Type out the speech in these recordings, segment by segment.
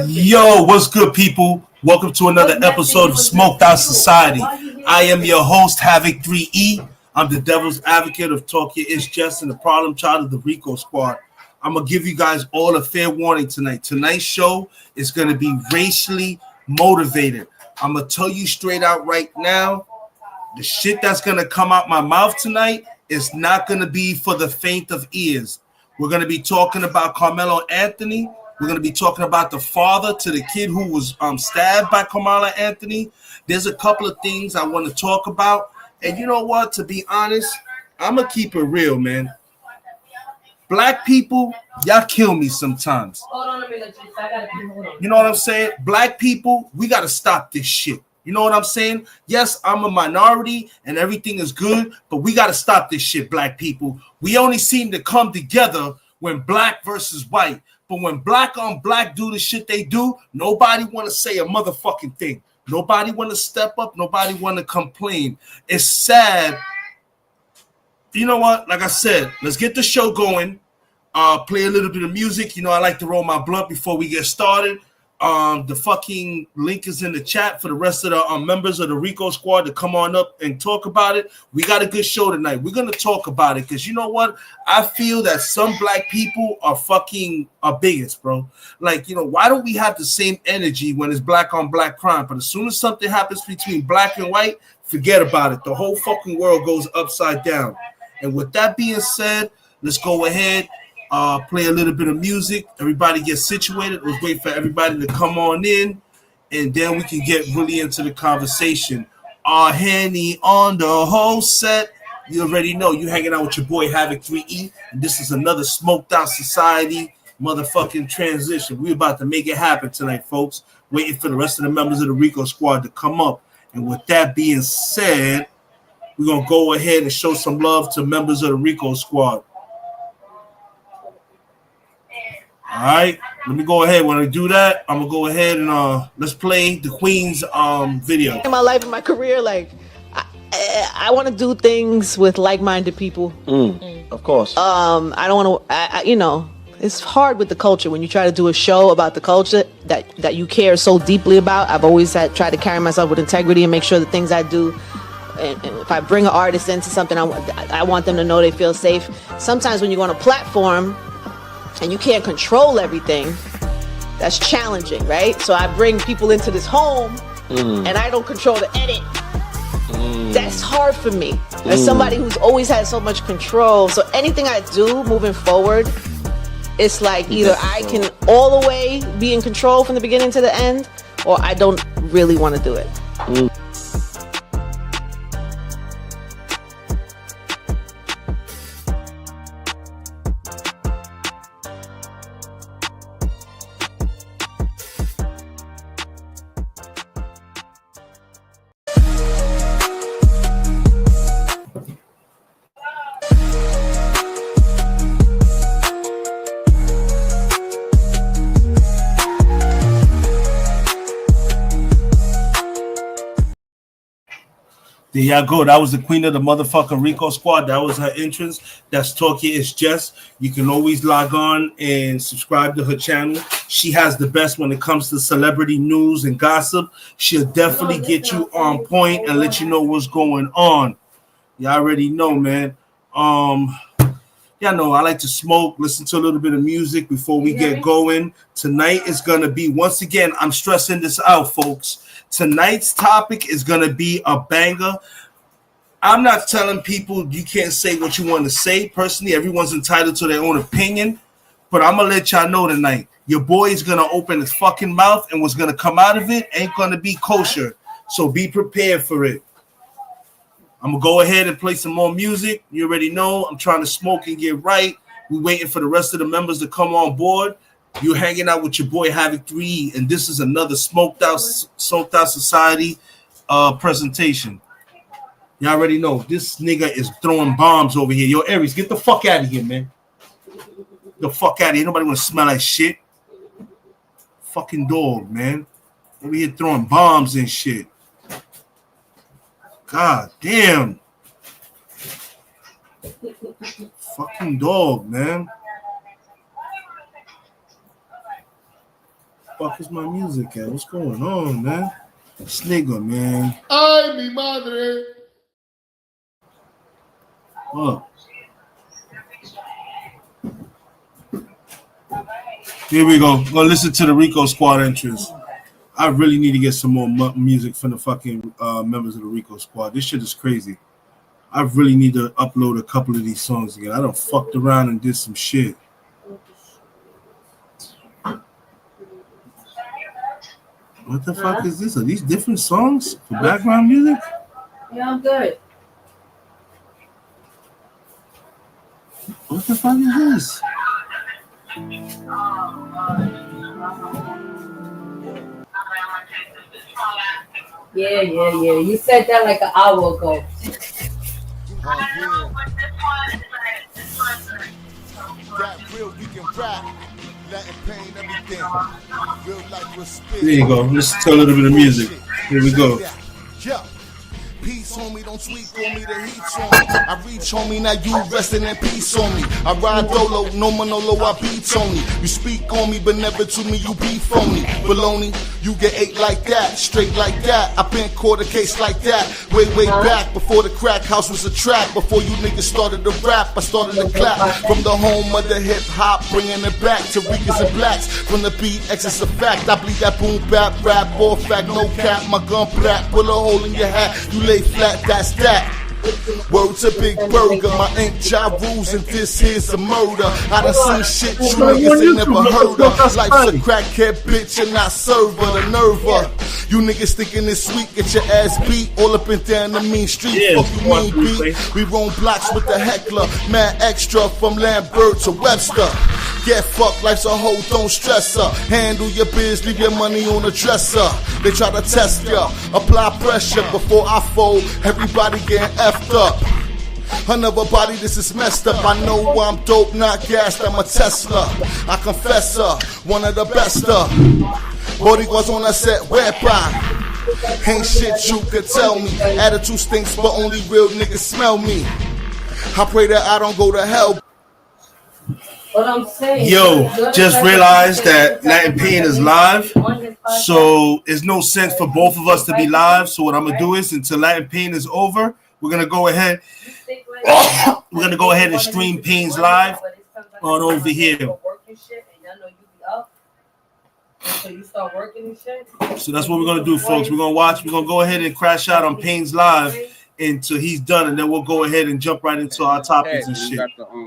Yo, what's good, people? Welcome to another episode of Smoked Out Society. I am your host, Havoc 3E. I'm the devil's advocate of Talk Your Ish Just and the problem child of the Rico Squad. I'm going to give you guys all a fair warning tonight. Tonight's show is going to be racially motivated. I'm going to tell you straight out right now, the shit that's going to come out my mouth tonight is not going to be for the faint of ears. We're going to be talking about Carmelo Anthony. We're going to be talking about the father to the kid who was stabbed by Carmelo Anthony. There's a couple of things I want to talk about. And you know what? To be honest, I'm going to keep it real, man. Black people, y'all kill me sometimes. Hold on a minute. You know what I'm saying? Black people, we got to stop this shit. You know what I'm saying? Yes, I'm a minority and everything is good, but we got to stop this shit, black people. We only seem to come together when black versus white. But when black on black do the shit they do, nobody want to say a motherfucking thing. Nobody want to step up. Nobody want to complain. It's sad. You know what? Like I said, let's get the show going. Play a little bit of music. You know, I like to roll my blunt before we get started. The fucking link is in the chat for the rest of the members of the Rico Squad to come on up and talk about it. We got a good show tonight. We're going to talk about it because you know what? I feel that some black people are bigots, bro. Like, you know, why don't we have the same energy when it's black on black crime? But as soon as something happens between black and white, forget about it. The whole fucking world goes upside down. And with that being said, let's go ahead. Play a little bit of music. Everybody get situated. Let's wait for everybody to come on in, and then we can get really into the conversation. Henny on the whole set. You already know you hanging out with your boy Havoc 3E, and this is another Smoked Out Society motherfucking transition. We're about to make it happen tonight, folks. Waiting for the rest of the members of the Rico Squad to come up. And with that being said, we're gonna go ahead and show some love to members of the Rico Squad. All right, let me go ahead. When I do that, I'm gonna go ahead and let's play the Queen's video. In my life and my career, like I want to do things with like-minded people. Of course. I don't want to. You know, it's hard with the culture when you try to do a show about the culture that you care so deeply about. I've always tried to carry myself with integrity and make sure the things I do. And if I bring an artist into something, I want them to know they feel safe. Sometimes when you go on a platform and you can't control everything, that's challenging, right? So I bring people into this home and I don't control the edit. That's hard for me. As somebody who's always had so much control. So anything I do moving forward, it's like either I can all the way be in control from the beginning to the end, or I don't really want to do it. There y'all go. That was the queen of the motherfucking Rico Squad. That was her entrance. That's Talk Your Ish Just. You can always log on and subscribe to her channel. She has the best when it comes to celebrity news and gossip. She'll definitely get you on point and let you know what's going on. Y'all already know, man. Y'all know I like to smoke, listen to a little bit of music before we get going. Tonight is going to be, once again, I'm stressing this out, folks. Tonight's topic is going to be a banger. I'm not telling people you can't say what you want to say. Personally, everyone's entitled to their own opinion. But I'm going to let y'all know tonight, your boy is going to open his fucking mouth, and what's going to come out of it ain't going to be kosher. So be prepared for it. I'm going to go ahead and play some more music. You already know I'm trying to smoke and get right. We're waiting for the rest of the members to come on board. You're hanging out with your boy Havoc 3, and this is another Smoked Out Society presentation. You already know this nigga is throwing bombs over here. Yo, Aries, get the fuck out of here, man. The fuck out of here. Nobody want to smell like shit. Fucking dog, man. Over here throwing bombs and shit. God damn. Fucking dog, man. Fuck is my music at? What's going on, man? This nigga, man. Ay, mi madre. Oh. Here we go. We're gonna listen to the Rico Squad entrance. I really need to get some more music from the fucking members of the Rico Squad. This shit is crazy. I really need to upload a couple of these songs again. I done fucked around and did some shit. What the fuck is this? Are these different songs for background music? Yeah, I'm good. What the fuck is this? Yeah. You said that like an hour ago. There you go. Listen to a little bit of music. Here we go. Peace, homie, don't tweak on me, the heat's on me. I reach, homie, now you resting in peace on me. I ride dolo, no Manolo, I beat on me. You speak on me, but never to me, you beef on me. Baloney, you get ate like that, straight like that. I been caught a case like that, way back. Before the crack house was a trap, before you niggas started to rap, I started to clap. From the home of the hip hop, bringing it back to Ricans and blacks. From the beat, X is a fact. I bleed that boom bap, rap, all fact, no cap. My gun black, pull a hole in your hat. You lay flat, that's that. Word to Big Burger, my Aunt Ja rules and this here's a murder. I done seen shit you niggas ain't never heard of. Life's a crackhead bitch and I serve her, the nerve her. You niggas thinking it's sweet, get your ass beat all up and down the mean street. Yeah, Fuck you mean beat. We roam blocks with the heckler, mad extra from Lambert to Webster. Get fucked, life's a hoe, don't stress her. Handle your biz, leave your money on the dresser. They try to test ya, apply pressure before I fold. Everybody getting effed up. Another body, this is messed up. I know I'm dope, not gassed, I'm a Tesla. I confess her, one of the best of. Bodyguards on a set, where by? Ain't shit you could tell me. Attitude stinks, but only real niggas smell me. I pray that I don't go to hell. What I'm saying. Yo, just realized that Latin Pain is live. So there's no sense for both of us to be live. So what I'm gonna do is, until Latin Pain is over, we're gonna go ahead. We're gonna go ahead and stream Pain's live on over here. So you start working and shit. So that's what we're gonna do, folks. We're gonna watch. We're gonna go ahead and crash out on Pain's live until he's done, and then we'll go ahead and jump right into our topics and shit.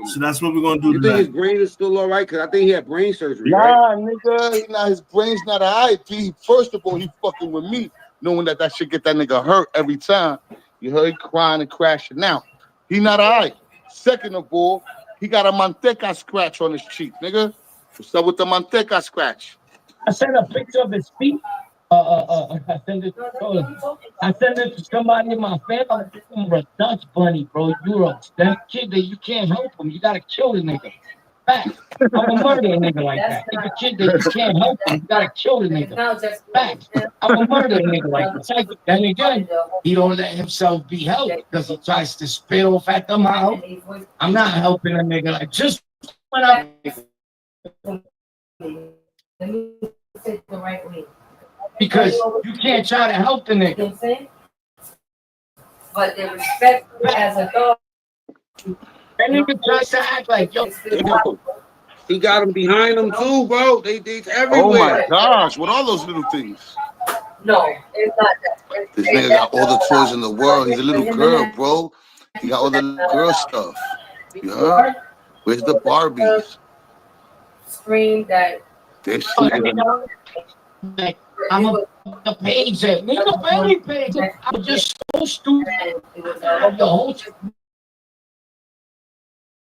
So that's what we're gonna do. You think his brain is still all right? Because I think he had brain surgery. Nah, nigga, nah, his brain's not alright. First of all, he fucking with me, knowing that shit get that nigga hurt every time. You heard crying and crashing. Now, he not alright. Second of all, he got a manteca scratch on his cheek, nigga. What's up with the manteca scratch? I sent a picture of his feet. I sent it to somebody in my family. You're a Dutch bunny, bro. You're that kid that you can't help him. You gotta kill the nigga. Fact. I'm gonna murder a nigga like that. If a kid that you can't help him, you gotta kill the nigga. Fact. I'm gonna murder a nigga like that. Then again, he don't let himself be helped because he tries to spit off at the mouth. I'm not helping a nigga like just when I. Because you can't try to help the nigga. But the respect as a dog. That nigga tries to act like yo. He got him behind him too, bro. They everywhere. Oh my gosh, with all those little things. No, it's not that. This nigga got all the toys in the world. He's a little girl, bro. He got all the little girl stuff. You heard? Where's the Barbies? Scream that. This nigga. Like, I'm the page that nigga family page. I'm just so stupid. The whole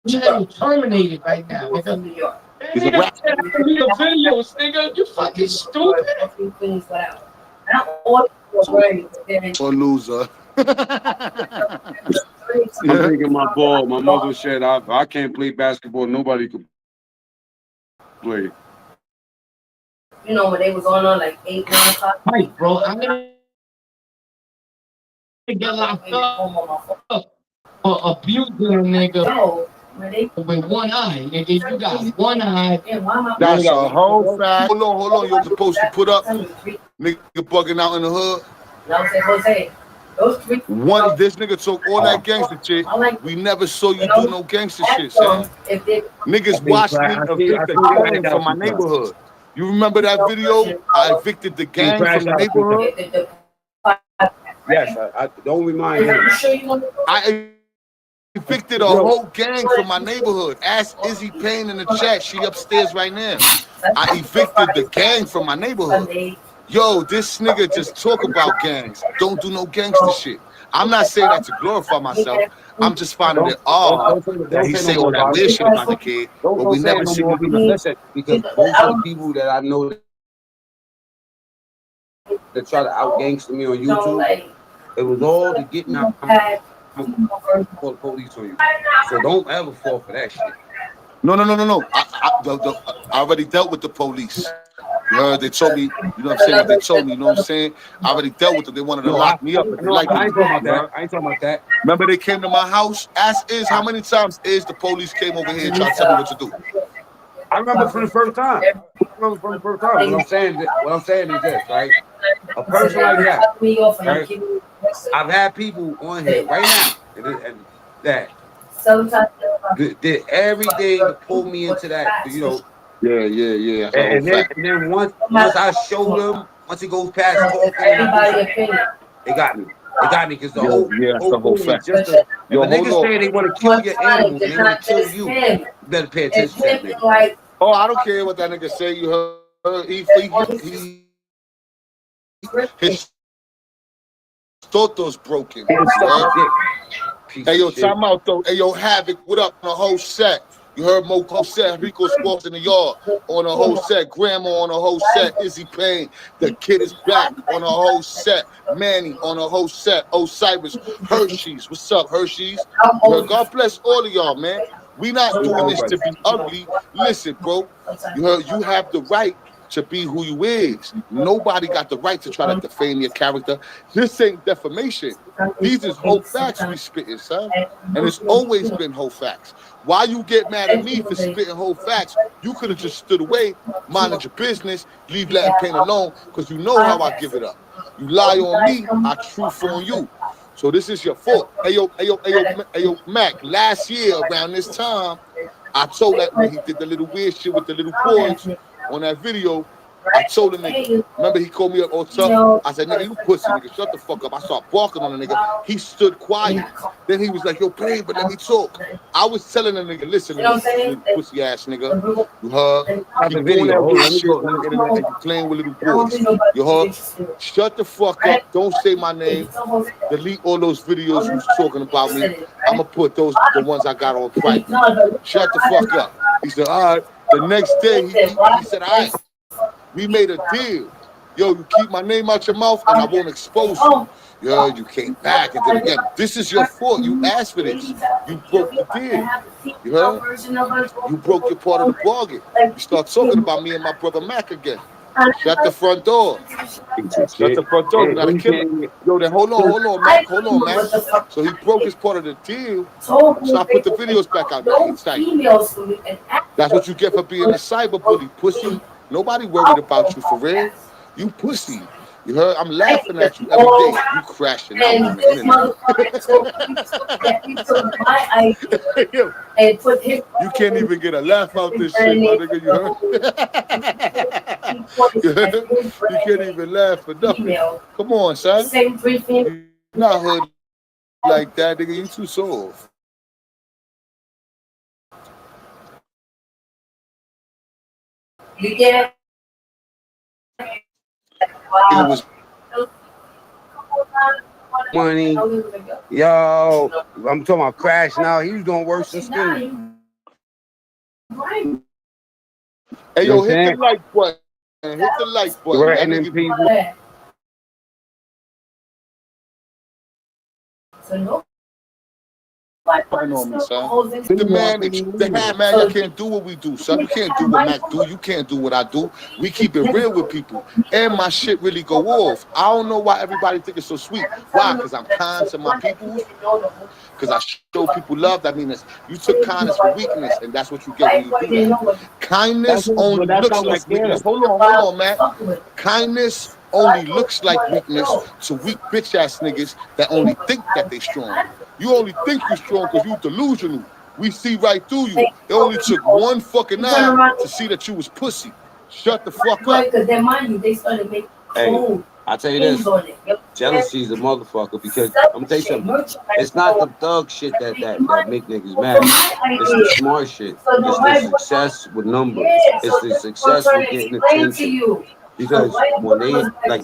channel terminated right now, nigga. He's a rap. Videos, nigga. You fucking stupid. Or loser. I'm taking my ball. My mother said I can't play basketball. Nobody could play. You know, when they was on like 8, 9 o'clock. Right, bro. I'm gonna get locked up for abusing a nigga. No, with one eye, nigga. You got one eye. That's a whole fact. Hold on. You're supposed to put up nigga bugging out in the hood. This nigga took all that gangster shit. We never saw you do no gangster shit, son. Niggas watched me evict the gang from my neighborhood. You remember that video? I evicted the gang from the neighborhood. Yes, I don't remind me. I evicted a whole gang from my neighborhood. Ask Izzy Payne in the chat. She upstairs right now. I evicted the gang from my neighborhood. Yo, this nigga just talk about gangs. Don't do no gangster shit. I'm not saying that to glorify myself. I'm just finding it odd that he say all that weird shit about the kid, but we never see him do Listen, because most of the people that I know that try to out gangster me on YouTube, it was all to get me out for the police on you. So don't ever fall for that shit. No. I already dealt with the police. You heard, they told me, you know what I'm saying? They told me, you know what I'm saying? I already dealt with them. They wanted to lock me up. I ain't talking about that. I ain't talking about that. Remember they came to my house? Ask Iz how many times the police came over here and tried to tell me what to do. I remember from the first time. What I'm saying is this, right? A person like that, right? I've had people on here right now and that did everything to pull me into that, you know. Yeah. And then once I showed them, once it goes past talking, they got me. They got me because the whole fact. If a nigga say they want to kill your animals and they want to kill you, you better pay attention to that nigga. Oh, I don't care what that nigga say. You heard? His toto's broken. Hey, yo, time out though. Hey, yo, Havoc, what up on the whole set? You heard Moko set, Rico Squawks in the yard on a whole set, Grandma on a whole set, Izzy Payne, the kid is back on a whole set, Manny on a whole set, Cyrus, Hershey's, what's up, Hershey's? God bless all of y'all, man. We not doing this to be ugly. Listen, bro, you heard, you have the right to be who you is. Nobody got the right to try to defame your character. This ain't defamation. These is whole facts we spitting, son. And it's always been whole facts. Why you get mad at me for spitting whole facts? You could have just stood away, minded your business, leave Latin Pain alone, because you know how I give it up. You lie on me, I truth on you. So this is your fault. Hey yo, Mac, last year around this time, I told that when he did the little weird shit with the little boys on that video, I told the nigga, remember he called me up all tough? I said, nigga, you pussy, nigga, shut the fuck up. I started barking on the nigga. He stood quiet. Then he was like, yo, Pain, but let me talk. I was telling the nigga, listen, you pussy ass nigga, you heard? Keep doing that weird shit on the internet and you playing with little boys. You heard? Shut the fuck up. Don't say my name. Delete all those videos you was talking about me. I'm going to put the ones I got on private. Shut the fuck up. He said, all right. The next day, he said, all right. We made a deal. Yo, you keep my name out your mouth and I won't expose you. Yo, you came back and then again. This is your fault. You asked for this. You broke the deal. You heard? You broke your part of the bargain. You start talking about me and my brother Mac again. Shut the front door. Shut the front door. You gotta kill him. Yo, then hold on, Mac. Hold on, Mac. So he broke his part of the deal. So I put the videos back out there. That's what you get for being a cyber bully, pussy. Nobody worried about you for real. You pussy. You heard? I'm laughing at you every day. You crashing out on the internet. You can't even get a laugh out this shit, my nigga. You heard? You can't even laugh for nothing. Come on, son. You're not hood like that, nigga. You too soft. You get It was money. Yo, I'm talking about Crash now. He was doing worse than Skinny. Hey, yo, hit the like button. Hit the like button. Right, and people. So on me, son. The man, y'all can't do what we do, son. You can't do what Mac do. You can't do what I do. We keep it real with people. And my shit really go off. I don't know why everybody think it's so sweet. Why? Because I'm kind to my people. Because I show people love. That means you took kindness for weakness, and that's what you get when you do that. Kindness only looks like weakness. Hold on, man. Kindness only looks like weakness to weak bitch ass niggas that only think that they strong. You only think you're strong because you delusional. We see right through you. It only took one fucking eye to see that you was pussy. Shut the fuck up. Because they mind you, they started making. Hey, I tell you this, jealousy is a motherfucker because I'm gonna tell you something. It's not the thug shit that make niggas mad. It's the smart shit. It's the success with numbers. It's the success with getting attention. Because when they like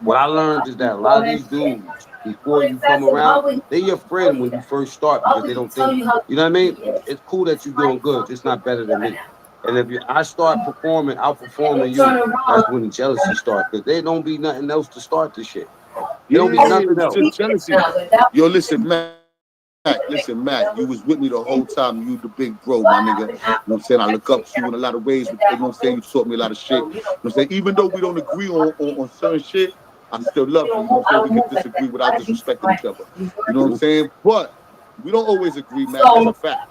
what I learned is that a lot of these dudes, before you come around, they're your friend when you first start because they don't think, you know what I mean? It's cool that you're doing good, just not better than me. And if I start outperforming you, that's when the jealousy starts. Because there don't be nothing else to start this shit. There don't be nothing else. Just jealousy. Yo, listen, Mac, you was with me the whole time. You the big bro, my nigga. You know what I'm saying? I look up to you in a lot of ways. You know what I'm saying? You taught me a lot of shit. You know what I'm saying? Even though we don't agree on certain shit, I still love you. You know what I'm saying? We can disagree without disrespecting each other. You know what I'm saying? But we don't always agree, man. That's a fact.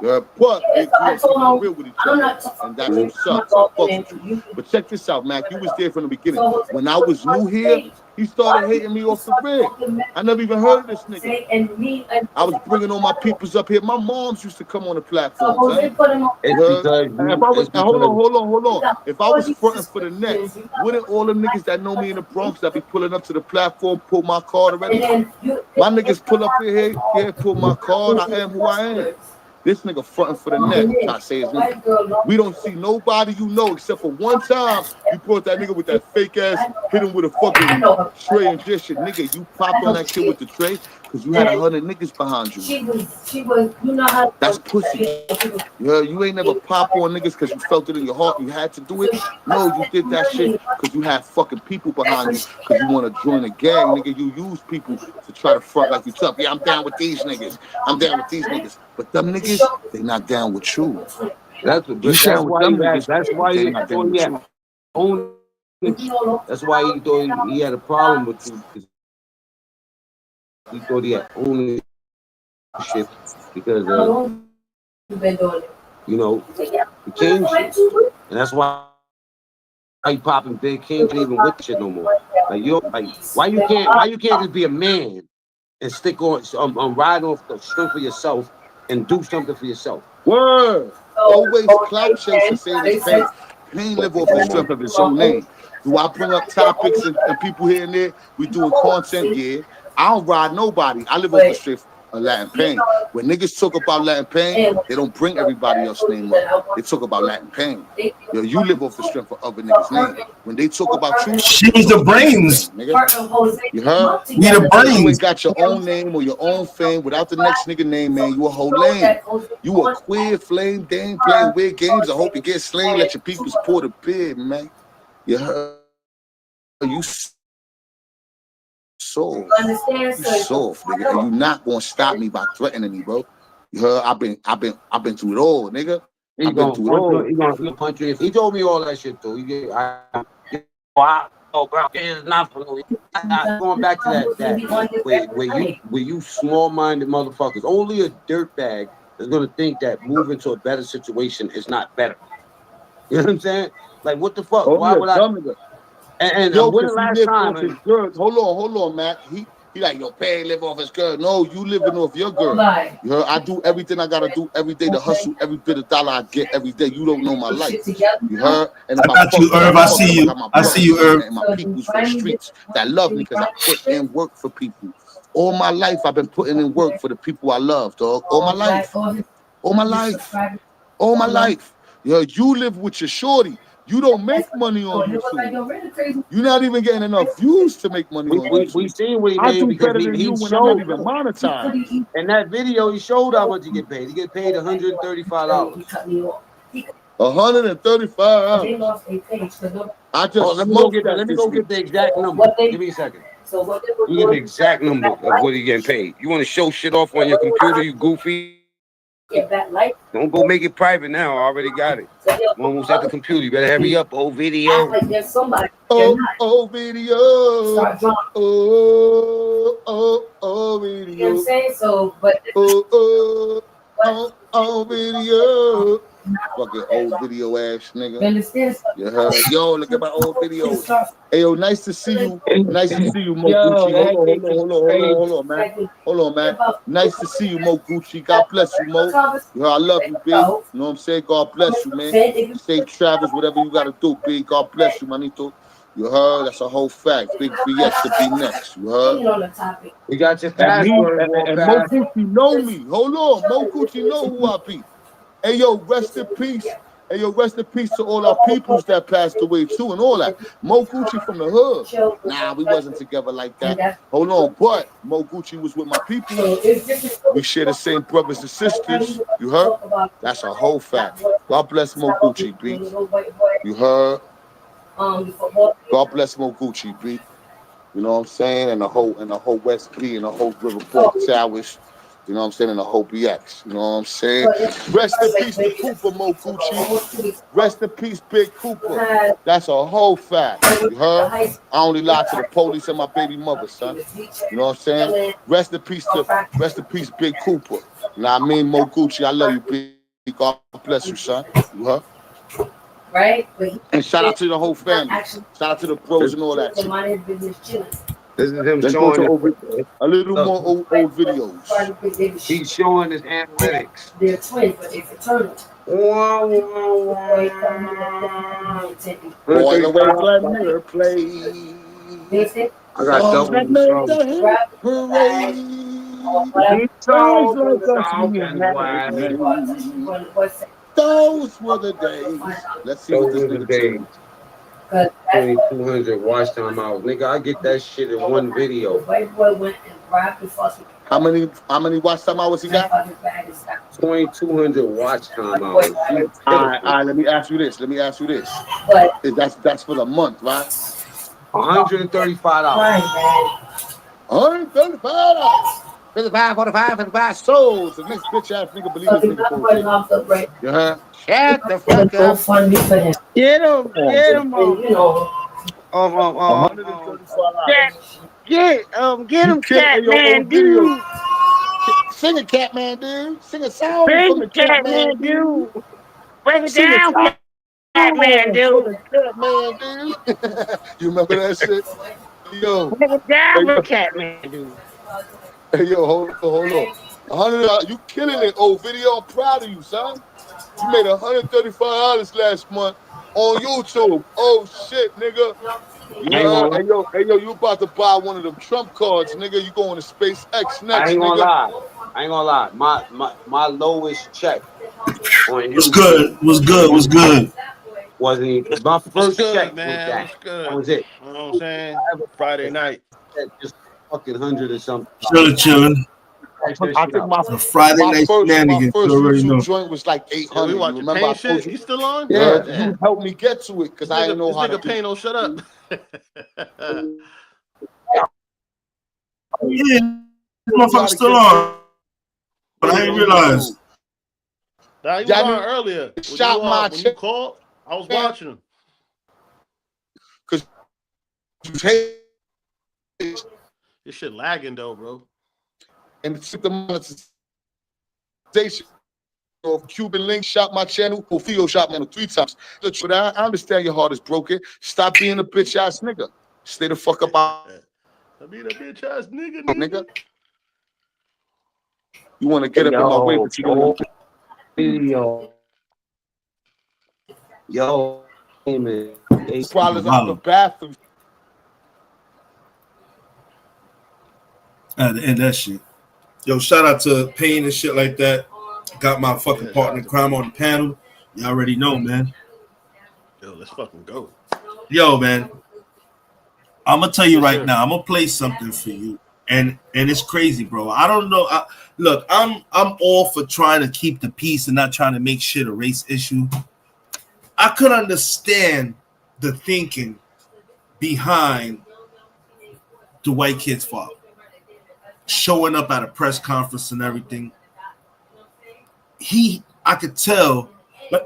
But we agree real with each other, and that's what's up. So I fuck with you. But check this out, Mac. You was there from the beginning. When I was new here, he started hating me off the rip. I never even heard of this nigga. I was bringing all my peoples up here. My moms used to come on the platform. Hold on. If I was fronting for the next, wouldn't all them niggas that know me in the Bronx that be pulling up to the platform pull my card already? My niggas pull up here, pull my card. I am who I am. This nigga fronting for the neck. I say his name. We don't see nobody you know except for one time you brought that nigga with that fake ass, hit him with a fucking tray and this shit. Nigga, you popped on that kid with the tray because you had 100 niggas behind you. She was, you know how. That's pussy. Yeah, you ain't never pop on niggas because you felt it in your heart. You had to do it. No, you did that shit because you had fucking people behind you because you want to join a gang, nigga. You use people to try to front like you tough. Yeah, I'm down with these niggas. I'm down with these niggas. But them niggas, they not down with you. That's why he thought he had a problem with you. He thought he had ownership because you know, he changed shit. And that's why he popping big. King ain't even with shit no more. Like why you can't just be a man and stick on ride off the strength of yourself and do something for yourself. Word. Always clout chasing, saying his pain. Pain live off the strength of his own name. Do I bring up topics and people here and there? We doing content, yeah. I don't ride nobody. I live off the strength of Latin Pain. When niggas talk about Latin Pain, they don't bring everybody else's name up. They talk about Latin Pain. Yo, you live off the strength of other niggas' name. When they talk about you, she was the brains. Nigga. You heard? We the brains. You ain't got your own name or your own fame without the next nigga name, man. You a whole lane. You a queer flame dame playing weird games. I hope you get slain. Let your peoples pour the beer, man. You heard? You soft, nigga, and you not gonna stop me by threatening me, bro. You heard? I've been through it all, nigga. He gonna punch you. He told me all that shit though. Bro, it's not going back to that where you small-minded motherfuckers. Only a dirtbag is gonna think that moving to a better situation is not better. You know what I'm saying? Like, what the fuck? Why would I? And yo, when the last time? Hold on, Matt. He like, yo, Pay live off his girl. No, you living off your girl. You heard? I do everything I gotta do every day to hustle every bit of dollar I get every day. You don't know my life. You heard? And I got you, Irv. I see you. I see you, Irv. And my people's from the streets that love me because I put in work for people. All my life, I've been putting in work for the people I love, dog. All my life. All my life. All my life. Yo, you live with your shorty. You don't make money on YouTube. You're not even getting enough views to make money on YouTube. We seen what he made. I do better than you when I'm not even monetized. In that video, he showed how much he get paid. He get paid $135. $135. I just let me go get the exact number. Give me a second. So what they were You get the doing- exact number of what he getting paid. You want to show shit off on your computer, you goofy? Get that light. Don't go make it private now. I already got it. So they'll I'm almost at the computer. You better hurry up, old act video. like there's somebody. They're Oh, not. oh, video. Start drawing. Oh, oh, oh, You know what video. I'm saying? So, but Oh, oh, oh, video. Fucking old video ass you nigga. understand? So, You heard? Yo, look at my old videos. Start- Hey, yo, nice to see you. Nice to see you, Mo Yo, Gucci. that Hold nigga's on, man. Hold on, man. Nice to see you, Mo Gucci. God bless you, Mo. You know, I love you, big. You know what I'm saying? God bless you, man. Safe travels, whatever you gotta do, big. God bless you, manito. You heard? That's a whole fact. Big BX to be next. You heard? on the topic. You got your And, me, password. and Mo Gucci know me. Hold on. Mo Gucci know who I be. Hey, yo, rest in peace. Hey, yo, rest in peace to all our peoples that passed away, too, and all that. Mo Gucci from the hood. Nah, we wasn't together like that. Hold on. But Mo Gucci was with my people. So it's different. We share the same brothers and sisters. You heard? That's a whole fact. God bless Mo Gucci, B. You heard? God bless Mo Gucci, B. You know what I'm saying? And the whole West B and the whole Riverport Towers. You know what I'm saying? And the whole BX. You know what I'm saying? Rest in peace to Cooper, Mo Gucci. Rest in peace, Big Cooper. That's a whole fact. You heard? I only lie to the police and my baby mother, son. You know what I'm saying? Rest in peace, Big Cooper. Now I mean, Mo Gucci, I love you, Big. God bless you, son. You heard? Right? And shout out to the whole family. Shout out to the bros and all that shit. This is him Let's go to showing a little more old videos. He's showing his analytics. They're twins, but they're fraternal. Boy, the way Black Mirror play. I got double trouble. Hooray. Those were the days. Let's see what Those this were the nigga days. do. 2,200 watch time hours. Nigga, I get that shit in one video. How many watch time hours he got? 2,200 watch time hours. All right, let me ask you this. That's for the month, right? $135. $135. 55, 45, 55 souls. The next bitch ass nigga believe this nigga bullshit. You heard? Shut the fuck up. Get him, get him, Catman, dude. Sing it, Catman, dude. Sing a song from the Catman, dude. Break it down, Catman, dude. Catman, dude. You remember that shit? Yo. Break it down, Catman, dude. Hey, yo, hold on. $100. You killing it, old video. I'm proud of you, son. You made $135 last month on YouTube. Oh shit, nigga. Hey yo, you about to buy one of them Trump cards, nigga. You going to SpaceX next, I ain't gonna nigga. lie. My lowest check on YouTube What's good? wasn't even my first check, man. was that. What's good? That was it. You know what I'm saying? Friday night. Just fucking 100 or something. Chilling. I think my Friday night shenanigans. first You already know. YouTube joint was like 800. We watching Remember, Pain I told shit. you. You still on? Yeah, Damn. you helped me get to it because I didn't know This how to nigga do Pain don't shut up. Yeah, this motherfucker still on. But I didn't realize. Nah, he was Y'all on knew- earlier. shot my When you check. called, I was watching him. This shit lagging though, bro. And took the monetization of Cuban Link, shot my channel, Porfirio shot my channel 3 times. But I understand your heart is broken. Stop being a bitch ass nigga. Stay the fuck up out, I mean, a bitch ass nigga. nigga. You want to get up in my way, but you don't want to. Video. Yo, hey man. Problems out the bathroom. I had to end that shit. Yo, shout out to Pain and shit like that. Got my fucking partner in crime on the panel. You already know, man. Yo, let's fucking go. Yo, man. I'm gonna tell you right now. I'm gonna play something for you, and it's crazy, bro. I don't know. Look, I'm all for trying to keep the peace and not trying to make shit a race issue. I could understand the thinking behind the white kid's father, showing up at a press conference and everything. I could tell.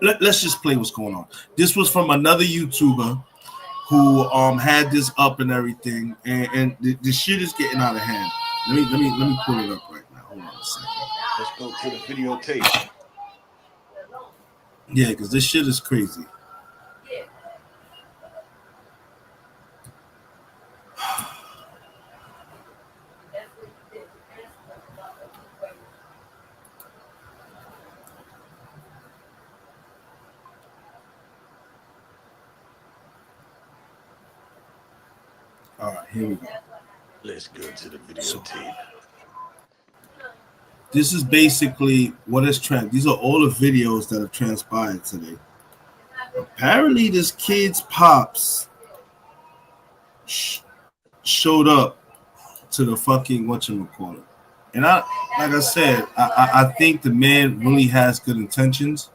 Let's just play what's going on. This was from another YouTuber who had this up and everything, and the shit is getting out of hand. Let me pull it up right now. Hold on a second. Let's go to the videotape. Yeah, because this shit is crazy. All right, here we go. Let's go to the videotape. This is basically what is trend. These are all the videos that have transpired today. Apparently, this kid's pops showed up to the fucking whatchamacallit. And like I said, I think the man really has good intentions,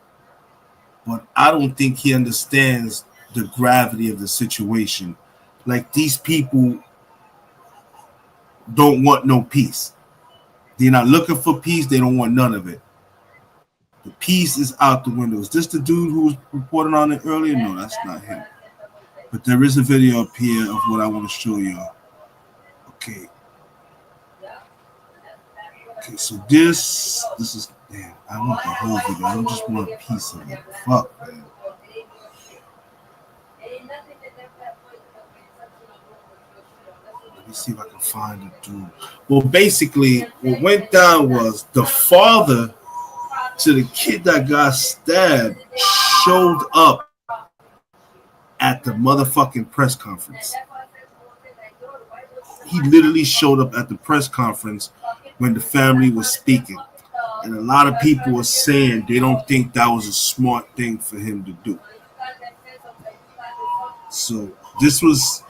but I don't think he understands the gravity of the situation. Like, these people don't want no peace. They're not looking for peace. They don't want none of it. The peace is out the window. Is this the dude who was reporting on it earlier? No, that's not him. But there is a video up here of what I want to show y'all. Okay. Okay, so this is, damn, I want the whole video. I don't just want a piece of it. Fuck, man. Let me see if I can find the dude. Well, basically, what went down was the father to the kid that got stabbed showed up at the motherfucking press conference. He literally showed up at the press conference when the family was speaking. And a lot of people were saying they don't think that was a smart thing for him to do. So this was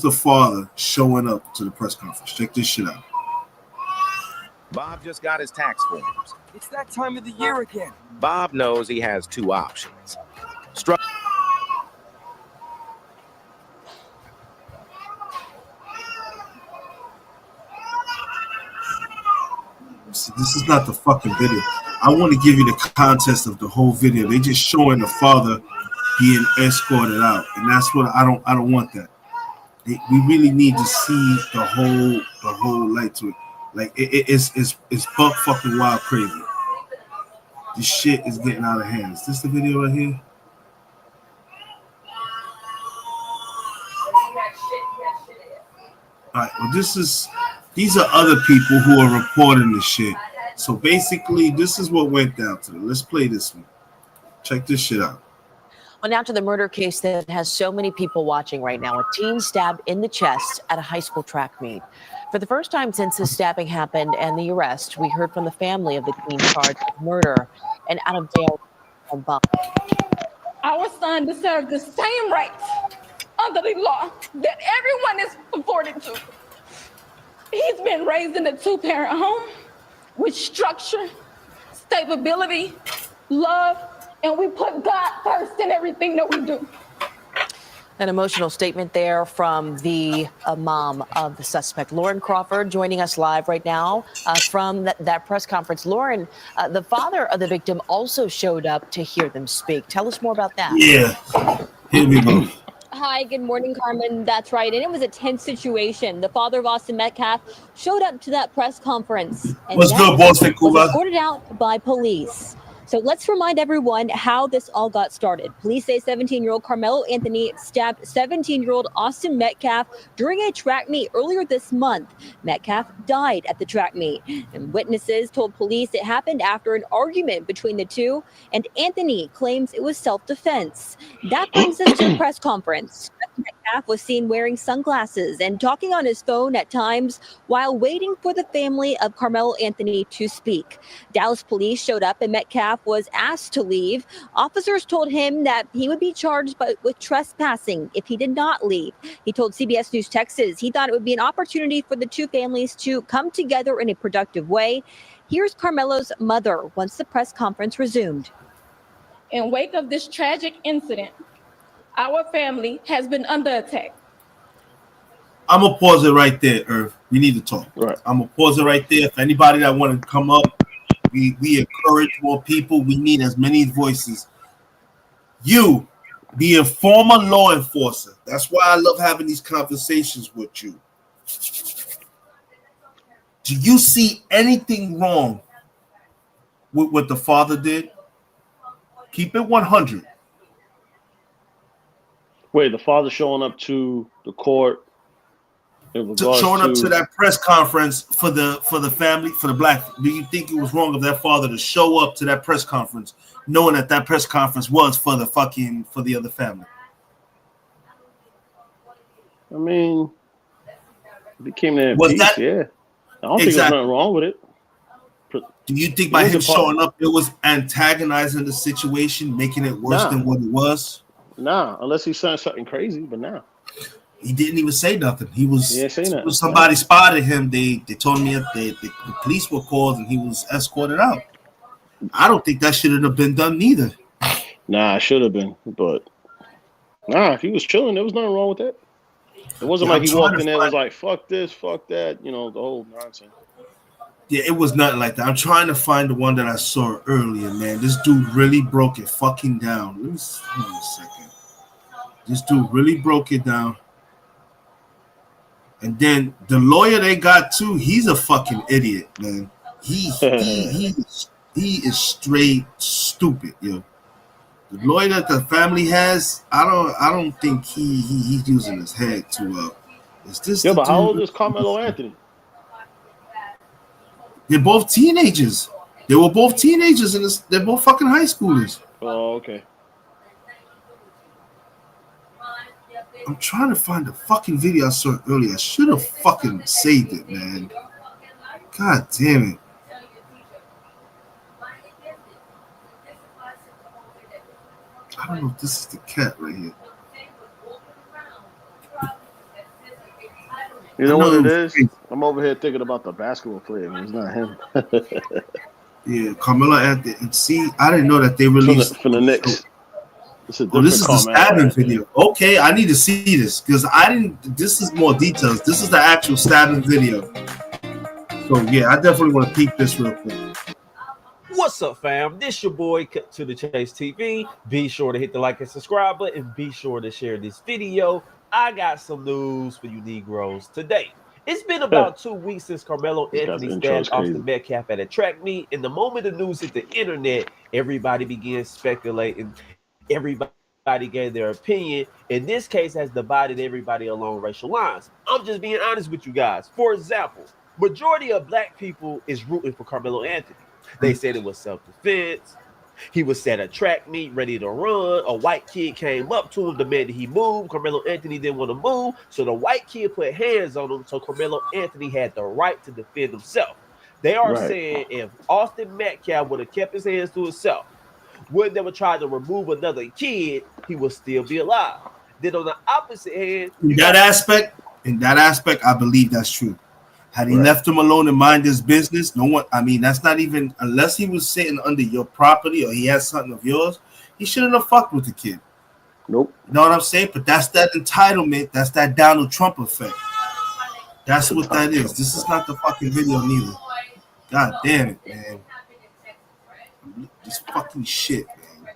the father showing up to the press conference. Check this shit out. Bob just got his tax forms. It's that time of the year again. Bob knows he has two options. See, this is not the fucking video. I want to give you the context of the whole video. They just showing the father being escorted out, and that's what I don't want that. We really need to see the whole light to it. Like it's buck fucking wild crazy. This shit is getting out of hand. Is this the video right here? All right. Well, these are other people who are reporting this shit. So basically, this is what went down today. Let's play this one. Check this shit out. Well, now to the murder case that has so many people watching right now. A teen stabbed in the chest at a high school track meet. For the first time since the stabbing happened and the arrest, we heard from the family of the teen charged with murder and out of jail on bond. Our son deserves the same rights under the law that everyone is afforded to. He's been raised in a two-parent home with structure, stability, love, and we put God first in everything that we do. An emotional statement there from the mom of the suspect, Lauren Crawford, joining us live right now from that press conference. Lauren, the father of the victim also showed up to hear them speak. Tell us more about that. Yeah, here we go. Hi, good morning, Carmen. That's right. And it was a tense situation. The father of Austin Metcalf showed up to that press conference. And what's good, Boston, Cuba? Was escorted out by police. So let's remind everyone how this all got started. Police say 17-year-old Carmelo Anthony stabbed 17-year-old Austin Metcalf during a track meet earlier this month. Metcalf died at the track meet, and witnesses told police it happened after an argument between the two, and Anthony claims it was self-defense. That brings us to the press conference. Metcalf was seen wearing sunglasses and talking on his phone at times while waiting for the family of Carmelo Anthony to speak. Dallas police showed up and Metcalf was asked to leave. Officers told him that he would be charged with trespassing if he did not leave. He told CBS News Texas he thought it would be an opportunity for the two families to come together in a productive way. Here's Carmelo's mother once the press conference resumed. In wake of this tragic incident, our family has been under attack. I'm gonna pause it right there, Irv. We need to talk. Right. I'm gonna pause it right there. If anybody that want to come up, we encourage more people. We need as many voices. You, be a former law enforcer. That's why I love having these conversations with you. Do you see anything wrong with what the father did? Keep it 100. Wait, the father showing up to the court in regards Showing up to that press conference for the family, for the black. Do you think it was wrong of that father to show up to that press conference, knowing that press conference was for the other family? I mean, if he came there in Was peace, that- yeah. I don't think there's nothing wrong with it. Do you think by him showing up, it was antagonizing the situation, making it worse than what it was? Nah, unless he's saying something crazy, but nah. He didn't even say nothing. He was, say nothing. Somebody spotted him. They told me that the police were called and he was escorted out. I don't think that should have been done neither. Nah, it should have been, but nah, if he was chilling, there was nothing wrong with that. It wasn't like he walked in there and was like, fuck this, fuck that, the whole nonsense. Yeah, it was nothing like that. I'm trying to find the one that I saw earlier, man. This dude really broke it fucking down. Let me see a second. This dude really broke it down. And then the lawyer they got too, he's a fucking idiot, man. He is straight stupid, yo. The lawyer that the family has, I don't think he's using his head too well. Is this? Yeah, but how old is Carmelo Anthony? They're both teenagers. They were both teenagers, and they're both fucking high schoolers. Oh, okay. I'm trying to find the fucking video I saw earlier. I should have fucking saved it, man. God damn it. I don't know if this is the cat right here. You know what it is? I'm over here thinking about the basketball player. It's not him. Yeah, Carmelo Anthony. And see, I didn't know that they released from the Knicks. This is the stabbing video. Okay, I need to see this because I didn't. This is more details. This is the actual stabbing video. So yeah, I definitely want to peek this real quick. What's up, fam? This your boy Cut to the Chase TV. Be sure to hit the like and subscribe button, and be sure to share this video. I got some news for you Negroes today. It's been about 2 weeks since Carmelo Anthony stabbed Austin Metcalf at a track meet, and the moment the news hit the internet, everybody began speculating. Everybody gave their opinion. In this case, has divided everybody along racial lines. I'm just being honest with you guys. For example, majority of black people is rooting for Carmelo Anthony. They said it was self-defense. He was at a track meet ready to run. A white kid came up to him, demanded he move. Carmelo Anthony didn't want to move, so the white kid put hands on him, so Carmelo Anthony had the right to defend himself. They are saying if Austin Metcalf would have kept his hands to himself, would never try to remove another kid, he would still be alive. Then on the opposite hand, in that aspect, I believe that's true. Had he left him alone and mind his business, no one, I mean, that's not even, unless he was sitting under your property or he has something of yours, he shouldn't have fucked with the kid. Nope. You know what I'm saying? But that's that entitlement. That's that Donald Trump effect. That's what that is. This is not the fucking video neither. God damn it, man. This fucking shit, man.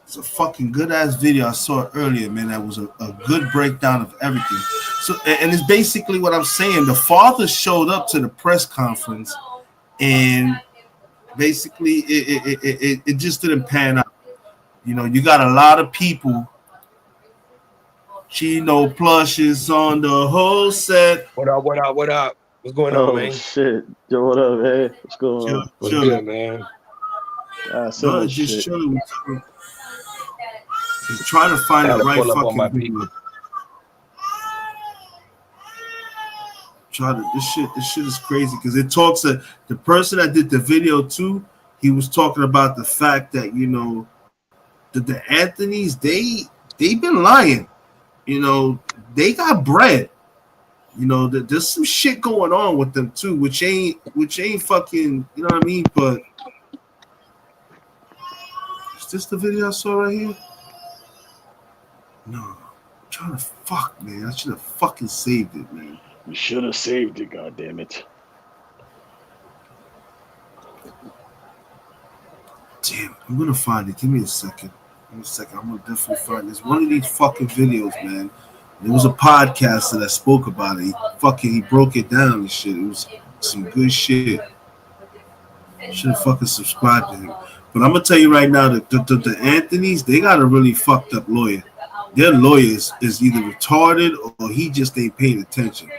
It's a fucking good ass video I saw earlier, man. That was a good breakdown of everything. So, and it's basically what I'm saying. The father showed up to the press conference, and basically it just didn't pan out. You know, you got a lot of people. Chino plushes on the whole set. What up? What up? What up? What's going on, man? Shit. Yo, what up, man? What's going on? What's good, man? So just chilling. Just trying to find the right fucking video. This shit is crazy because it talks to the person that did the video too. He was talking about the fact that, you know, the Anthonys, they've been lying. You know, they got bread. You know, there's some shit going on with them too, which ain't fucking, you know what I mean? But is this the video I saw right here? No. I'm trying to fuck, man. I should have fucking saved it, man. You should have saved it, goddammit. Damn, I'm gonna find it. Give me a second. I'm gonna definitely find this. One of these fucking videos, man. There was a podcaster that spoke about it. He broke it down and shit. It was some good shit. Should have fucking subscribed to him. But I'm gonna tell you right now that the Anthonys, they got a really fucked up lawyer. Their lawyer is either retarded or he just ain't paying attention.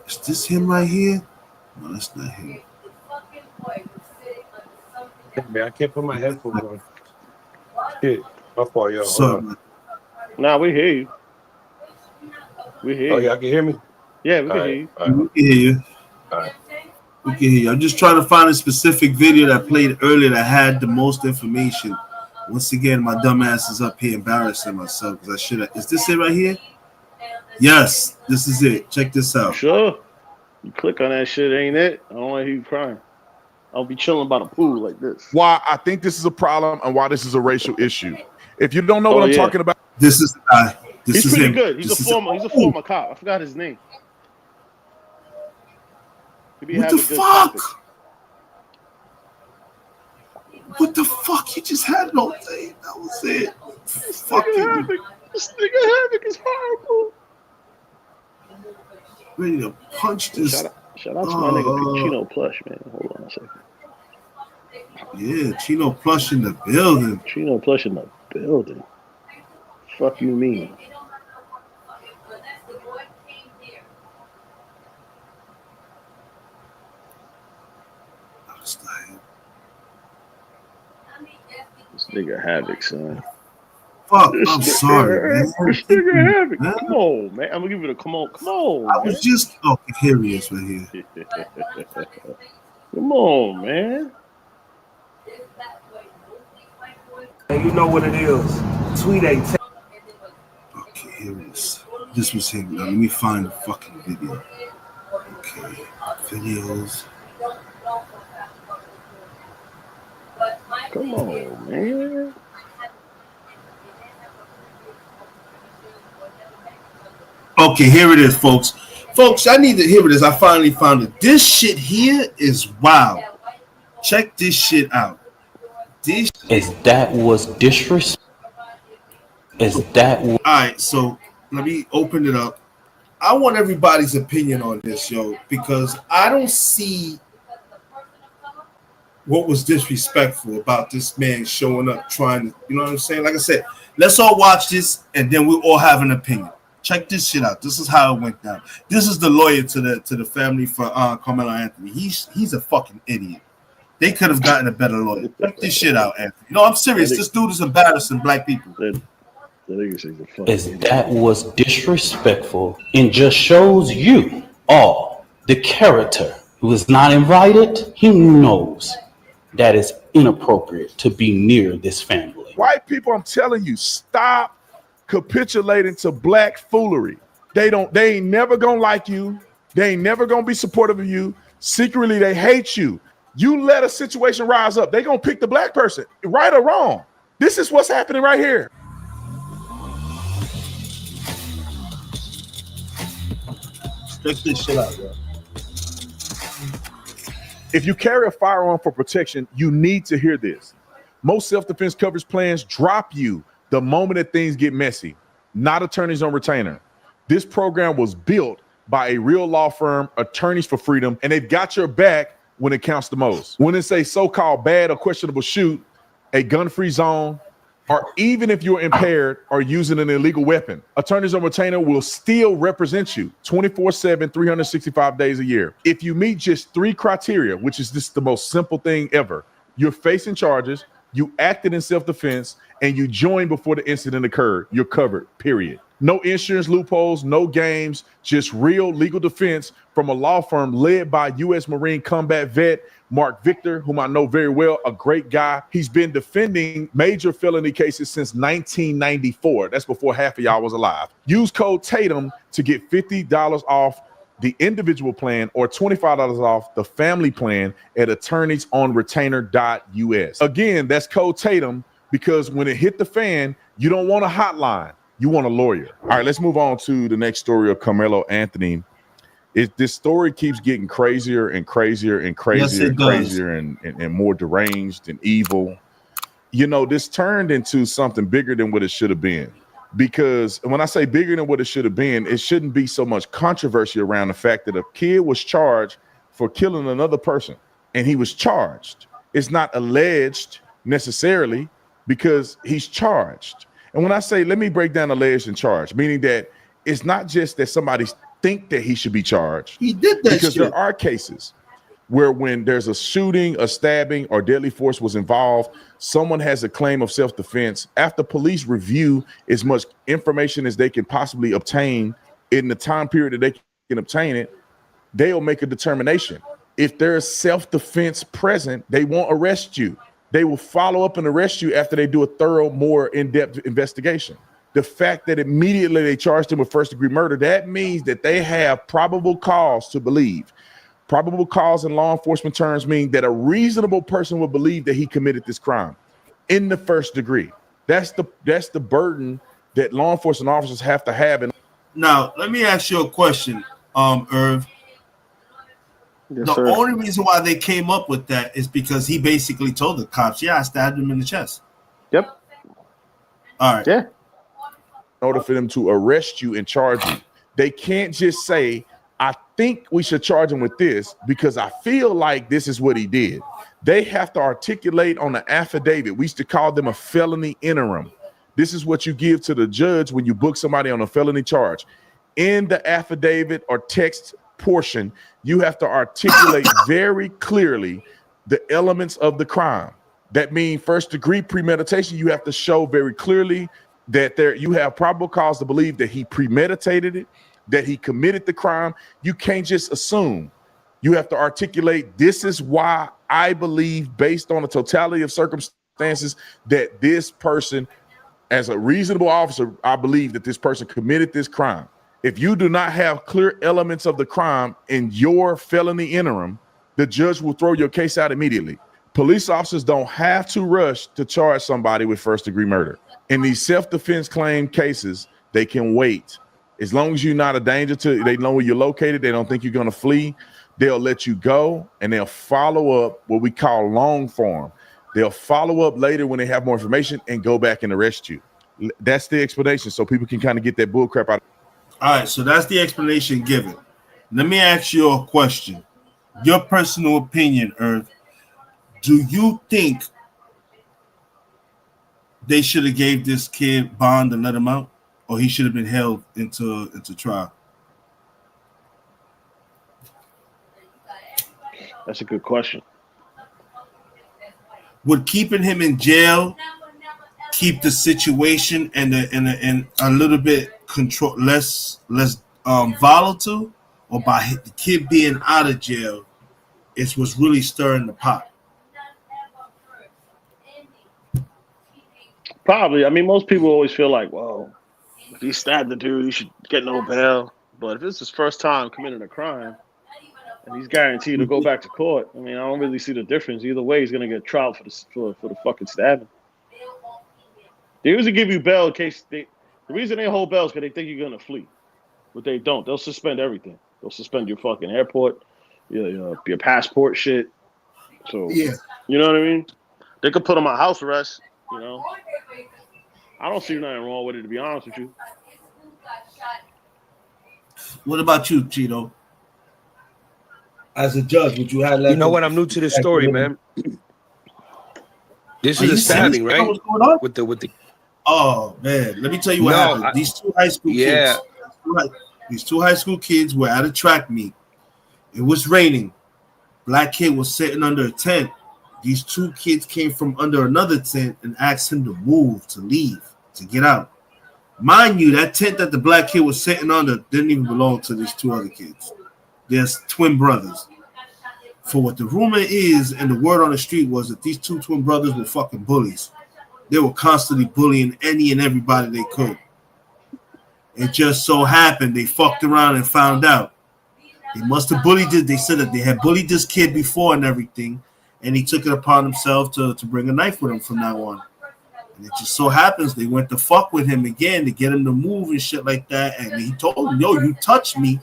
Is this him right here? No, that's not him. Hey, man, I can't put my headphones on. Shit, my fault, yo. So, nah, we hear you. We hear you. Oh, y'all can hear me? Yeah, we can hear you. We can hear you. All right. We can hear you. I'm just trying to find a specific video that played earlier that had the most information. Once again, my dumb ass is up here embarrassing myself because I should have. Is this it right here? Yes, this is it. Check this out. Sure. You click on that shit, ain't it? I don't want to hear you crying. I'll be chilling by the pool like this. Why I think this is a problem and why this is a racial issue. If you don't know what I'm talking about, this is the guy. He's pretty good. He's a former cop. I forgot his name. What the fuck? What the fuck? You just had no thing. That was it. Fucking this nigga Havoc is horrible. Ready to punch this. Shout out to my nigga Chino Plush, man. Hold on a second. Yeah, Chino Plush in the building. Chino Plush in the building. Fuck you mean? This nigga Havoc, son. Fuck, I'm sorry, man. This nigga Havoc. Come on, man. I'm gonna give it a come on. Come on. I was just here he is right here. Come on, man. And you know what it is. Tweet a Okay, here it is. This was him. Now let me find the fucking video. Okay, videos. Come on, man. Okay, here it is, folks. Folks, I need to hear this. I finally found it. This shit here is wild. Check this shit out. This Is that was disrespect? Is that all right? So let me open it up. I want everybody's opinion on this, yo, because I don't see what was disrespectful about this man showing up trying to, you know what I'm saying? Like I said, let's all watch this and then we'll all have an opinion. Check this shit out. This is how it went down. This is the lawyer to the family for Carmelo Anthony. He's a fucking idiot. They could have gotten a better lawyer. Check this shit out, Anthony. No, I'm serious. This dude is embarrassing black people. is that was disrespectful and just shows you all the character who is not invited. He knows that is inappropriate to be near this family. white people, I'm telling you, stop capitulating to black foolery. They ain't never gonna like you. They ain't never gonna be supportive of you. Secretly, they hate you. You let a situation rise up, they gonna pick the black person, right or wrong. This is what's happening right here. Check this shit out, bro. If you carry a firearm for protection, you need to hear this. Most self-defense coverage plans drop you the moment that things get messy, not attorneys on retainer. This program was built by a real law firm, Attorneys for Freedom, and they've got your back when it counts the most. When it's a so-called bad or questionable shoot, a gun-free zone, or even if you're impaired or using an illegal weapon, Attorneys on Retainer will still represent you 24/7, 365 days a year. If you meet just 3 criteria, which is just the most simple thing ever, you're facing charges, you acted in self-defense, and you joined before the incident occurred, you're covered, period. No insurance loopholes, no games, just real legal defense from a law firm led by U.S. Marine combat vet Mark Victor, whom I know very well, a great guy. He's been defending major felony cases since 1994. That's before half of y'all was alive. Use code Tatum to get $50 off the individual plan or $25 off the family plan at attorneysonretainer.us. Again, that's code Tatum. because when it hit the fan, you don't want a hotline. You want a lawyer. All right, let's move on to the next story of Carmelo Anthony. This story keeps getting crazier and crazier and crazier and crazier and more deranged and evil. You know, this turned into something bigger than what it should have been. Because when I say bigger than what it should have been, it shouldn't be so much controversy around the fact that a kid was charged for killing another person, and he was charged. It's not alleged necessarily because he's charged. And when I say, let me break down alleged and charged, meaning that it's not just that somebody think that he should be charged. He did that because shit. There are cases where when there's a shooting, a stabbing, or deadly force was involved, someone has a claim of self-defense. After police review as much information as they can possibly obtain in the time period that they can obtain it, they'll make a determination. If there's self-defense present, they won't arrest you. They will follow up and arrest you after they do a thorough, more in-depth investigation. The fact that immediately they charged him with first-degree murder, that means that they have probable cause to believe. Probable cause in law enforcement terms mean that a reasonable person would believe that he committed this crime in the first degree. That's the burden that law enforcement officers have to have. Now, let me ask you a question, Irv. Yes, the sir. only reason why they came up with that is because he basically told the cops, yeah, I stabbed him in the chest. Yep. All right. Yeah. In order for them to arrest you and charge you, they can't just say, I think we should charge him with this because I feel like this is what he did. They have to articulate on the affidavit. We used to call them a felony interim. This is what you give to the judge when you book somebody on a felony charge. In the affidavit or text portion, you have to articulate very clearly the elements of the crime. That means first degree premeditation. You have to show very clearly that you have probable cause to believe that he premeditated it, that he committed the crime. You can't just assume. You have to articulate, this is why I believe, based on the totality of circumstances, that this person, as a reasonable officer, I believe that this person committed this crime. If you do not have clear elements of the crime in your felony interim, the judge will throw your case out immediately. Police officers don't have to rush to charge somebody with first-degree murder. In these self-defense claim cases, they can wait. As long as you're not a danger to, they know where you're located, they don't think you're going to flee, they'll let you go, and they'll follow up what we call long form. They'll follow up later when they have more information and go back and arrest you. That's the explanation, so people can kind of get that bull crap out. All right, so that's the explanation given. Let me ask you a question. Your personal opinion, Irv. Do you think they should have gave this kid bond and let him out, or he should have been held into trial? That's a good question. Would keeping him in jail keep the situation and a little bit control less volatile, or by the kid being out of jail, it's what's really stirring the pot? Probably. I mean, most people always feel like, well, if he stabbed the dude, he should get no bail. But if it's his first time committing a crime and he's guaranteed to go back to court, I mean, I don't really see the difference. Either way, he's going to get trial for the fucking stabbing. They usually give you bail in case the reason they hold bail is because they think you're going to flee. But they don't. They'll suspend everything. They'll suspend your fucking airport, your passport shit. So, yeah. You know what I mean? They could put him on house arrest, you know. I don't see nothing wrong with it, to be honest with you. What about you, Cheeto? As a judge, would you have let? You know what? I'm new to this story, man. This is a stabbing, right? What's going on? With the. Oh man, let me tell you what happened. These two high school kids. These two high school kids were at a track meet. It was raining. Black kid was sitting under a tent. These two kids came from under another tent and asked him to move, to leave, to get out. Mind you, that tent that the black kid was sitting under didn't even belong to these two other kids. There's twin brothers. For what the rumor is and the word on the street was that these two twin brothers were fucking bullies. They were constantly bullying any and everybody they could. It just so happened they fucked around and found out. They must have bullied this. They said that they had bullied this kid before and everything, and he took it upon himself to bring a knife with him from now on. And it just so happens they went to fuck with him again to get him to move and shit like that. And he told him, yo, you touch me,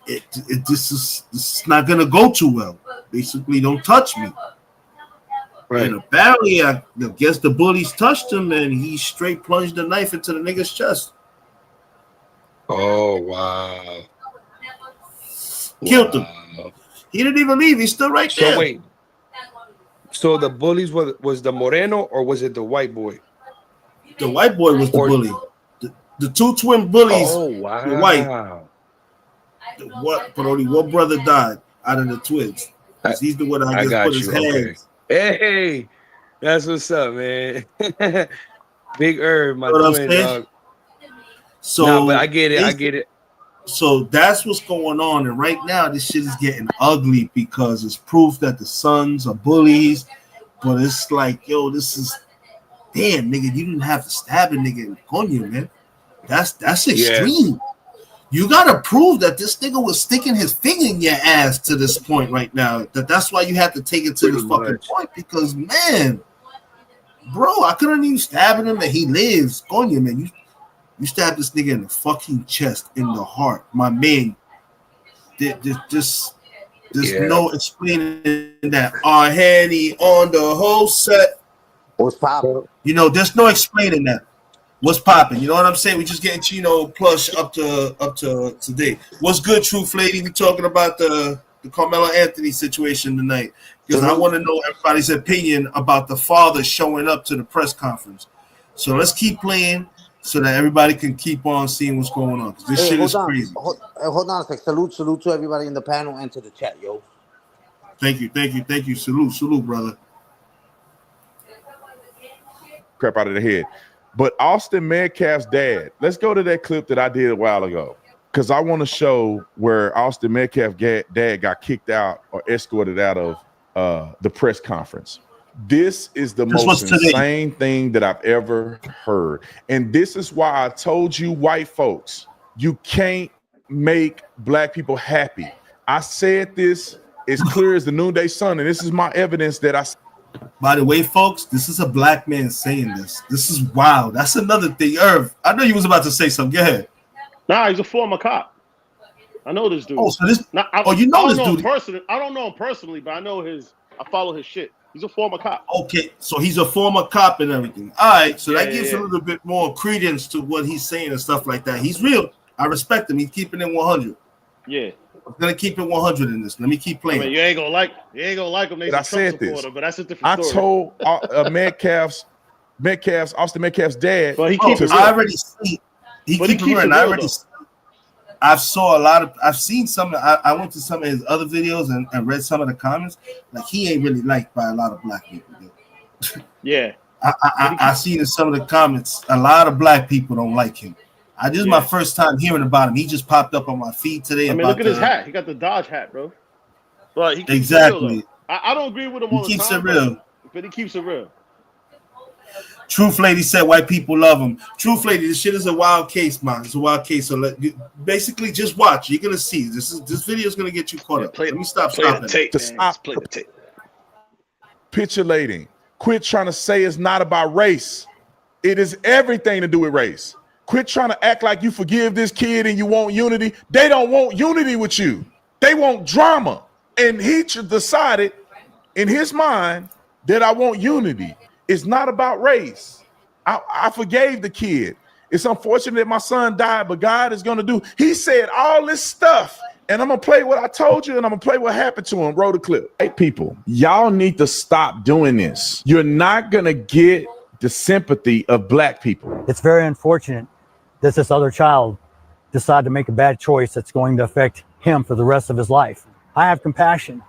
this is not gonna go too well. Basically, don't touch me. Right. And apparently, I guess the bullies touched him, and he straight plunged the knife into the nigga's chest. Oh wow! Killed him. He didn't even leave. He's still right there. So wait. So the bullies was the Moreno or was it the white boy? The white boy was the bully. The two twin bullies. Oh wow! Were white. But only one brother died out of the twins. He's the one I just put his hands. Hey, that's what's up, man. Big Herb, my twin dog. So no, but I get it. So that's what's going on, and right now this shit is getting ugly because it's proof that the sons are bullies. But it's like, yo, this is damn, nigga. You didn't have to stab a nigga in Konya, man. That's extreme. Yeah. You gotta prove that this nigga was sticking his finger in your ass to this point right now. That's why you have to take it to this fucking point. Because man, bro, I couldn't even stab him and he lives. Konya, man, you stabbed this nigga in the fucking chest, in the heart. My man, there's no explaining that. Henny on the whole set. What's popping? You know, there's no explaining that. What's popping? You know what I'm saying? We just getting Chino plush up to today. What's good, Truth Lady? We talking about the Carmelo Anthony situation tonight because I want to know everybody's opinion about the father showing up to the press conference. So let's keep playing so that everybody can keep on seeing what's going on. This shit is crazy. Hold on a sec. Salute to everybody in the panel and to the chat, yo. Thank you. Salute, brother. Crap out of the head. But Austin Metcalf's dad, let's go to that clip that I did a while ago because I want to show where Austin Metcalf's dad got kicked out or escorted out of the press conference. This is the most insane thing that I've ever heard. And this is why I told you white folks, you can't make black people happy. I said this as clear as the noonday sun, and this is my evidence that I. By the way, folks, this is a black man saying this. This is wild. That's another thing. Irv, I know you was about to say something. Go ahead. Nah, he's a former cop. I know this dude. Oh, so this. You know this dude personally. I don't know him personally, but I follow his shit. He's a former cop. Okay, so he's a former cop and everything. All right, so that gives a little bit more credence to what he's saying and stuff like that. He's real. I respect him. He's keeping it 100. Yeah. I'm gonna keep it 100 in this. Let me keep playing. I mean, you ain't gonna like him. I said this, but that's a different story. I told Austin Metcalf's dad. But I already see. I've seen some. I went to some of his other videos and read some of the comments. Like he ain't really liked by a lot of black people. Dude. Yeah. I seen in some of the comments a lot of black people don't like him. This is my first time hearing about him. He just popped up on my feed today. I mean, look at his hat. He got the Dodge hat, bro. But he keeps exactly. It real, I don't agree with him all the time. He keeps it real. But he keeps it real. Truth Lady said white people love him. Truth Lady, this shit is a wild case, man. It's a wild case. So basically just watch. You're gonna see. This video is gonna get you caught up. Let me stop stopping. Play the tape. Capitulating. Quit trying to say it's not about race. It is everything to do with race. Quit trying to act like you forgive this kid and you want unity. They don't want unity with you. They want drama. And he decided in his mind that I want unity. It's not about race. I forgave the kid. It's unfortunate that my son died, but God is going to do. He said all this stuff, and I'm going to play what I told you, and I'm going to play what happened to him. Roll the clip. Hey, people, y'all need to stop doing this. You're not going to get the sympathy of black people. It's very unfortunate that this other child decided to make a bad choice that's going to affect him for the rest of his life. I have compassion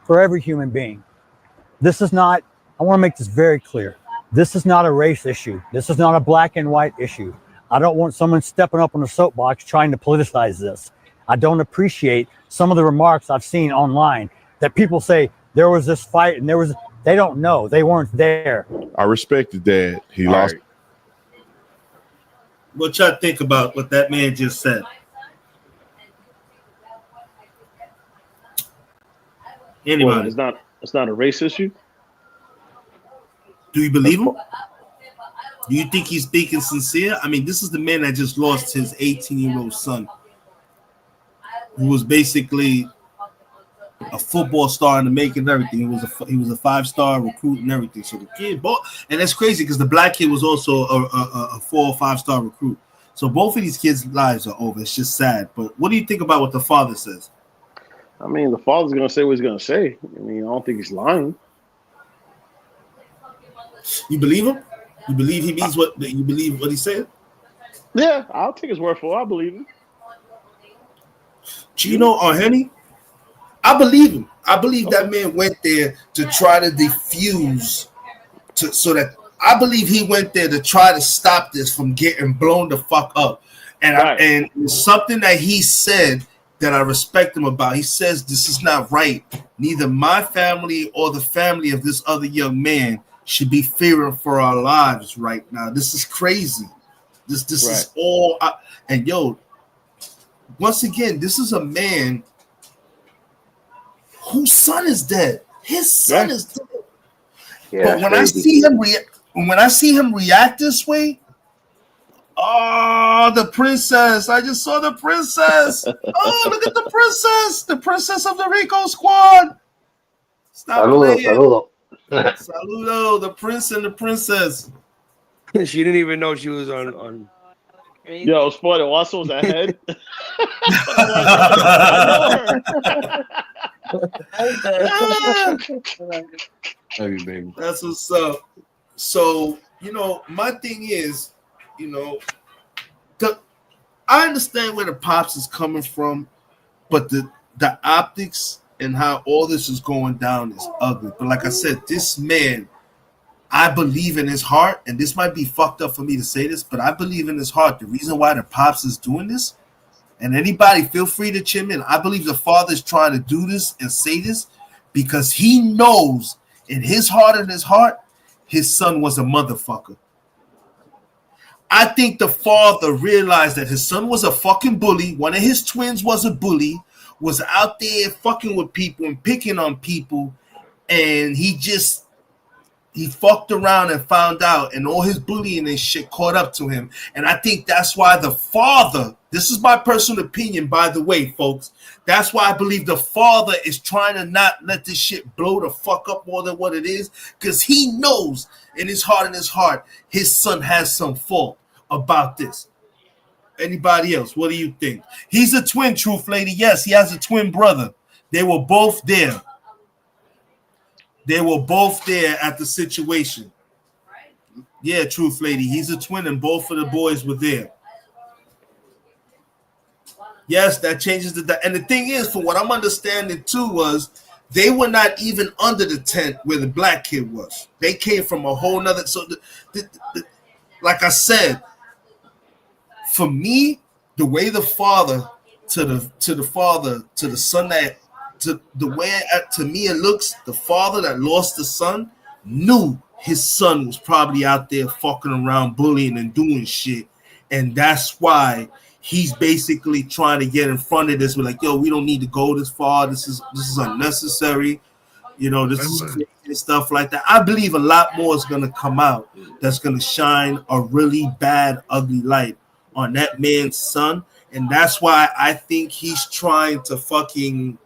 for every human being. This is not, I want to make this very clear. This is not a race issue. This is not a black and white issue. I don't want someone stepping up on a soapbox trying to politicize this. I don't appreciate some of the remarks I've seen online that people say there was this fight and they don't know. They weren't there. I respected that. He lost. Right. What y'all think about what that man just said? Anybody? Well, it's not a race issue. Do you believe him? Do you think he's speaking sincere? I mean, this is the man that just lost his 18-year-old son, who was basically a football star in the making and everything. He was a 5-star recruit and everything. So the kid, and that's crazy because the black kid was also a 4 or 5-star recruit. So both of these kids' lives are over. It's just sad. But what do you think about what the father says? I mean, the father's gonna say what he's gonna say. I mean, I don't think he's lying. You believe him? You believe he means what? You believe what he said? Yeah, I'll take his word for it. I believe him. Gino or Henny? I believe him. I believe that man went there to try to defuse, so that I believe he went there to try to stop this from getting blown the fuck up. And and it's something that he said that I respect him about. He says this is not right. Neither my family or the family of this other young man should be fearing for our lives right now. This is crazy. This is all. And yo, once again, this is a man whose son is dead. His son is dead. Yeah, but when I see him react this way, oh, the princess! I just saw the princess. Oh, look at the princess of the Rico Squad. Stop Saludo. Saludo, the prince and the princess. She didn't even know she was on. Yo, it's funny. While I was ahead. Love you, baby. That's what's up. So, my thing is, I understand where the pops is coming from, but the optics and how all this is going down is ugly. But like I said, this man, I believe in his heart, and this might be fucked up for me to say this, but I believe in his heart. The reason why the pops is doing this, and anybody feel free to chime in, I believe the father is trying to do this and say this because he knows in his heart, his son was a motherfucker. I think the father realized that his son was a fucking bully. One of his twins was a bully, was out there fucking with people and picking on people, and he fucked around and found out, and all his bullying and shit caught up to him. And I think that's why the father, this is my personal opinion, by the way, folks, that's why I believe the father is trying to not let this shit blow the fuck up more than what it is, because he knows in his heart, his son has some fault about this. Anybody else? What do you think? He's a twin, Truth Lady. Yes, he has a twin brother. They were both there. They were both there at the situation. Yeah, Truth Lady. He's a twin, and both of the boys were there. Yes, that changes and the thing is, for what I'm understanding too, was they were not even under the tent where the black kid was. They came from a whole nother. So, like I said, for me, the way the father to the son that. To the way to me it looks, the father that lost the son knew his son was probably out there fucking around, bullying and doing shit, and that's why he's basically trying to get in front of this. We're like, yo, we don't need to go this far. This is unnecessary. This is crazy and stuff like that. I believe a lot more is gonna come out that's gonna shine a really bad, ugly light on that man's son, and that's why I think he's trying to fucking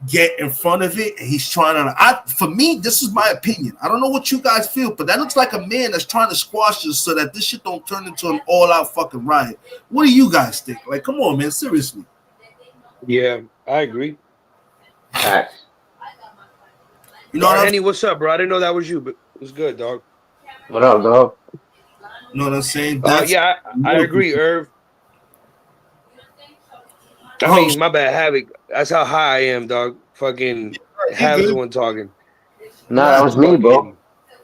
get in front of it, and he's trying to. For me, this is my opinion. I don't know what you guys feel, but that looks like a man that's trying to squash this so that this shit don't turn into an all-out fucking riot. What do you guys think? Like, come on, man, seriously. Yeah, I agree. Henny, what's up, bro? I didn't know that was you, but it was good, dog. What up, dog? You know what I'm saying? Yeah, I agree, Irv. I mean, my bad, Havoc. That's how high I am, dog. Fucking Havoc's the one talking. No, that was me, bro.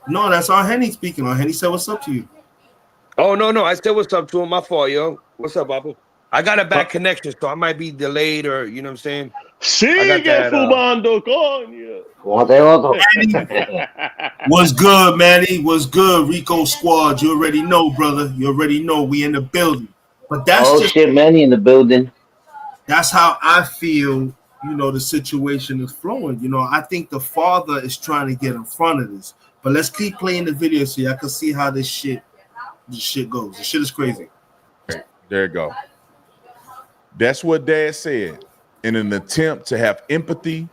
No, that's our Henny speaking. Our Henny said, "What's up to you?" Oh no, I said what's up to him. My fault, yo. What's up, Papa? I got a bad connection, so I might be delayed, or you know what I'm saying. Sigue fumando, coño. What's good, Manny? What's good, Rico Squad? You already know, brother. You already know we in the building. But that's shit, Manny in the building. That's how I feel, the situation is flowing. I think the father is trying to get in front of this. But let's keep playing the video so y'all can see how this shit this shit goes. This shit is crazy. There you go. That's what Dad said. In an attempt to have empathy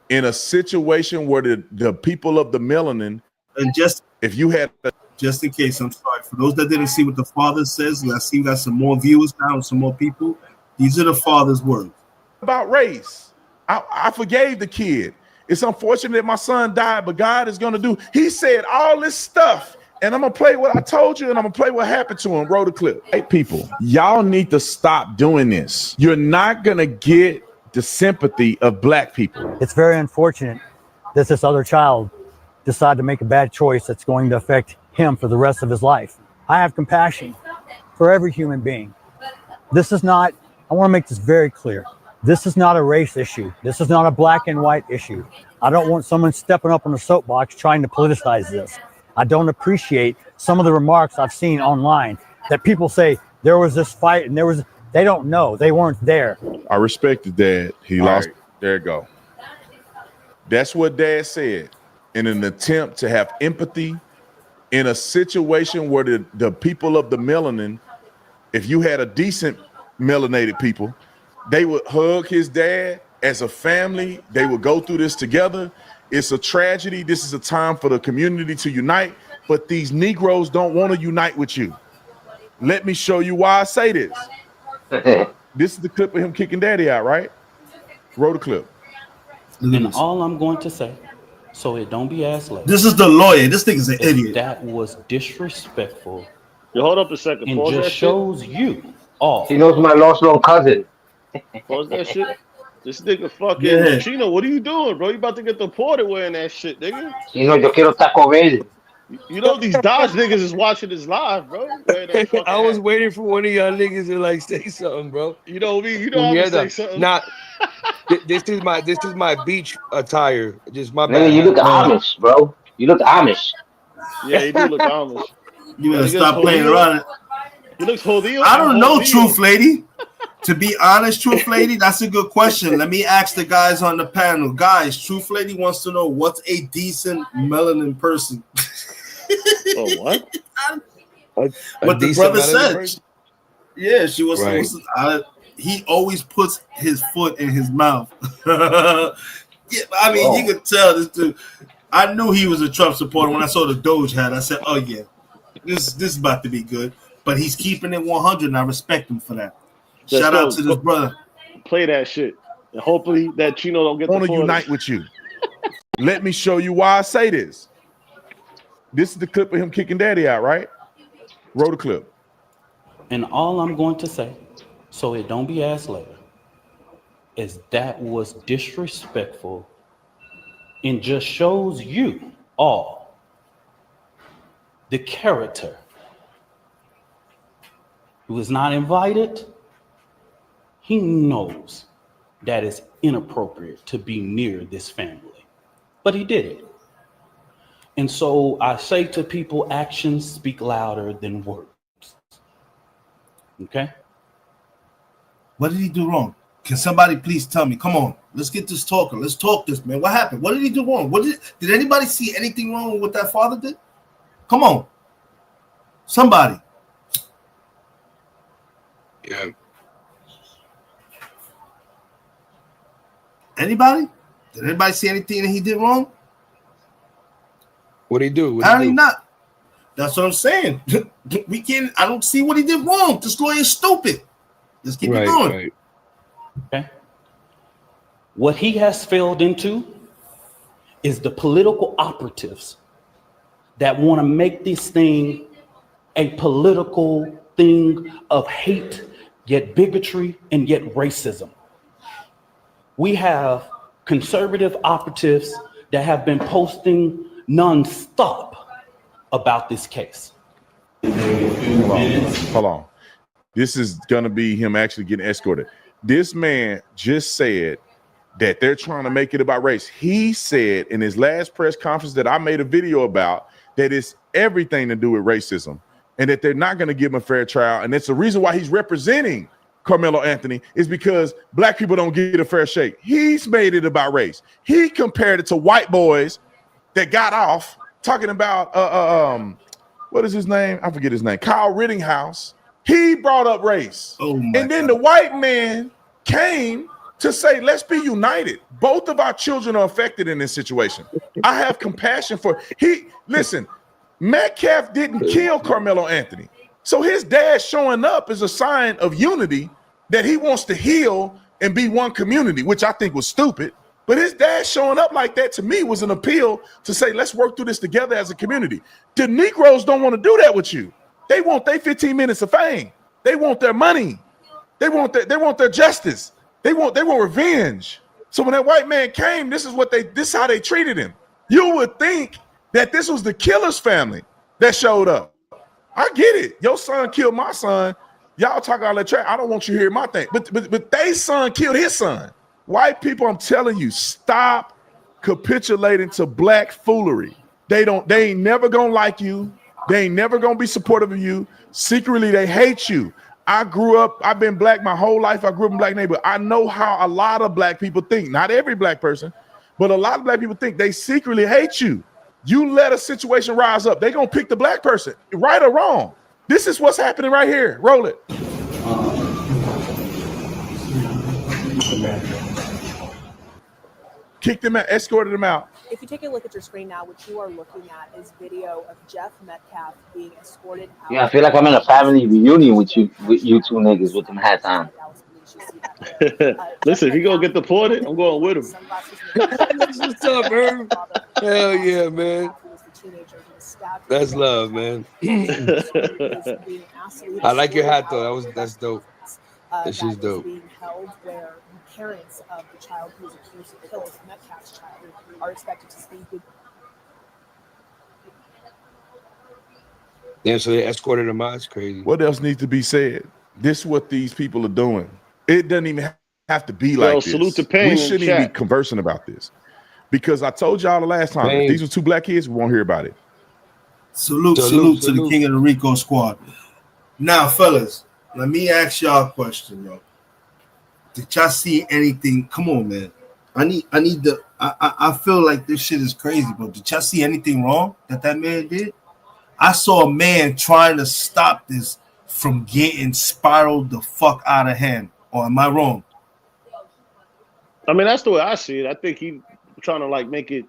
in a situation where the people of the melanin, and just if you had just in case, I'm sorry for those that didn't see what the father says. I see we got some more viewers now, some more people. These are the father's words about race. I forgave the kid. It's unfortunate that my son died, but God is gonna do. He said all this stuff, and I'm gonna play what I told you, and I'm gonna play what happened to him. Roll the clip. Hey, people, y'all need to stop doing this. You're not gonna get the sympathy of black people. It's very unfortunate that this other child decided to make a bad choice that's going to affect him for the rest of his life. I have compassion for every human being. This is not, I want to make this very clear. This is not a race issue. This is not a black and white issue. I don't want someone stepping up on a soapbox trying to politicize this. I don't appreciate some of the remarks I've seen online that people say there was this fight and they don't know. They weren't there. I respected Dad. He lost. Right. There you go. That's what Dad said. In an attempt to have empathy in a situation where the people of the melanin, if you had a decent melanated people, they would hug his dad as a family. They would go through this together. It's a tragedy. This is a time for the community to unite, but these Negroes don't want to unite with you. Let me show you why I say this. This is the clip of him kicking Daddy out, right? Roll the clip. And all I'm going to say, so it don't be asked later. This is the lawyer. This thing is an idiot. That was disrespectful. Yo, hold up a second. And just shows you all. He knows my lost long cousin. Pause that shit. This nigga fucking Chino, what are you doing, bro? You about to get deported wearing that shit, nigga. Chino, yo quiero Taco Bell. You know these Dodge niggas is watching this live, bro. I was waiting for one of y'all niggas to like say something, bro. You know me. You know I'm gonna say something. Nah, this is my beach attire. Just my bad. You look Amish, bro. You look Amish. Yeah, you do look Amish. You better stop playing around. He looks jodido. I don't know, Truth Lady. To be honest, Truth Lady, that's a good question. Let me ask the guys on the panel. Guys, Truth Lady wants to know what's a decent melanin person. Oh, what? What the brother said. Yeah, she was. Right. He always puts his foot in his mouth. Yeah, I mean, you could tell this dude. I knew he was a Trump supporter when I saw the Doge hat. I said, "Oh yeah, this is about to be good." But he's keeping it 100, and I respect him for that. Shout out to this brother. Play that shit, and hopefully that Chino don't get. Want to unite with you? Let me show you why I say this. This is the clip of him kicking Daddy out, right? Roll the clip. And all I'm going to say, so it don't be asked later, is that was disrespectful and just shows you all the character who is not invited. He knows that it's inappropriate to be near this family, but he did it. And so I say to people, actions speak louder than words. Okay? What did he do wrong? Can somebody please tell me? Come on, let's get this talking. Let's talk this, man. What happened? What did he do wrong? Did anybody see anything wrong with what that father did? Come on. Somebody. Yeah. Anybody? Did anybody see anything that he did wrong? What'd he do? Apparently not. That's what I'm saying. We can't. I don't see what he did wrong. This lawyer is stupid. Let's keep it going. Right. Okay. What he has failed into is the political operatives that want to make this thing a political thing of hate, yet bigotry, and yet racism. We have conservative operatives that have been posting non-stop about this case. Hold on. This is gonna be him actually getting escorted. This man just said that they're trying to make it about race. He said in his last press conference that I made a video about that it's everything to do with racism and that they're not going to give him a fair trial. And it's the reason why he's representing Carmelo Anthony is because black people don't get a fair shake. He's made it about race. He compared it to white boys that got off talking about what is his name? I forget his name. Kyle Rittenhouse. He brought up race. Oh my and then the white man came to say, let's be united. Both of our children are affected in this situation. I have compassion for listen, Metcalf didn't kill Carmelo Anthony. So his dad showing up is a sign of unity that he wants to heal and be one community, which I think was stupid. But his dad showing up like that to me was an appeal to say, let's work through this together as a community. The Negroes don't want to do that with you. They want their 15 minutes of fame. They want their money. They want their justice. They want revenge. So when that white man came, this is how they treated him. You would think that this was the killer's family that showed up. I get it. Your son killed my son. Y'all talk all that trash. I don't want you to hear my thing. But they son killed his son. White people, I'm telling you, stop capitulating to black foolery. They ain't never gonna like you. They ain't never gonna be supportive of you. Secretly, they hate you. I've been black my whole life. I grew up in a black neighborhood. I know how a lot of black people think. Not every black person, but a lot of black people think. They secretly hate you. You let a situation rise up, they gonna pick the black person, right or wrong. This is what's happening right here. Roll it. Kicked him out, escorted him out. If you take a look at your screen now, what you are looking at is video of Jeff Metcalf being escorted out. Yeah, I feel like I'm in a family reunion with you two niggas with them hats on. Listen, if he gonna get deported, I'm going with him. What's up, man? Hell yeah, man. That's love, man. I like your hat though. That's dope. That shit's dope. Being held where the parents of the child who is accused of killing Metcalf's child are expected to speak with. Yeah, so they escorted him out. It's crazy. What else needs to be said? This is what these people are doing. It doesn't even have to be like this. Salute to Payne. We shouldn't even be conversing about this. Because I told y'all the last time, if these were two black kids, we won't hear about it. Salute to the king of the Rico squad. Now, fellas, let me ask y'all a question, yo. Did y'all see anything? Come on, man. I feel like this shit is crazy, bro. Did y'all see anything wrong that man did? I saw a man trying to stop this from getting spiraled the fuck out of hand. Or am I wrong? I mean, that's the way I see it. I think he trying to like make it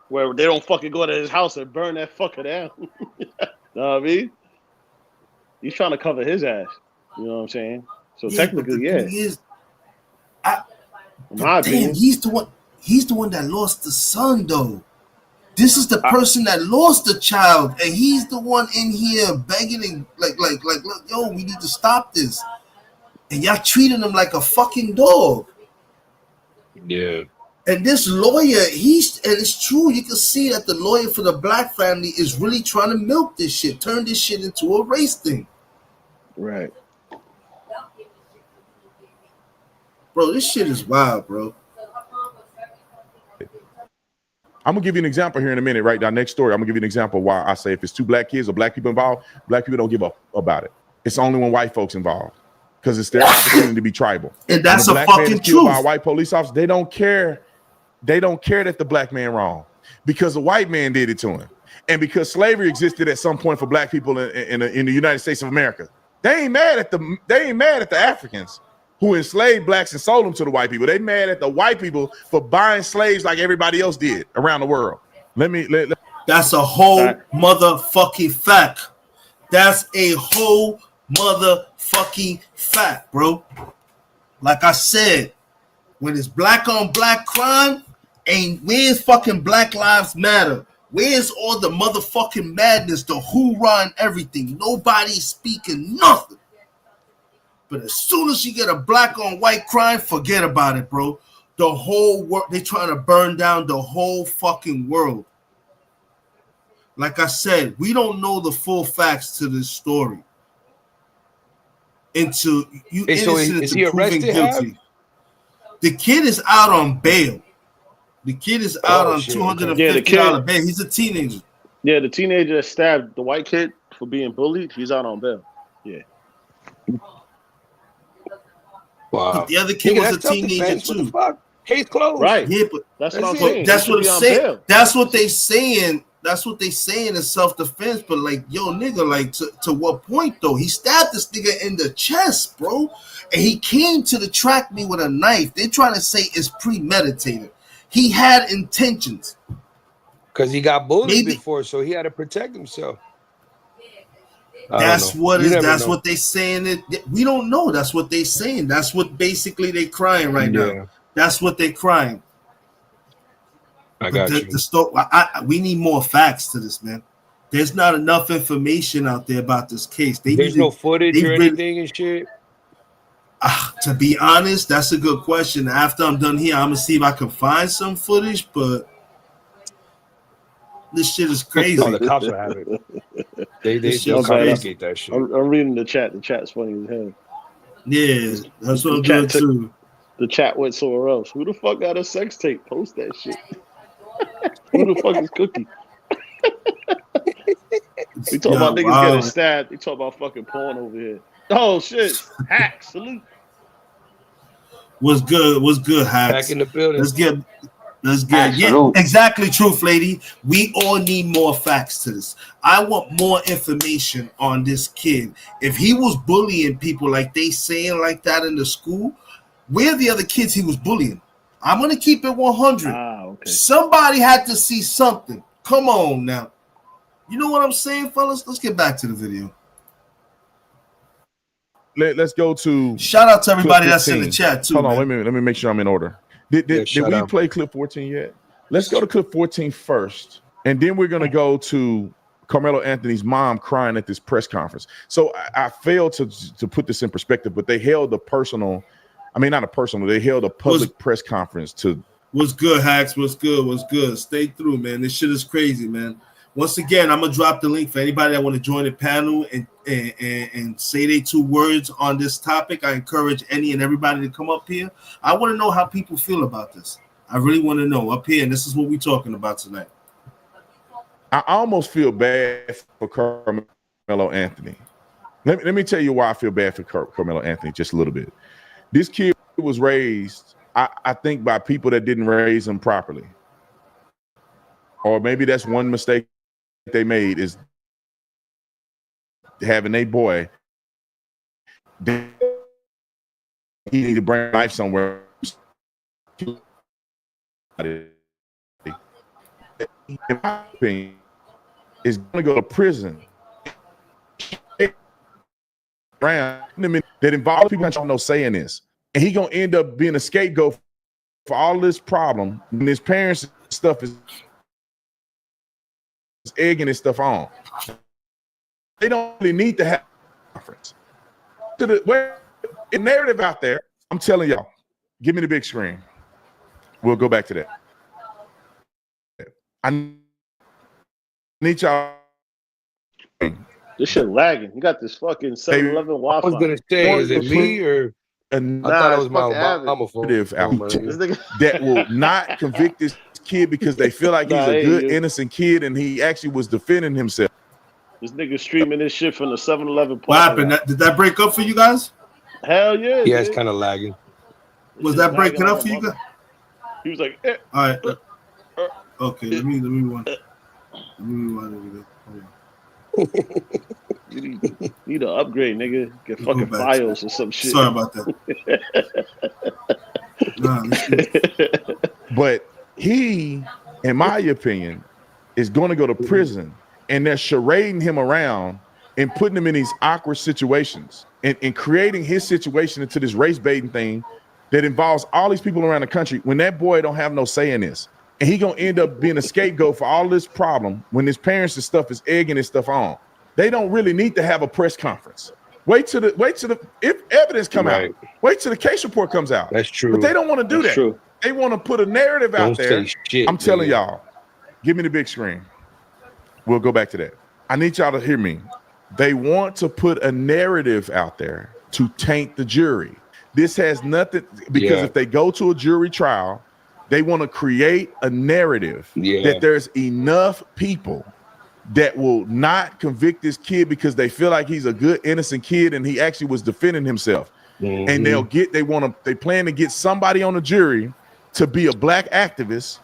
where they don't fucking go to his house and burn that fucker down. Know what I mean? He's trying to cover his ass. You know what I'm saying? So technically, yeah. He's the one that lost the son, though. This is the person that lost the child, and he's the one in here begging and like, look, yo, we need to stop this. And y'all treating him like a fucking dog. Yeah. And this lawyer, and it's true, you can see that the lawyer for the black family is really trying to milk this shit, turn this shit into a race thing. Right. Bro, this shit is wild, bro. I'm gonna give you an example here in a minute, right? Now, next story, I'm gonna give you an example why I say if it's two black kids or black people involved, black people don't give up about it. It's only when white folks involved because it's their opportunity to be tribal. And that's when a fucking truth. By a white police officer, they don't care. They don't care that the black man wrong because the white man did it to him, and because slavery existed at some point for black people in the United States of America. They ain't mad at the Africans who enslaved blacks and sold them to the white people. They mad at the white people for buying slaves like everybody else did around the world. That's a whole motherfucking fact. That's a whole motherfucking fact, bro. Like I said, when it's black on black crime, where's fucking Black Lives Matter? Where's all the motherfucking madness, the hoorah and everything? Nobody's speaking nothing. But as soon as you get a black on white crime, forget about it, bro. The whole world, they trying to burn down the whole fucking world. Like I said, we don't know the full facts to this story. Is he arrested? Guilty. The kid is out on bail. The kid is out on $250 bail. He's a teenager. Yeah, the teenager that stabbed the white kid for being bullied, he's out on bail. Yeah. Wow. But the other kid was a teenager too. Case closed. Right. Yeah, but that's what I'm saying. That's what I'm saying. That's what they saying That's what they saying in self-defense, but like, yo, nigga, like to what point though? He stabbed this nigga in the chest, bro, and he came to the track meet with a knife. They're trying to say it's premeditated. He had intentions because he got bullied before, so he had to protect himself. That's what they saying. It we don't know. That's what they saying. That's what basically they crying right now. That's what they crying. I got you. We need more facts to this, man. There's not enough information out there about this case. There's no footage or anything and shit. To be honest, that's a good question. After I'm done here, I'm gonna see if I can find some footage, but this shit is crazy. Oh, the cops will have it. They'll confiscate that shit. I'm reading the chat. The chat's funny as hell. Yeah, that's what I'm doing too. The chat went somewhere else. Who the fuck got a sex tape? Post that shit. Who the fuck is Cookie? We talk about niggas getting stabbed. They talk about fucking porn over here. Oh shit! Hack, salute. What's good? What's good, Hacks? Back in the building. Let's get. Yeah, exactly, truth lady. We all need more facts to this. I want more information on this kid. If he was bullying people like they saying like that in the school, where are the other kids he was bullying? I'm gonna keep it 100. Okay. Somebody had to see something. Come on now. You know what I'm saying, fellas? Let's get back to the video. Let's go to shout out to everybody that's in the chat too. Hold on, let me make sure I'm in order. Did we play clip 14 yet? Let's go to clip 14 first, and then we're gonna go to Carmelo Anthony's mom crying at this press conference. So I failed to put this in perspective, but they held they held a public press conference to. What's good, Hacks? What's good? Stay through, man. This shit is crazy, man. Once again, I'm gonna drop the link for anybody that want to join the panel and say their 2 words on this topic. I encourage any and everybody to come up here. I want to know how people feel about this. I really want to know up here, and this is what we're talking about tonight. I almost feel bad for Carmelo Anthony. Let me tell you why I feel bad for Carmelo Anthony just a little bit. This kid was raised, I think, by people that didn't raise him properly. Or maybe that's one mistake they made is having a boy. He need to bring life somewhere. In my opinion, is going to go to prison. That involves people that don't know say in this, and he gonna end up being a scapegoat for all this problem when his parents stuff is egging this stuff on. They don't really need to have a conference. The narrative out there, I'm telling y'all, give me the big screen. We'll go back to that. I need y'all. This shit lagging. You got this fucking 7-Eleven Wi-Fi. I was gonna say, is it me or? I thought it was my homophone that will not convict this kid because they feel like he's a good, innocent kid, and he actually was defending himself. This nigga streaming this shit from the 7-Eleven. What happened? Did that break up for you guys? Hell yeah. Yeah, it's kind of lagging. Was that breaking up for you guys? He was like, all right. Okay, let me rewind. You need to upgrade, nigga. Get fucking Fios or some shit. Sorry about that. But he, in my opinion, is going to go to prison, and they're charading him around and putting him in these awkward situations and creating his situation into this race baiting thing that involves all these people around the country when that boy don't have no say in this. And he gonna end up being a scapegoat for all this problem when his parents and stuff is egging this stuff on. They don't really need to have a press conference. Wait till if evidence come out. Wait till the case report comes out. That's true. But they don't want to do that. True. They want to put a narrative out there. Shit, I'm telling y'all, give me the big screen. We'll go back to that. I need y'all to hear me. They want to put a narrative out there to taint the jury. This has nothing, because if they go to a jury trial, they want to create a narrative that there's enough people that will not convict this kid because they feel like he's a good, innocent kid and he actually was defending himself. And they plan to get somebody on the jury to be a black activist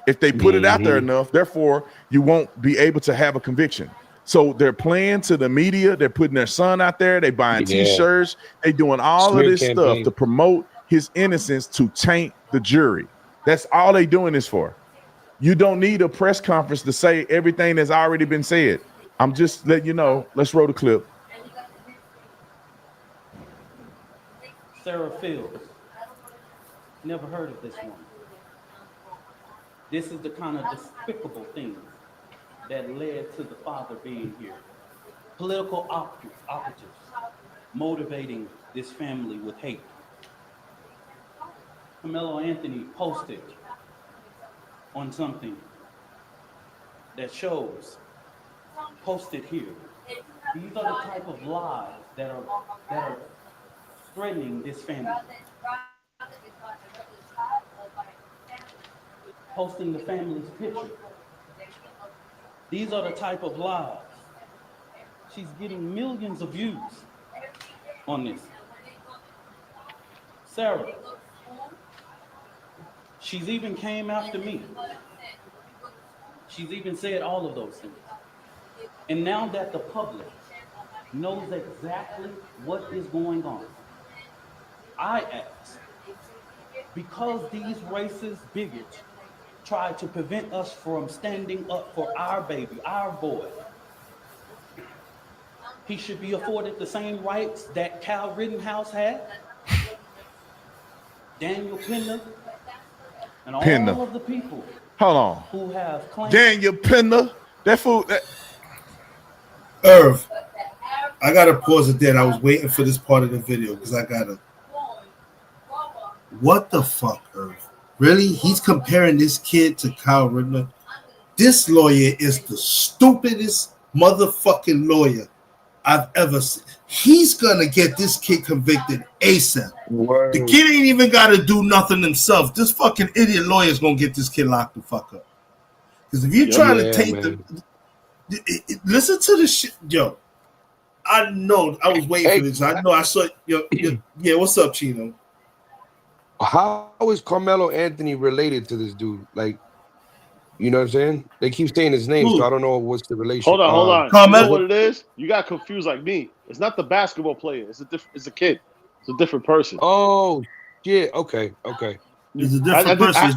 if they put it out there enough. Therefore, you won't be able to have a conviction. So they're playing to the media. They're putting their son out there. They buying T-shirts. They doing all of this stuff to promote his innocence, to taint the jury. That's all they doing this for. You don't need a press conference to say everything that's already been said. I'm just letting you know. Let's roll the clip. Sarah Fields. Never heard of this one. This is the kind of despicable things that led to the father being here. Political operatives motivating this family with hate. Carmelo Anthony posted on something that shows, posted here. These are the type of lies that are threatening this family. Posting the family's picture. These are the type of lies. She's getting millions of views on this. Sarah, she's even came after me. She's even said all of those things. And now that the public knows exactly what is going on, I ask, because these racist bigots try to prevent us from standing up for our baby, our boy, he should be afforded the same rights that Kyle Rittenhouse had, Daniel Pender, and all of the people who have claimed. Daniel Pender, that fool. Irv, I gotta pause it there. I was waiting for this part of the video because I gotta. What the fuck, Irv? Really? He's comparing this kid to Kyle Rittenhouse? This lawyer is the stupidest motherfucking lawyer I've ever seen. He's gonna get this kid convicted ASAP. Word. The kid ain't even gotta do nothing himself. This fucking idiot lawyer is gonna get this kid locked the fuck up. Because if you're trying to take listen to this shit, yo. I know I was waiting for this. I know I saw yeah, what's up, Chino? How is Carmelo Anthony related to this dude? Like, you know what I'm saying? They keep saying his name, so I don't know what's the relation. Hold on. Carmelo, you know what it is? You got confused like me. It's not the basketball player. It's a kid. It's a different person. Oh, yeah. Okay. It's a different person.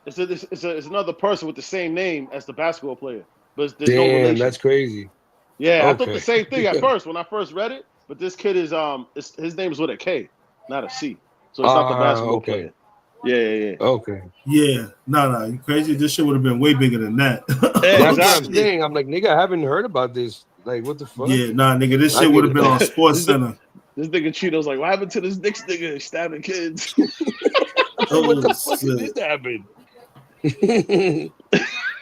It's just it's another person with the same name as the basketball player, but there's no relation. relation. That's crazy. Yeah, I thought the same thing at first when I first read it, but this kid is his name is with a K, not a C. So it's not the basketball player. Yeah. Okay. Yeah. No, you crazy? This shit would have been way bigger than that. That's what I'm saying. I'm like, nigga, I haven't heard about this. Like, what the fuck? Yeah, nah, nigga, this shit would have been on Sports Center. This nigga Cheeto's like, what happened to this Knicks nigga stabbing kids? What the fuck did this happen?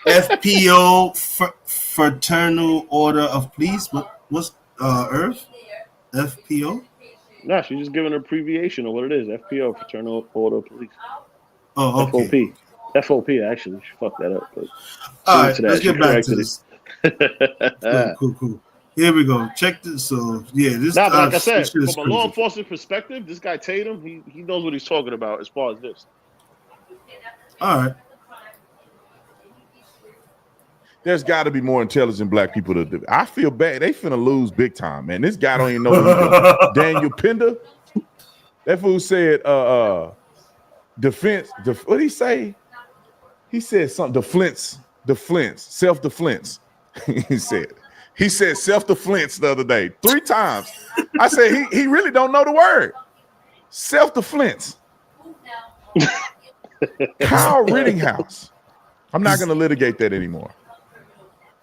FPO, Fraternal Order of Police. What's Irv? FPO? Nah, she's just giving an abbreviation of what it is. FPO, Fraternal Order of Police. Oh, okay. FOP, actually. She fucked that up. But all right, let's get back to this. Cool. Here we go. Check this. So, yeah, this. But like I said, from a law enforcement perspective, this guy Tatum, he knows what he's talking about as far as this. All right. There's got to be more intelligent black people to do. I feel bad. They finna lose big time, man. This guy don't even know what he's doing. Daniel Pender. That fool said, defense. What did he say? He said something. Defense, self-defense. He said self-defense the other day 3 times. I said he really don't know the word. Self-defense. Kyle Rittenhouse. I'm not going to litigate that anymore.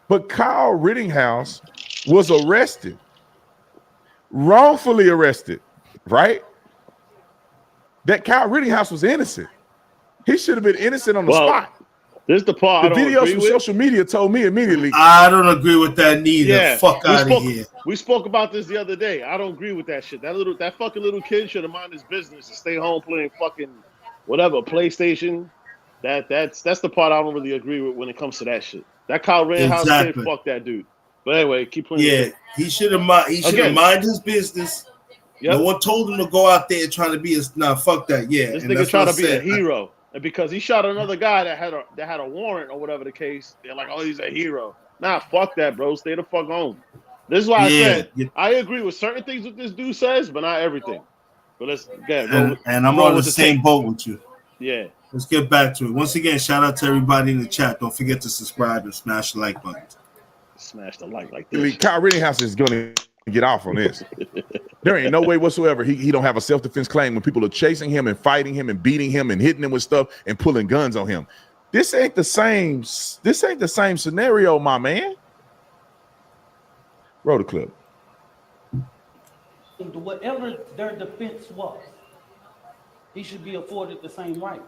But Kyle Rittenhouse was arrested, wrongfully arrested, right? That Kyle Rittenhouse was innocent. He should have been innocent on the spot. This is the part. The videos from social media told me immediately. I don't agree with that neither. Yeah, fuck out of here. We spoke about this the other day. I don't agree with that shit. That fucking little kid should have minded his business and stay home playing fucking whatever PlayStation. That's the part I don't really agree with when it comes to that shit. That Kyle Rittenhouse kid, fuck that dude. But anyway, keep playing. Yeah, he should have mind his business. Yep. No one told him to go out there trying to be fuck that. Yeah, this nigga trying to be a hero. And because he shot another guy that had a warrant or whatever the case, they're like, oh, he's a hero. Nah, fuck that, bro. Stay the fuck home. This is why I said I agree with certain things that this dude says, but not everything. But let's get and I'm on the same boat with you. Yeah. Let's get back to it. Once again, shout out to everybody in the chat. Don't forget to subscribe and smash the like button. Smash the like I mean, Kyle Rittenhouse is going to get off on this. There ain't no way whatsoever he don't have a self-defense claim when people are chasing him and fighting him and beating him and hitting him with stuff and pulling guns on him. This ain't the same scenario, my man. Roll the clip. Whatever their defense was, he should be afforded the same right.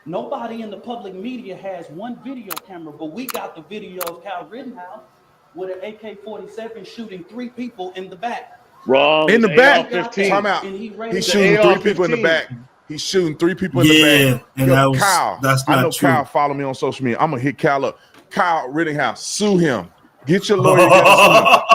Nobody in the public media has one video camera, but we got the video of Kyle Rittenhouse with an AK-47 shooting 3 people in the back. Wrong. In the back. AR-15. Time out. He's shooting 3 people in the back. He's shooting 3 people in the back. And Yo, that's Kyle, not I know true. Kyle follow me on social media. I'm gonna hit Kyle up. Kyle Rittenhouse, sue him. Get your lawyer.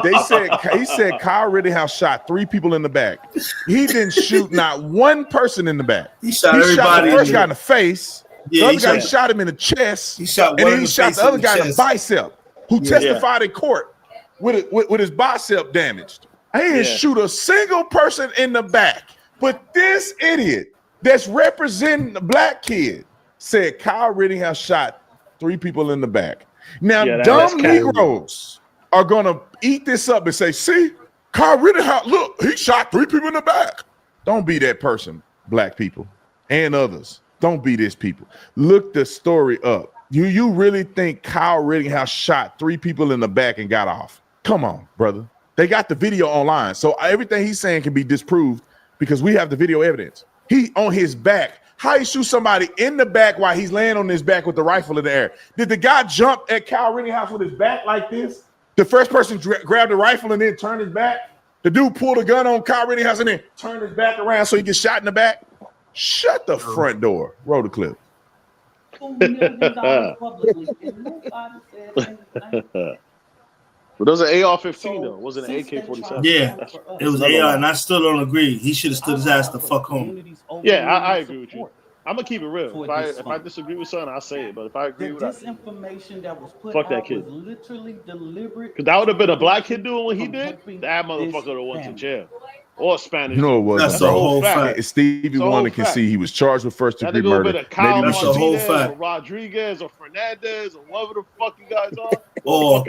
He said Kyle Rittenhouse shot 3 people in the back. He didn't shoot not one person in the back. He shot everybody. The first guy in the face. Yeah, the other guy shot him in the chest. He shot and one then he shot the other guy in the bicep, who testified in court with his bicep damaged. He didn't shoot a single person in the back. But this idiot that's representing the black kid said Kyle Rittenhouse shot 3 people in the back. Now, dumb Negroes are going to eat this up and say, see, Kyle Rittenhouse, look, he shot 3 people in the back. Don't be that person, black people and others. Don't be this people. Look the story up. You really think Kyle Rittenhouse shot 3 people in the back and got off? Come on, brother. They got the video online. So everything he's saying can be disproved because we have the video evidence. He on his back. How you shoot somebody in the back while he's laying on his back with the rifle in the air? Did the guy jump at Kyle Rittenhouse with his back like this? The first person grabbed the rifle and then turned his back? The dude pulled a gun on Kyle Rittenhouse and then turned his back around so he gets shot in the back? Shut the front door. Roll the clip. But those are AR-15 though. It wasn't an AK-47. Yeah, it was AR, and I still don't agree. He should have stood his ass the fuck home. Yeah, I agree with you. I'm gonna keep it real. If I disagree with something, I'll say it. But if I agree with this information that was put fuck that out kid. was literally deliberate. Because that would have been a black kid doing what he did. That motherfucker would have went to jail. Or Spanish. You know it wasn't. That's the whole fact. It's Stevie Wonder can see he was charged with first-degree murder. That's the whole fact. Or Rodriguez or Fernandez or whatever the fuck you guys are. Or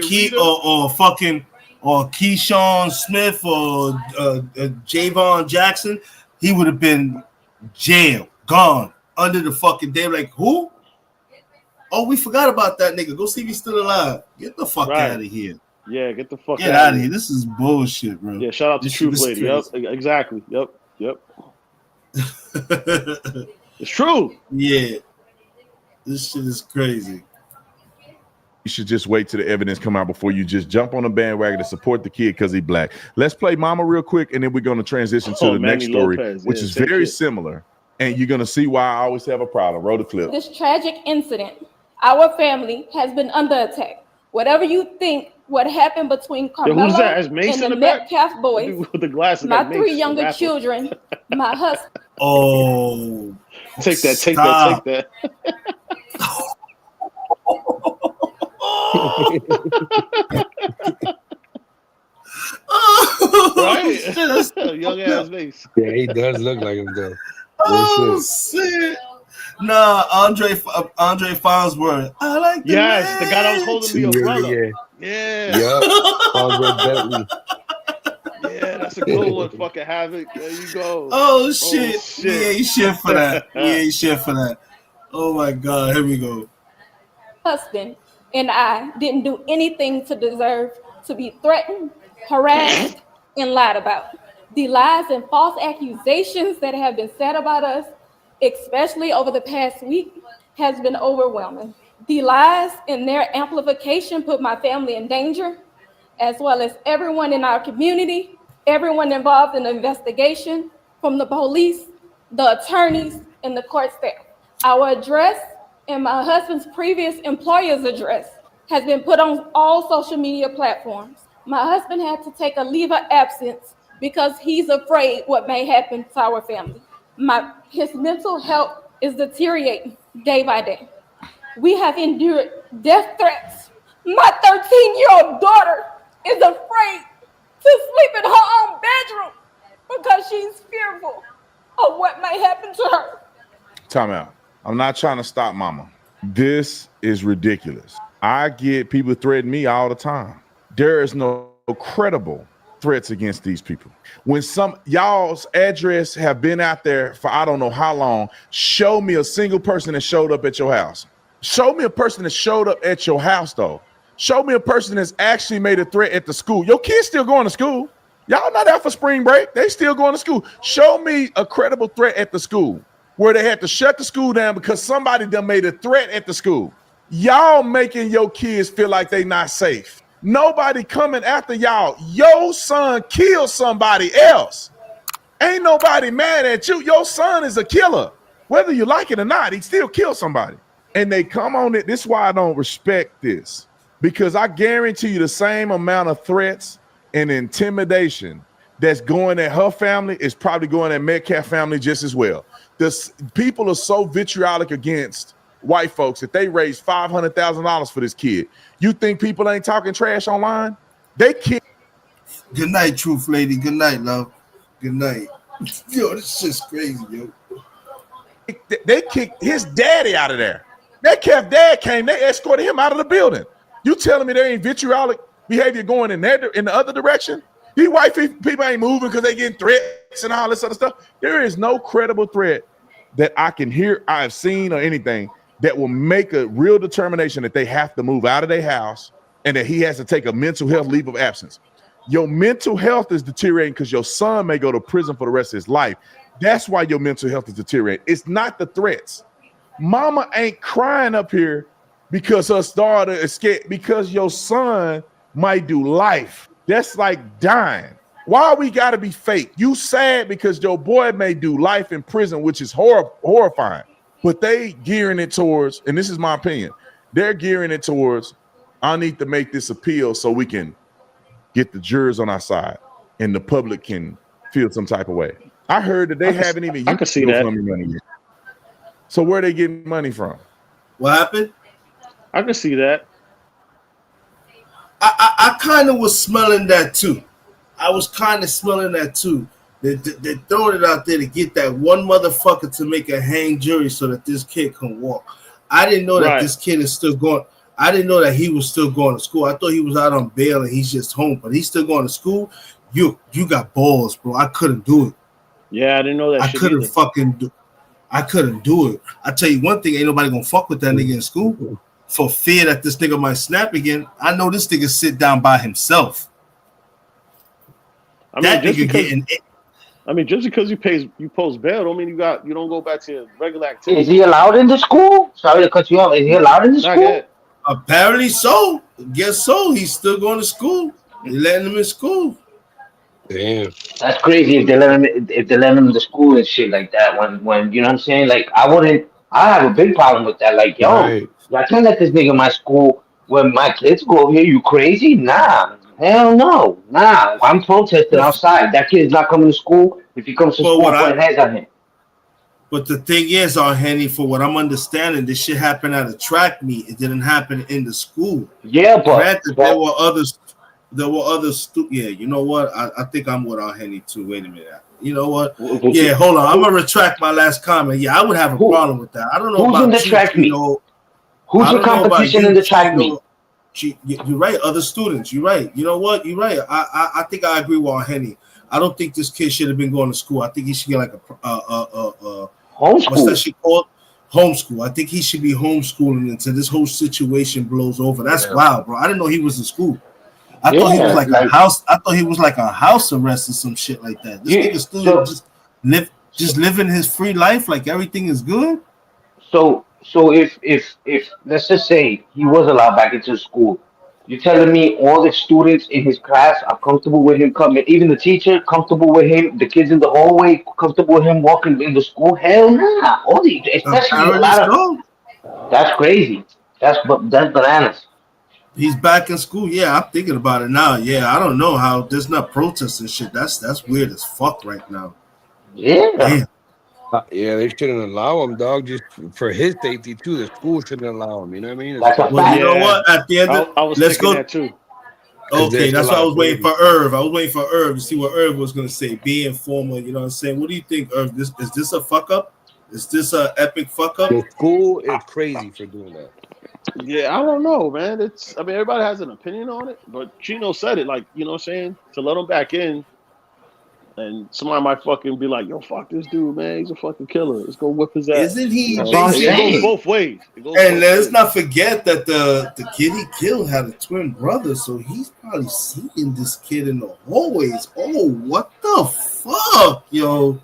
Keyshawn Smith or Javon Jackson, he would have been jailed, gone under the fucking day. Like who? Oh, we forgot about that nigga. Go see if he's still alive. Get the fuck out of here. Yeah, get the fuck out of here. This is bullshit, bro. Yeah, shout out to Truth Lady. Yep, exactly. Yep. It's true. Yeah, this shit is crazy. You should just wait till the evidence come out before you just jump on a bandwagon to support the kid because he's black. Let's play Mama real quick, and then we're going to transition to the next story, which is very similar. And you're going to see why I always have a problem. Roll the clip. This tragic incident, our family has been under attack. Whatever you think, what happened between Carmelo and the Metcalf boys, with the glasses, my 3 younger children, my husband. Oh, take that. Right? Young ass face. Yeah, he does look like him though. Oh shit! Nah, Andre Farnsworth. I like the yes, the guy that was holding the umbrella. Yeah. Farnsworth Bentley. Yeah, that's a good one. Fucking Havoc. There you go. Oh shit! We ain't shit for that. Oh my god! Here we go. Husband and I didn't do anything to deserve to be threatened, harassed, and lied about. The lies and false accusations that have been said about us, especially over the past week, has been overwhelming. The lies and their amplification put my family in danger, as well as everyone in our community, everyone involved in the investigation, from the police, the attorneys, and the court staff. Our address and my husband's previous employer's address has been put on all social media platforms. My husband had to take a leave of absence because he's afraid what may happen to our family. His mental health is deteriorating. day by day. We have endured death threats. My 13-year-old daughter is afraid to sleep in her own bedroom because she's fearful of what might happen to her. Time out. I'm not trying to stop mama. This is ridiculous. I get people threaten me all the time. There is no credible threats against these people. When some y'all's address have been out there for I don't know how long, show me a single person that showed up at your house. Show me a person that showed up at your house though. Show me a person that's actually made a threat at the school. Your kids still going to school. Y'all not out for spring break. They still going to school. Show me a credible threat at the school where they had to shut the school down because somebody done made a threat at the school. Y'all making your kids feel like they not safe. Nobody coming after y'all. Your son killed somebody else. Ain't nobody mad at you. Your son is a killer. Whether you like it or not, he still killed somebody. And they come on it. This is why I don't respect this. Because I guarantee you the same amount of threats and intimidation that's going at her family is probably going at Metcalf family just as well. People are so vitriolic against white folks that they raised $500,000 for this kid. You think people ain't talking trash online? They can't. Good night, Truth Lady. Good night, love. Good night. Yo, this shit's crazy, yo. They kicked his daddy out of there. Metcalf dad came, they escorted him out of the building. You telling me there ain't vitriolic behavior going in the other direction? These white people ain't moving because they getting threats and all this other stuff. There is no credible threat that I can hear, I've seen, or anything that will make a real determination that they have to move out of their house and that he has to take a mental health leave of absence. Your mental health is deteriorating because your son may go to prison for the rest of his life. That's why your mental health is deteriorating. It's not the threats. Mama ain't crying up here because her daughter is scared, because your son might do life. That's like dying. Why we gotta be fake? You sad because your boy may do life in prison, which is horrifying. But they gearing it towards, and this is my opinion, they're gearing it towards, I need to make this appeal so we can get the jurors on our side and the public can feel some type of way. I heard that they haven't even I can see that. Money yet. So where are they getting money from? What happened? I can see that. I kind of was smelling that too. I was kind of smelling that too. They're throwing it out there to get that one motherfucker to make a hang jury so that this kid can walk. I didn't know that this kid is still going. I didn't know that he was still going to school. I thought he was out on bail and he's just home, but he's still going to school. You got balls, bro. I couldn't do it. Yeah, I didn't know that. I couldn't fucking do. I couldn't do it. I tell you one thing: ain't nobody gonna fuck with that nigga in school for fear that this nigga might snap again. I know this nigga sit down by himself. I mean, just because you post bail don't mean you don't go back to your regular activity. Is he allowed in the school? Sorry to cut you off. Is he allowed in the school? Yet. Apparently so. Guess so. He's still going to school. They letting him in school. Damn. That's crazy if they let him to school and shit like that. When you know what I'm saying? Like I have a big problem with that. Like, yo, I can't let this nigga in my school when my kids go over here. You crazy? Nah. Hell no. Nah. I'm protesting outside. That kid's not coming to school. If he comes to school, put hands on him. But the thing is, Henny, for what I'm understanding, this shit happened at a track meet. It didn't happen in the school. Yeah, but granted, there were others. Yeah, you know what? I think I'm with Henny too. Wait a minute. You know what? Yeah, hold on. I'm gonna retract my last comment. Yeah, I would have a problem with that. I don't know who's about in the track meet. Who's the competition in the track meet? You're right. Other students. You're right. You know what? You're right. I think I agree with Henny. I don't think this kid should have been going to school. I think he should get like a homeschool. What's that shit called? Homeschool. I think he should be homeschooling until this whole situation blows over. That's wild, bro. I didn't know he was in school. I thought he was like a house. I thought he was like a house arrest or some shit like that. This nigga still just living his free life, like everything is good. So if let's just say he was allowed back into school, you're telling me all the students in his class are comfortable with him coming, even the teacher comfortable with him, the kids in the hallway comfortable with him walking into school? Hell nah. All the especially a lot of, that's crazy. That's bananas. He's back in school. Yeah, I'm thinking about it now. Yeah, I don't know how there's not protests and shit. That's weird as fuck right now. Yeah. Damn. Yeah, they shouldn't allow him, dog. Just for his safety too. The school shouldn't allow him. You know what I mean? That's a Well, you know Yeah, what? At the end, I was let's thinking go. that too. Okay, that's why I was waiting for. for Irv. I was waiting for Irv to see what Irv was going to say. Being formal, you know what I'm saying? What do you think, Irv? Is this a fuck up? Is this a epic fuck up? The school is crazy for doing that. Yeah, I don't know, man. I mean, everybody has an opinion on it, but Chino said it, like, you know what I'm saying? To let him back in, and somebody might fucking be like, yo, fuck this dude, man. He's a fucking killer. Let's go whip his ass. Isn't he You know, basically? it goes both ways. And let's not forget that the kid he killed had a twin brother, so he's probably seeing this kid in the hallways. Oh, what the fuck, yo?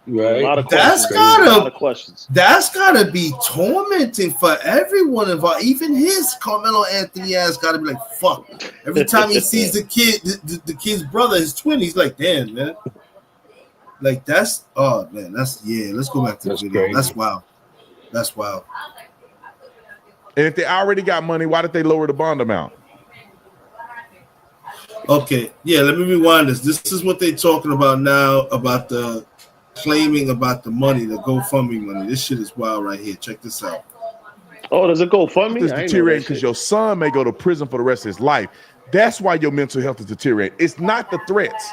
Right. A lot of That's questions. A lot of questions. That's gotta be tormenting for everyone involved. Even his Carmelo Anthony ass gotta be like, fuck. Every time he sees the kid, the kid's brother, his twin, he's like, damn, man. Like that's man, that's let's go back to the video. Crazy. That's wild. That's wild. And if they already got money, why did they lower the bond amount? Okay, yeah, let me rewind this. This is what they're talking about now about the claiming about the money, the GoFundMe money. This shit is wild right here. Check this out. Oh, does it GoFundMe? It's deteriorating because your son may go to prison for the rest of his life. That's why your mental health is deteriorating. It's not the threats.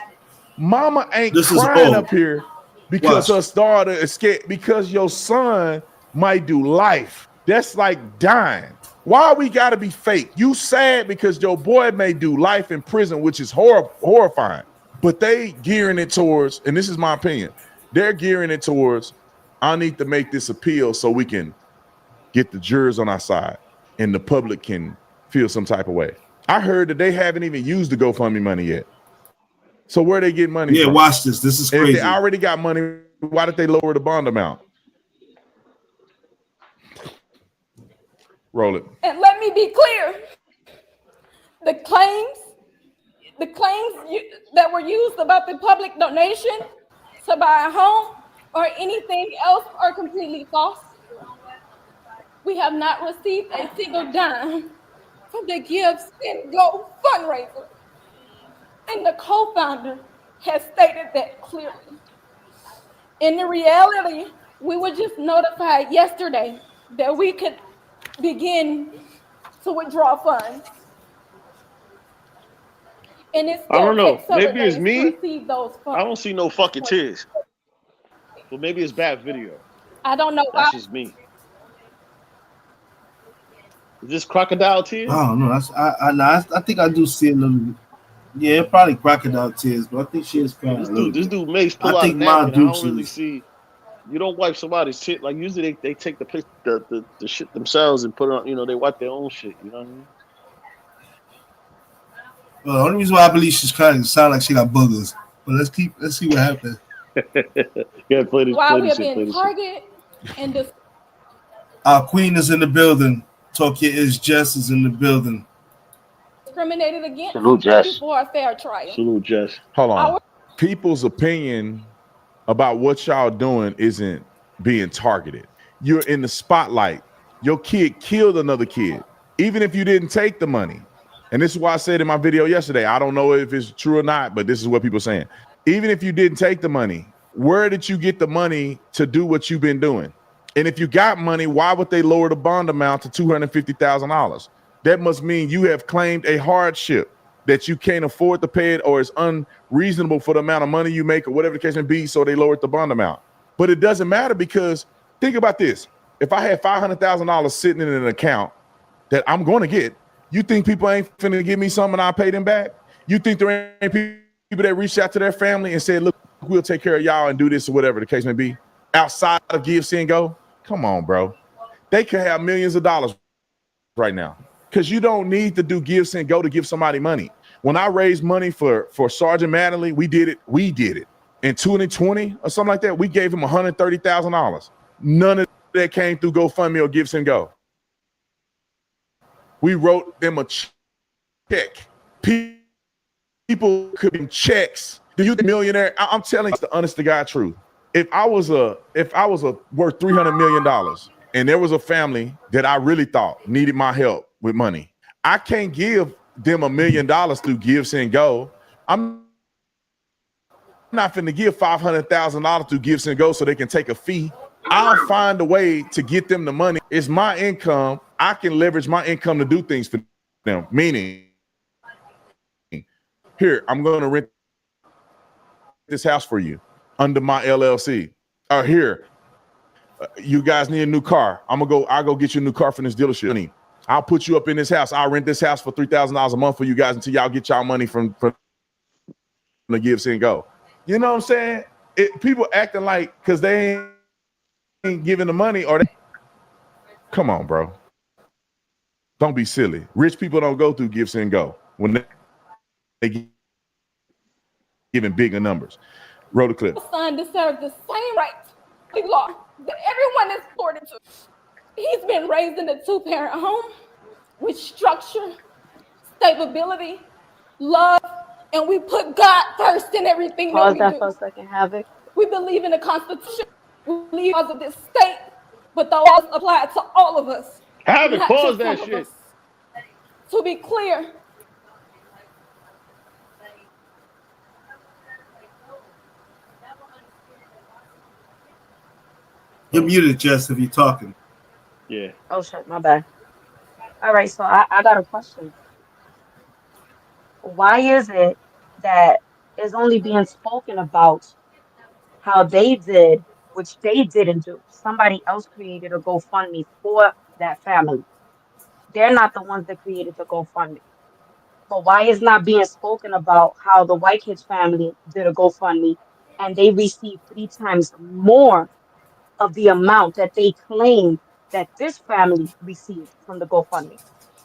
Mama ain't crying up here because her daughter escaped, because your son might do life. That's like dying. Why we gotta be fake? You sad because your boy may do life in prison, which is horrifying. But they gearing it towards, and this is my opinion, they're gearing it towards, I need to make this appeal so we can get the jurors on our side and the public can feel some type of way. I heard that they haven't even used the GoFundMe money yet. So where they get money from? Watch this. This is And crazy. if they already got money, why did they lower the bond amount? Roll it. And let me be clear. The claims that were used about the public donation to buy a home or anything else are completely false. We have not received a single dime from the Gifts and Go fundraiser. And the co-founder has stated that clearly. In the reality, we were just notified yesterday that we could begin to withdraw funds. And it's I don't know. several Maybe it's days me. to receive those funds. I don't see no fucking tears. Well, maybe it's bad video. I don't know why. That's just me. Is this crocodile tears? I don't know. I think I do see a little. Yeah, probably crocodile tears, but I think she is crying. This dude makes pull I out think a my napkin. I don't dukes really is. see. You don't wipe somebody's shit. Like usually they take the shit themselves and put it on. You know, they wipe their own shit. You know what I mean? Well, the only reason why I believe she's crying is it sounds like she got boogers. But let's see what happens. Yeah, play this. While Play we're this shit. Play being this shit. targeted and this Our queen is in the building. Tokyo is Jess is in the building. discriminated against Salute, Jess. before a fair trial. Salute, Jess. Hold on. People's opinion about what y'all doing isn't being targeted. You're in the spotlight. Your kid killed another kid, even if you didn't take the money. And this is why I said in my video yesterday, I don't know if it's true or not, but this is what people are saying. Even if you didn't take the money, where did you get the money to do what you've been doing? And if you got money, why would they lower the bond amount to $250,000? That must mean you have claimed a hardship that you can't afford to pay it, or it's unreasonable for the amount of money you make, or whatever the case may be, so they lowered the bond amount. But it doesn't matter, because think about this. If I had $500,000 sitting in an account that I'm going to get, you think people ain't finna give me something and I'll pay them back? You think there ain't people that reached out to their family and said, look, we'll take care of y'all and do this or whatever the case may be, outside of Give, Send, Go? Come on, bro. They could have millions of dollars right now, because you don't need to do Give, Send, Go to give somebody money. When I raised money for Sergeant Mattingly, we did it in 2020 or something like that. We gave him $130,000. None of that came through GoFundMe or Give, Send, Go. We wrote them a check. People could be checks. Do you the millionaire? I'm telling you the honest to God truth. If I was worth $300 million and there was a family that I really thought needed my help with money, I can't give them $1 million through Give, Send, Go. I'm not finna give $500,000 to Gifts and Go so they can take a fee. I'll find a way to get them the money. It's my income. I can leverage my income to do things for them. Meaning, here, I'm going to rent this house for you under my LLC. Or here, you guys need a new car. I'll go get you a new car from this dealership. I'll put you up in this house. I'll rent this house for $3,000 a month for you guys until y'all get y'all money from the Gifts and Go. You know what I'm saying? People acting like because they ain't giving the money or they. Come on, bro. Don't be silly. Rich people don't go through Gifts and Go when they giving bigger numbers. Roll the clip. Son deserves the same rights, the law that everyone is afforded to. He's been raised in a two-parent home with structure, stability, love, and we put God first in everything that we do. For a second, Havoc. We believe in the Constitution. We believe in of this state, but the laws apply to all of us. Havoc, not pause just that some of shit. us. To be clear, You're muted, Jess, if you're talking. Yeah. Oh shit, my bad. All right, so I got a question. Why is it that is only being spoken about how they did, which they didn't do? Somebody else created a GoFundMe for that family. They're not the ones that created the GoFundMe. But why is not being spoken about how the White Kids family did a GoFundMe and they received 3 times more of the amount that they claim that this family received from the GoFundMe?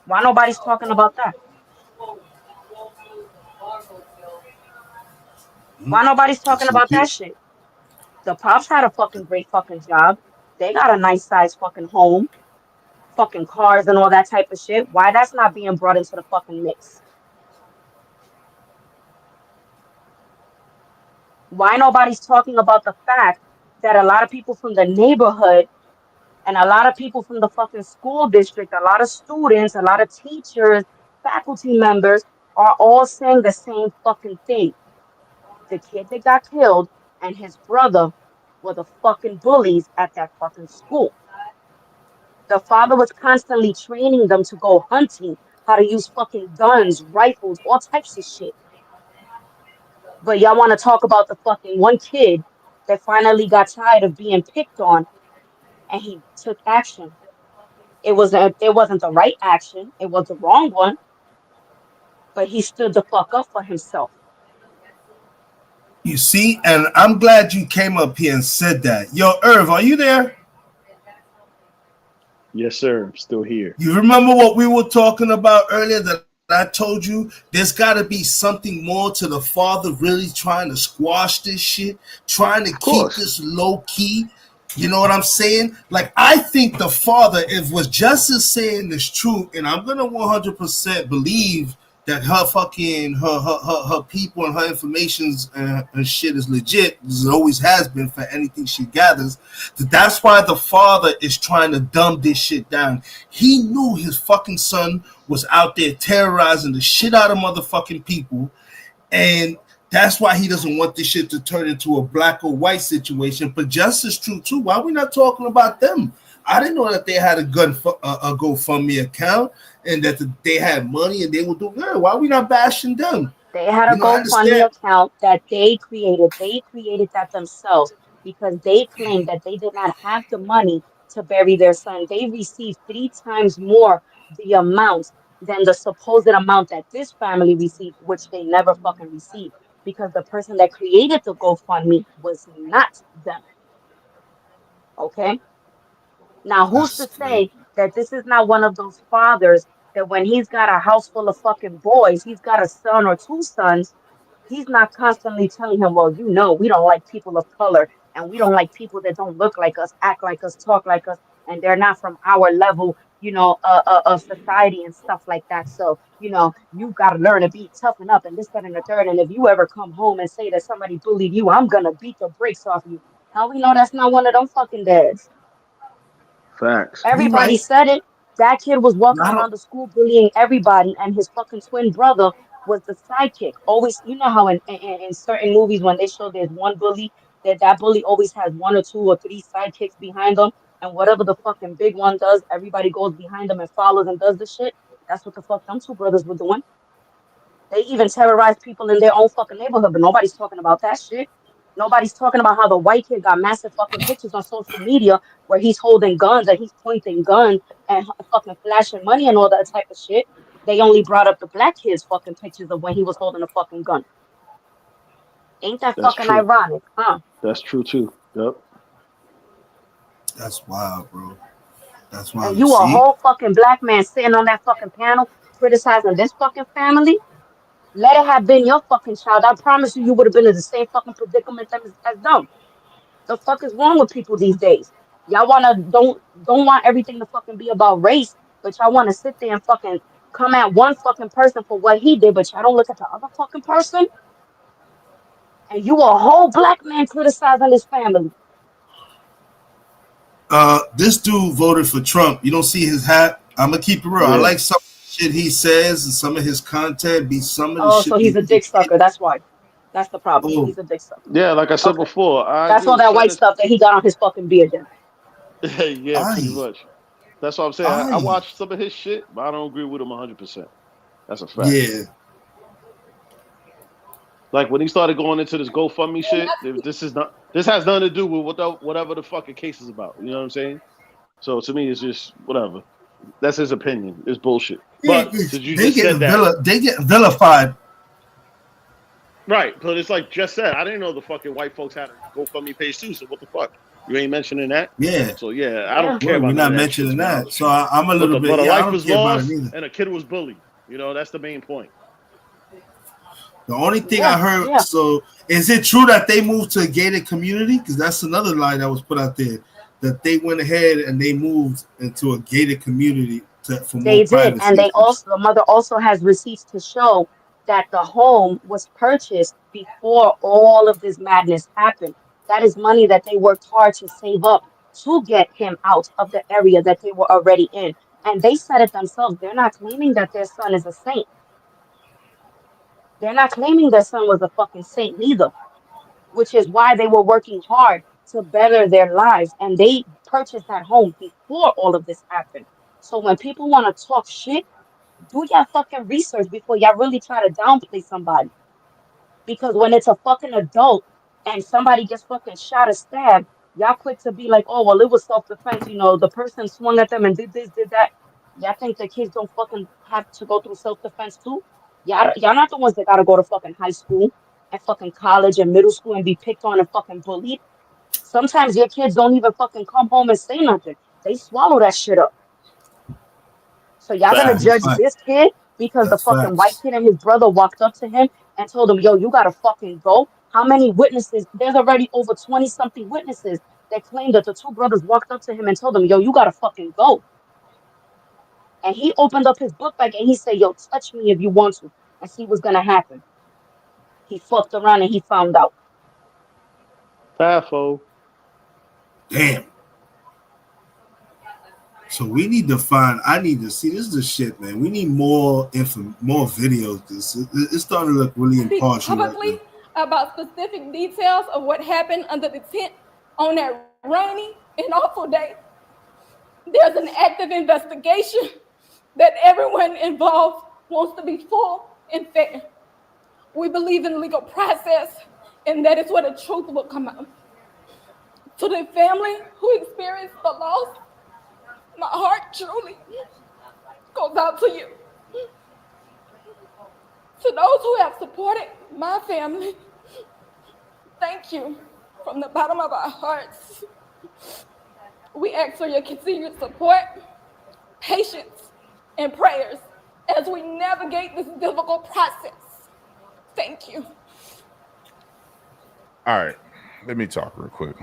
Why nobody's talking about that? Why nobody's talking about that shit? The Pops had a fucking great fucking job. They got a nice size fucking home, fucking cars and all that type of shit. Why that's not being brought into the fucking mix? Why nobody's talking about the fact that a lot of people from the neighborhood and a lot of people from the fucking school district, a lot of students, a lot of teachers, faculty members are all saying the same fucking thing. The kid that got killed and his brother were the fucking bullies at that fucking school. The father was constantly training them to go hunting, how to use fucking guns, rifles, all types of shit. But y'all want to talk about the fucking one kid that finally got tired of being picked on and he took action. It wasn't the right action. It was the wrong one. But he stood the fuck up for himself. You see, and I'm glad you came up here and said that. Yo, Irv, are you there? Yes, sir. I'm still here. You remember what we were talking about earlier that I told you? There's got to be something more to the father really trying to squash this shit, trying to keep this low key. You know what I'm saying? Like, I think the father, if what Justice saying is true, and I'm going to 100% believe that her fucking, her people and her informations and shit is legit, as it always has been for anything she gathers, that's why the father is trying to dumb this shit down. He knew his fucking son was out there terrorizing the shit out of motherfucking people, and that's why he doesn't want this shit to turn into a black or white situation. But just as true too, why are we not talking about them? I didn't know that they had a GoFundMe account and that they had money and they would do good. Why are we not bashing them? They had a GoFundMe account that they created. They created that themselves because they claimed that they did not have the money to bury their son. They received 3 times more the amount than the supposed amount that this family received, which they never fucking received because the person that created the GoFundMe was not them. Okay? Now, who's to say that this is not one of those fathers that when he's got a house full of fucking boys, he's got a son or 2 sons, he's not constantly telling him, well, you know, we don't like people of color and we don't like people that don't look like us, act like us, talk like us, and they're not from our level, you know, of society and stuff like that. So, you know, you got to learn to be toughen up and this, that, and the third. And if you ever come home and say that somebody bullied you, I'm going to beat the brakes off you. How we know that's not one of them fucking dads? Facts. Everybody said it. That kid was walking around the school bullying everybody, and his fucking twin brother was the sidekick. Always, you know how in certain movies when they show there's one bully, that bully always has one or two or three sidekicks behind them, and whatever the fucking big one does, everybody goes behind them and follows and does the shit. That's what the fuck them two brothers were doing. They even terrorized people in their own fucking neighborhood, but nobody's talking about that shit. Nobody's talking about how the white kid got massive fucking pictures on social media where he's holding guns and he's pointing guns and fucking flashing money and all that type of shit. They only brought up the black kid's fucking pictures of when he was holding a fucking gun. Ain't that That's fucking true. ironic, huh? That's true too. Yep. That's wild, bro. That's wild. And you a whole fucking black man sitting on that fucking panel criticizing this fucking family? Let it have been your fucking child. I promise you, you would have been in the same fucking predicament as them. The fuck is wrong with people these days? Y'all don't want everything to fucking be about race, but y'all want to sit there and fucking come at one fucking person for what he did, but y'all don't look at the other fucking person. And you a whole black man criticizing his family. This dude voted for Trump. You don't see his hat. I'm gonna keep it real. Yeah. I like some of the shit he says and some of his content. Be some of the shit. So he's a dick sucker. That's why. That's the problem. Oh. He's a dick sucker. Yeah, like I said before, That's all that white stuff that he got on his fucking beard. Then. Yeah, pretty much. That's what I'm saying. I watched some of his shit, but I don't agree with him 100%. That's a fact. Yeah. Like when he started going into this GoFundMe shit, this has nothing to do with whatever the fucking case is about. You know what I'm saying? So to me, it's just whatever. That's his opinion. It's bullshit. But since you just said that, they get vilified. Right, but it's like just said. I didn't know the fucking white folks had a GoFundMe page too. So what the fuck? You ain't mentioning that? Yeah. So yeah, I don't care about We're not that mentioning shit, that. So I'm a little bit. But a I life don't was care about lost it either. and a kid was bullied. You know, that's the main point. The only thing I heard. So is it true that they moved to a gated community? Because that's another lie that was put out there. That they went ahead and they moved into a gated community for more They did, privacy. and the mother also has receipts to show that the home was purchased before all of this madness happened. That is money that they worked hard to save up to get him out of the area that they were already in. And they said it themselves. They're not claiming that their son is a saint. They're not claiming their son was a fucking saint neither, which is why they were working hard to better their lives. And they purchased that home before all of this happened. So when people want to talk shit, do y'all fucking research before y'all really try to downplay somebody. Because when it's a fucking adult and somebody gets fucking shot or stabbed, y'all quick to be like, oh, well, it was self-defense. You know, the person swung at them and did this, did that. Y'all think the kids don't fucking have to go through self-defense too? Y'all not the ones that got to go to fucking high school and fucking college and middle school and be picked on and fucking bullied. Sometimes your kids don't even fucking come home and say nothing. They swallow that shit up. So y'all gonna judge this kid because the fucking white kid and his brother walked up to him and told him, yo, you gotta fucking go. How many witnesses? There's already over 20-something witnesses that claim that the two brothers walked up to him and told him, yo, you gotta fucking go. And he opened up his book bag and he said, yo, touch me if you want to and see what's gonna happen. He fucked around and he found out. Fafo. Damn. So we need to find. I need to see. This is the shit, man. We need more more videos. It's starting to look really Speak impartial. publicly about specific details of what happened under the tent on that rainy and awful day. There's an active investigation that everyone involved wants to be full and fair. We believe in legal process, and that is where the truth will come out. To the family who experienced the loss, my heart truly goes out to you. To those who have supported my family, thank you from the bottom of our hearts. We ask for your continued support, patience, and prayers as we navigate this difficult process. Thank you. All right, let me talk real quick.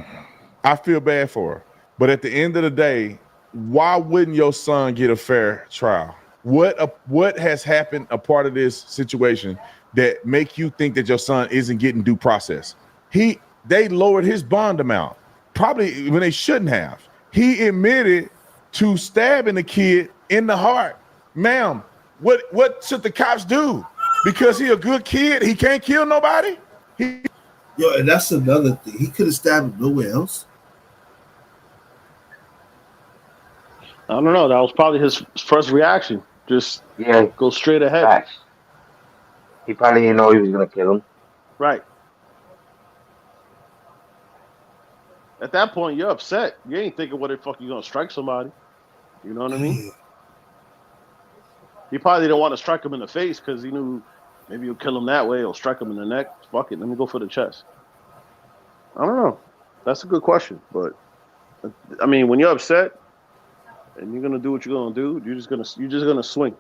I feel bad for her, but at the end of the day, why wouldn't your son get a fair trial? What has happened a part of this situation that make you think that your son isn't getting due process? They lowered his bond amount, probably when they shouldn't have. He admitted to stabbing the kid in the heart. Ma'am, what should the cops do? Because he a good kid, he can't kill nobody. Yo, and that's another thing. He could have stabbed him nowhere else. I don't know. That was probably his first reaction. Just go straight ahead. Facts. He probably didn't know he was gonna kill him. Right. At that point, you're upset. You ain't thinking what the fuck you gonna strike somebody. You know what I mean? He probably didn't want to strike him in the face because he knew maybe you'll kill him that way or strike him in the neck. Fuck it, let me go for the chest. I don't know. That's a good question, but I mean, when you're upset and you're gonna do what you're gonna do, you're just gonna swing.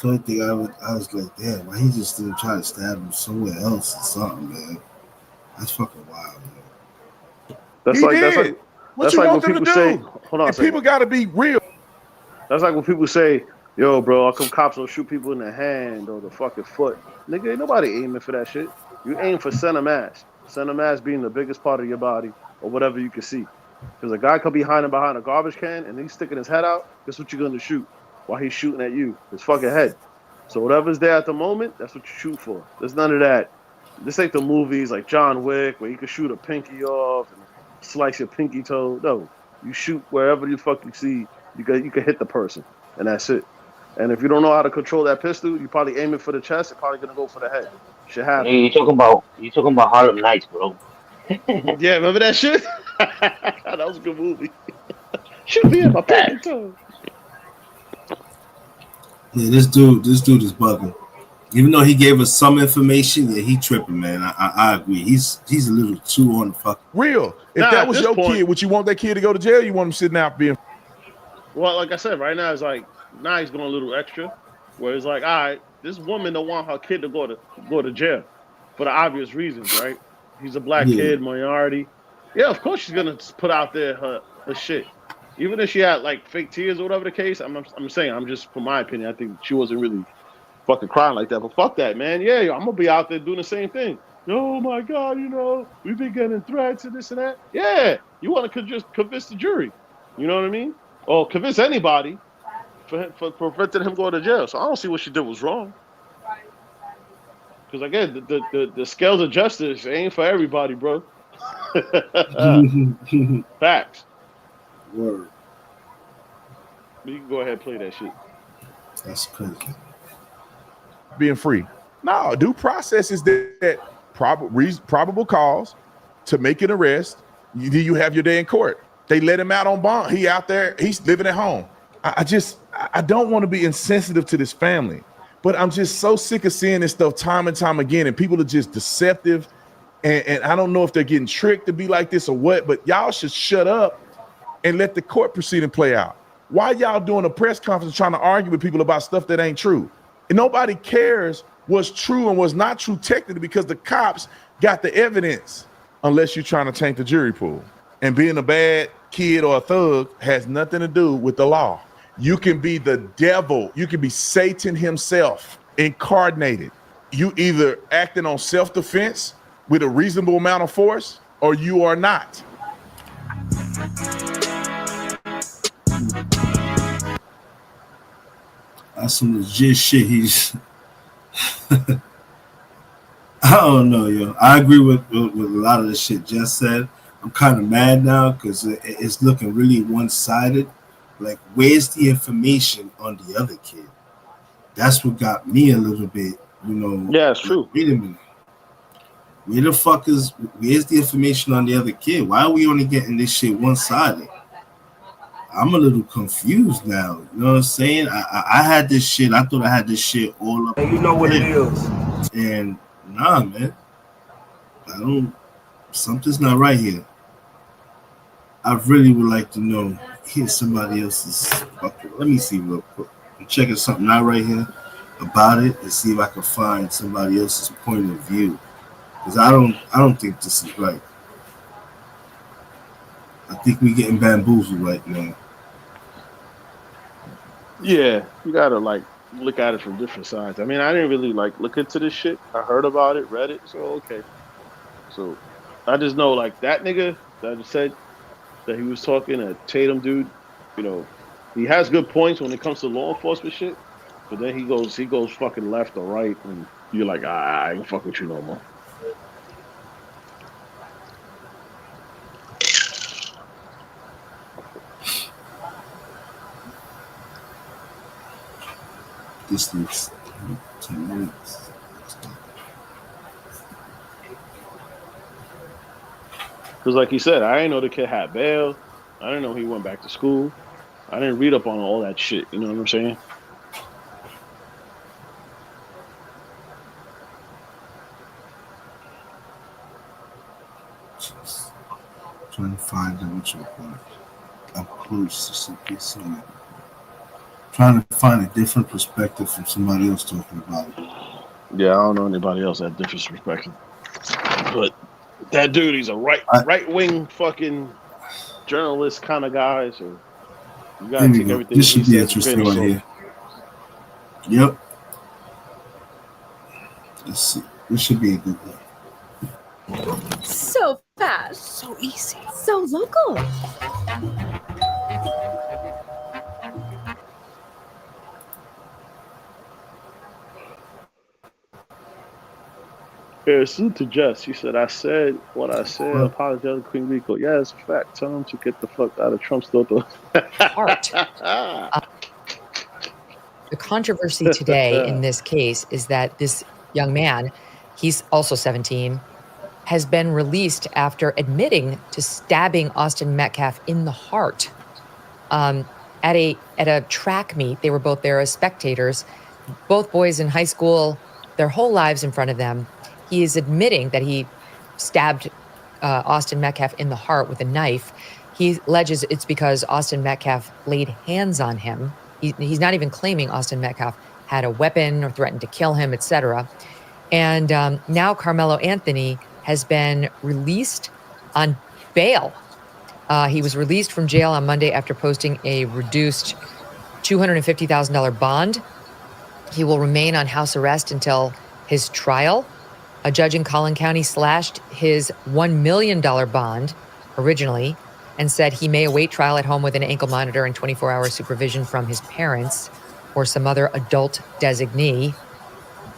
The only thing I was like, damn, why he just didn't try to stab him somewhere else or something, man? That's fucking wild, man. That's like when people say, hold on a second. People got to be real. That's like when people say, yo, bro, how come cops don't shoot people in the hand or the fucking foot? Nigga, ain't nobody aiming for that shit. You aim for center mass. Center mass being the biggest part of your body or whatever you can see. Because a guy could be hiding behind a garbage can and he's sticking his head out. Guess what you're going to shoot while he's shooting at you? His fucking head. So whatever's there at the moment, that's what you shoot for. There's none of that. This ain't the movies like John Wick where you can shoot a pinky off and slice your pinky toe. No. You shoot wherever the fuck you see. You can hit the person. And that's it. And if you don't know how to control that pistol, you probably aiming for the chest. You're probably going to go for the head. Shit happens. Hey, you talking about Harlem Nights, bro. Yeah, remember that shit? That was a good movie. Shoot me in my pinky toe. Yeah, this dude is bugging. Even though he gave us some information, yeah, he tripping, man. I agree. He's a little too on the fuck. Real. If that was your kid, would you want that kid to go to jail? Or you want him sitting out being? Well, like I said, right now it's like now he's going a little extra, where it's like, all right, this woman don't want her kid to go to jail for the obvious reasons, right? He's a black kid, minority. Yeah, of course she's gonna put out there her shit. Even if she had like fake tears or whatever the case, I'm saying, I'm just, from my opinion, I think she wasn't really fucking crying like that. But fuck that, man. Yeah, I'm gonna be out there doing the same thing. Oh my God, we've been getting threats and this and that. Yeah, you want to just convince the jury. You know what I mean? Or convince anybody for preventing him going to jail. So I don't see what she did was wrong. Because again, the scales of justice ain't for everybody, bro. Facts. Word. You can go ahead and play that shit. That's crazy. Being free. No, due process is that probable cause to make an arrest. You have your day in court. They let him out on bond. He out there. He's living at home. I don't want to be insensitive to this family, but I'm just so sick of seeing this stuff time and time again, and people are just deceptive. And I don't know if they're getting tricked to be like this or what, but y'all should shut up and let the court proceeding play out. Why y'all doing a press conference trying to argue with people about stuff that ain't true? And nobody cares what's true and what's not true technically because the cops got the evidence, unless you're trying to taint the jury pool. And being a bad kid or a thug has nothing to do with the law. You can be the devil. You can be Satan himself incarnated. You either acting on self-defense with a reasonable amount of force or you are not. That's some legit shit. I don't know, yo. I agree with a lot of the shit Jess said. I'm kind of mad now because it's looking really one-sided. Like, where's the information on the other kid? That's what got me a little bit, Yeah, it's true. Wait a minute. Where's the information on the other kid? Why are we only getting this shit one-sided? I'm a little confused now. You know what I'm saying? I had this shit. I thought I had this shit all up. And you know what it is. And nah, man. Something's not right here. I really would like to know. Here's somebody else's. Okay, let me see real quick. I'm checking something out right here about it and see if I can find somebody else's point of view. Because I don't think this is right. I think we're getting bamboozled right now. Yeah, you gotta look at it from different sides. I mean, I didn't really look into this shit. I heard about it, read it, so okay. So I just know that nigga that just said that he was talking, a Tatum dude, He has good points when it comes to law enforcement shit, but then he goes fucking left or right, and you're like, I ain't fuck with you no more. This needs 10 minutes. Because like he said, I didn't know the kid had bail. I didn't know he went back to school. I didn't read up on all that shit. You know what I'm saying? Trying to find them which one. I'm close to something similar. Trying to find a different perspective from somebody else talking about it. Yeah, I don't know anybody else that different perspective. But that dude, he's a right wing fucking journalist kind of guy. So you gotta take everything. This should be interesting right here. Yep. Let's see. This should be a good one. So fast. So easy. So local. Yeah, salute to Jess. She said, I said what I said. Apologize to Queen Rico. Yeah, it's a fact. Tell him to get the fuck out of Trump's door. Art. The controversy today in this case is that this young man, he's also 17, has been released after admitting to stabbing Austin Metcalf in the heart at a track meet. They were both there as spectators, both boys in high school, their whole lives in front of them. He is admitting that he stabbed Austin Metcalf in the heart with a knife. He alleges it's because Austin Metcalf laid hands on him. He's not even claiming Austin Metcalf had a weapon or threatened to kill him, etc. And now Carmelo Anthony has been released on bail. He was released from jail on Monday after posting a reduced $250,000 bond. He will remain on house arrest until his trial. A judge in Collin County slashed his $1 million bond originally and said he may await trial at home with an ankle monitor and 24-hour supervision from his parents or some other adult designee.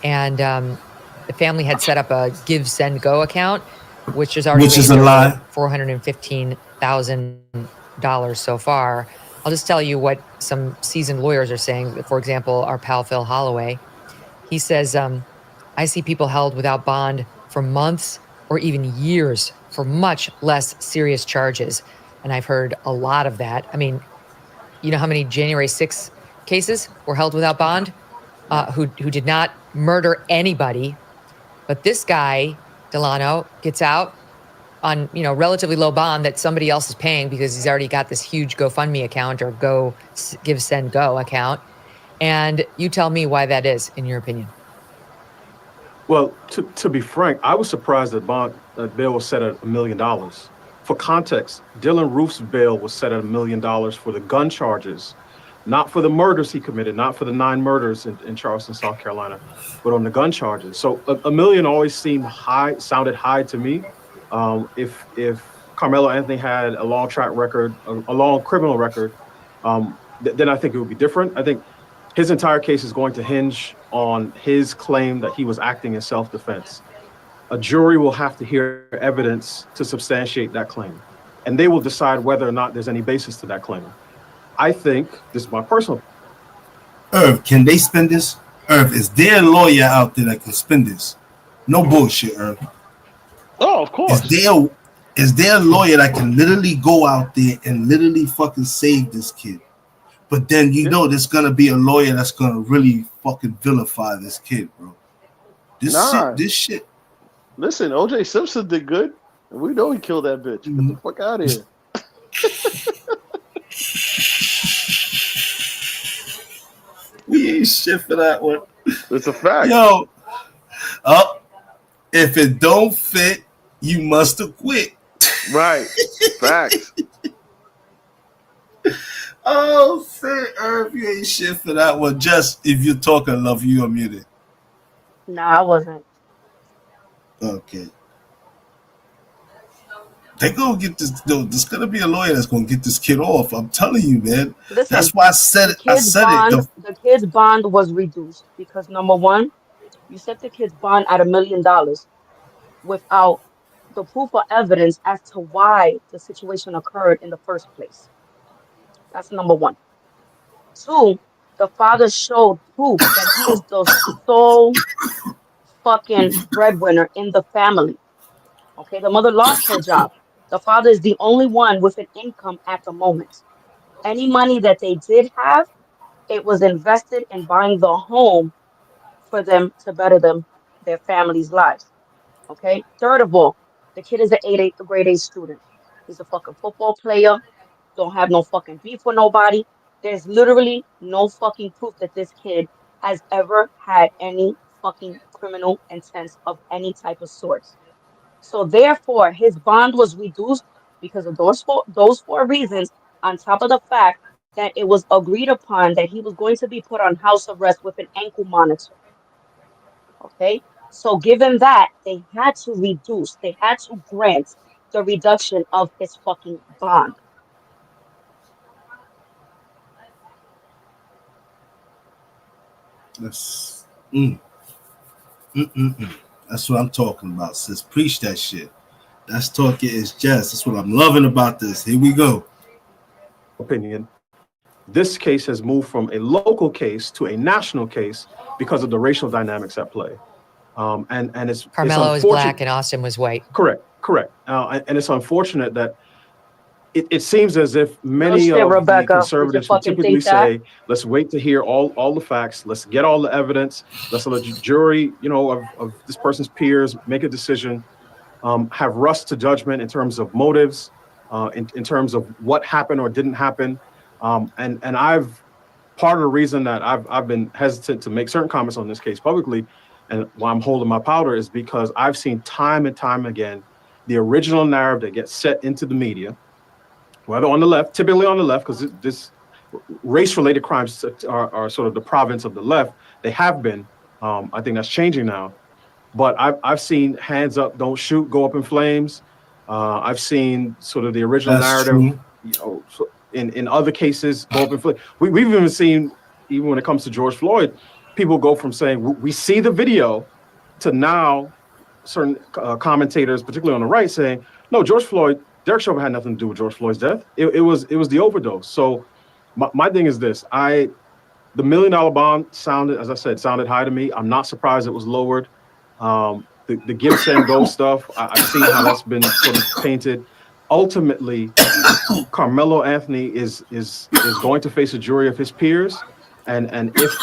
And the family had set up a Give, Send, Go account, which is already a lie. $415,000 so far. I'll just tell you what some seasoned lawyers are saying. For example, our pal Phil Holloway. He says, I see people held without bond for months or even years for much less serious charges. And I've heard a lot of that. I mean, you know how many January 6th cases were held without bond who did not murder anybody. But this guy, Delano, gets out on, relatively low bond that somebody else is paying because he's already got this huge GoFundMe account or Go, Give, Send, Go account. And you tell me why that is, in your opinion. Well, to be frank, I was surprised that bail was set at $1 million. For context, Dylan Roof's bail was set at $1 million for the gun charges, not for the murders he committed, not for the 9 murders in Charleston, South Carolina, but on the gun charges. So $1 million always sounded high to me. If Carmelo Anthony had a long track record, a long criminal record, then I think it would be different. I think his entire case is going to hinge on his claim that he was acting in self-defense. A jury will have to hear evidence to substantiate that claim, and they will decide whether or not there's any basis to that claim. I think, this is my personal. Irv, can they spend this? Irv, is there a lawyer out there that can spend this? No bullshit, Irv. Oh, of course. Is there a lawyer that can literally go out there and literally fucking save this kid? But then there's gonna be a lawyer that's gonna really fucking vilify this kid, bro. This shit. Listen, OJ Simpson did good. And we know he killed that bitch. Get the fuck out of here. We ain't shit for that one. It's a fact. Yo, if it don't fit, you must have quit. Right. Facts. Oh, shit, Irv, you ain't shit for that one. Just if you're talking, love, you are muted. No, I wasn't. Okay. They gonna get this. There's gonna be a lawyer that's gonna get this kid off. I'm telling you, man. Listen, That's why I said it. I said it. the kid's bond was reduced because number one, you set the kid's bond at $1 million without the proof or evidence as to why the situation occurred in the first place. That's number one. Two, the father showed proof that he is the sole fucking breadwinner in the family. Okay, the mother lost her job. The father is the only one with an income at the moment. Any money that they did have, it was invested in buying the home for them to better their family's lives. Okay. Third of all, the kid is a grade 8 student. He's a fucking football player. Don't have no fucking beef with nobody. There's literally no fucking proof that this kid has ever had any fucking criminal intent of any type of sort. So therefore, his bond was reduced because of those four reasons, on top of the fact that it was agreed upon that he was going to be put on house arrest with an ankle monitor. Okay? So given that, they had to grant the reduction of his fucking bond. That's That's what I'm talking about, sis. Preach that shit. That's talking is just. That's what I'm loving about this. Here we go. Opinion. This case has moved from a local case to a national case because of the racial dynamics at play. And it's Carmelo is black and Austin was white. Correct. And it's unfortunate that it seems as if many of Rebecca, the conservatives would typically say, let's wait to hear all the facts. Let's get all the evidence. Let's let the jury, of this person's peers make a decision, have rushed to judgment in terms of motives, in terms of what happened or didn't happen. And part of the reason that I've been hesitant to make certain comments on this case publicly and why I'm holding my powder is because I've seen time and time again the original narrative that gets set into the media, whether on the left, typically on the left, because this race-related crimes are sort of the province of the left. They have been. I think that's changing now. But I've seen hands up, don't shoot, go up in flames. I've seen sort of the original narrative. In other cases, go up in flames. We've even seen, even when it comes to George Floyd, people go from saying we see the video to now certain commentators, particularly on the right, saying no, Derek Chauvin had nothing to do with George Floyd's death. It was the overdose. So my thing is this: the $1 million bond sounded high to me. I'm not surprised it was lowered. The give, send, go stuff, I've seen how that's been sort of painted. Ultimately, Carmelo Anthony is going to face a jury of his peers, and if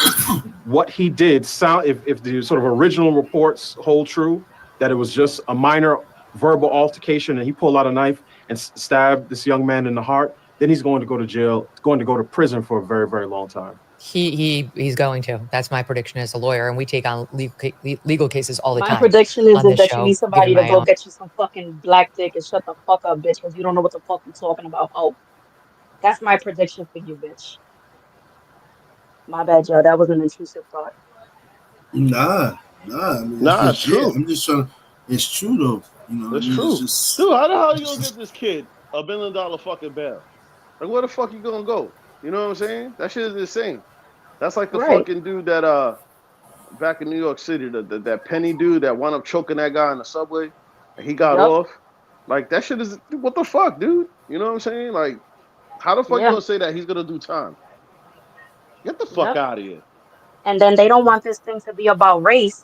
what he did if the sort of original reports hold true, that it was just a minor verbal altercation and he pulled out a knife and stabbed this young man in the heart, then he's going to go to jail, going to go to prison for a very, very long time. He's going to. That's my prediction as a lawyer, and we take on legal cases all the time. My prediction is that show, you need somebody to go get you some fucking black dick and shut the fuck up, bitch, because you don't know what the fuck you're talking about. Oh, that's my prediction for you, bitch. My bad, y'all. That was an intrusive thought. Nah. I mean, it's true. I'm just trying. It's true though. It's true. Dude, how the hell you gonna get this kid $1 million fucking bail? Like, where the fuck you gonna go? You know what I'm saying? That shit is insane. That's like the fucking dude that back in New York City, that Penny dude that wound up choking that guy in the subway, and he got off. Like, that shit is, what the fuck, dude? You know what I'm saying? Like, how the fuck you gonna say that he's gonna do time? Get the fuck out of here. And then they don't want this thing to be about race.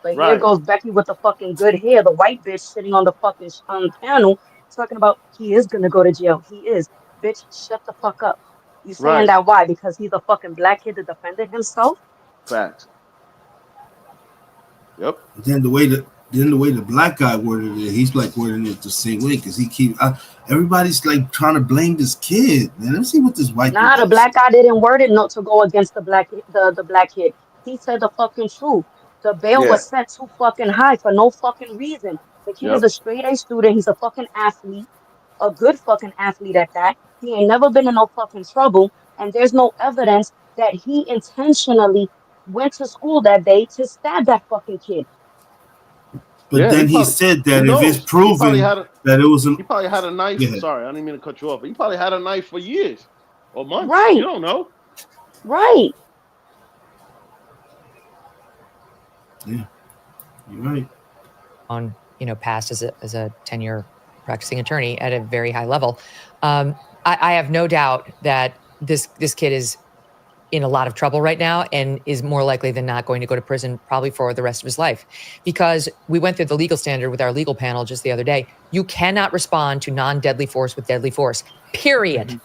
But here goes Becky with the fucking good hair, the white bitch sitting on the fucking panel talking about he is gonna go to jail. He is. Bitch, shut the fuck up. You saying that why? Because he's a fucking black kid that defended himself? Facts. Yep. Then the way the black guy worded it, he's like wording it the same way because everybody's like trying to blame this kid. Man, let me see what this white. Nah, the black guy didn't word it not to go against the black kid. He said the fucking truth. The bail was set too fucking high for no fucking reason. The kid is a straight A student. He's a fucking athlete, a good fucking athlete at that. He ain't never been in no fucking trouble, and there's no evidence that he intentionally went to school that day to stab that fucking kid. But Yeah, then he probably, said who that if it's knows? proven that it was He probably had a knife. Yeah. Sorry, I didn't mean to cut you off. But he probably had a knife for years or months. Right. You don't know. Right. Yeah, you're right. On past as a 10-year practicing attorney at a very high level, I have no doubt that this kid is in a lot of trouble right now and is more likely than not going to go to prison probably for the rest of his life, because we went through the legal standard with our legal panel just the other day. You cannot respond to non-deadly force with deadly force, period.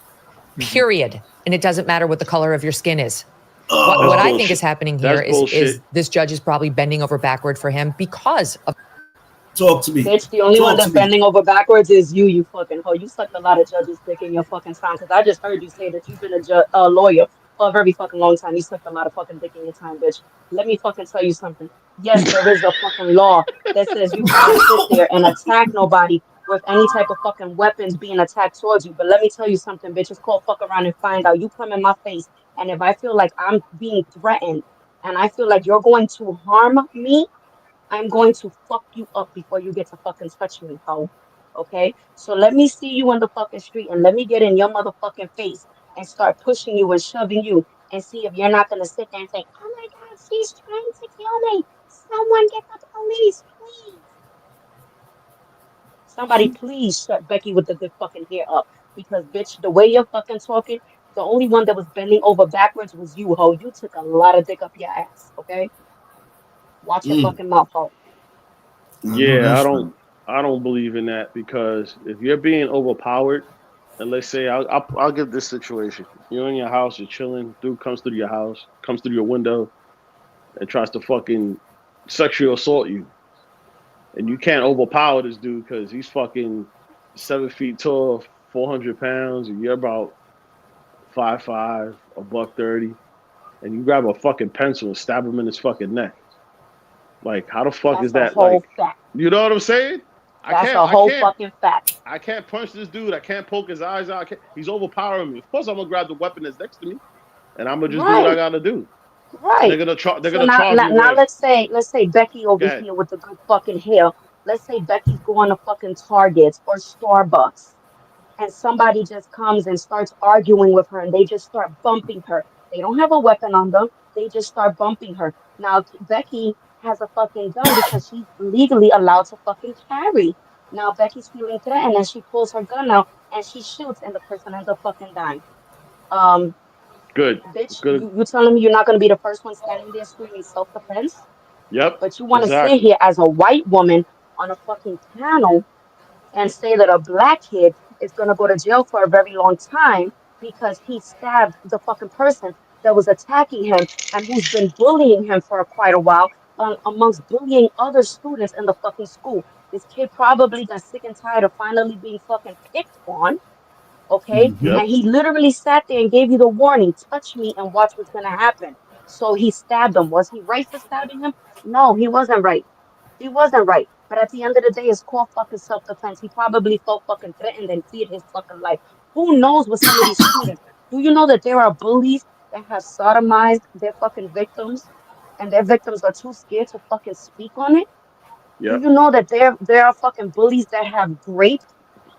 Period. And it doesn't matter what the color of your skin is. What I think is happening here is this judge is probably bending over backward for him because of. Talk to me. Bitch, the only one that's bending over backwards is you fucking hoe. You sucked a lot of judges' dick in your fucking time, because I just heard you say that you've been a lawyer for a very fucking long time. You sucked a lot of fucking dick in your time, bitch. Let me fucking tell you something. Yes, there is a fucking law that says you can't sit there and attack nobody with any type of fucking weapons being attacked towards you. But let me tell you something, bitch. It's called fuck around and find out. You come in my face, and if I feel like I'm being threatened and I feel like you're going to harm me, I'm going to fuck you up before you get to fucking touch me, hoe. Okay? So let me see you on the fucking street and let me get in your motherfucking face and start pushing you and shoving you and see if you're not going to sit there and say, oh my God, she's trying to kill me. Someone get the police, please. Somebody please shut Becky with the good fucking hair up. Because, bitch, the way you're fucking talking, the only one that was bending over backwards was you, hoe. You took a lot of dick up your ass, okay? Watch your fucking mouth, hoe. Yeah, I don't believe in that, because if you're being overpowered, and let's say I'll give this situation: you're in your house, you're chilling, dude comes through your house, comes through your window, and tries to fucking sexually assault you, and you can't overpower this dude because he's fucking 7 feet tall, 400 pounds, and you're about 5'5", $130, and you grab a fucking pencil and stab him in his fucking neck. Like, how the fuck That's is that? a whole Like, fact. you know what I'm saying? That's a whole fucking fact. I can't punch this dude. I can't poke his eyes out. He's overpowering me. Of course, I'm gonna grab the weapon that's next to me, and I'm gonna just do what I gotta do. Right. They're gonna charge me. Now with- let's say Becky over Go ahead. here with the good fucking hair. Let's say Becky's going to fucking Target or Starbucks, and somebody just comes and starts arguing with her, and they just start bumping her. They don't have a weapon on them. They just start bumping her. Now Becky has a fucking gun because she's legally allowed to fucking carry. Now Becky's feeling threatened, and she pulls her gun out and she shoots, and the person ends up fucking dying. Good. Bitch, Good. you telling me you're not gonna be the first one standing there screaming self-defense? Yep. But you want to exactly. sit here as a white woman on a fucking panel and say that a black kid is gonna go to jail for a very long time because he stabbed the fucking person that was attacking him and who's been bullying him for quite a while, amongst bullying other students in the fucking school. This kid probably got sick and tired of finally being fucking picked on. Okay? Yep. And he literally sat there and gave you the warning, touch me and watch what's gonna happen. So he stabbed him. Was he right for stabbing him? No, he wasn't right. He wasn't right. But at the end of the day, it's called fucking self-defense. He probably felt fucking threatened and feared his fucking life. Who knows what some of these students? Do you know that there are bullies that have sodomized their fucking victims, and their victims are too scared to fucking speak on it? Yep. Do you know that there are fucking bullies that have raped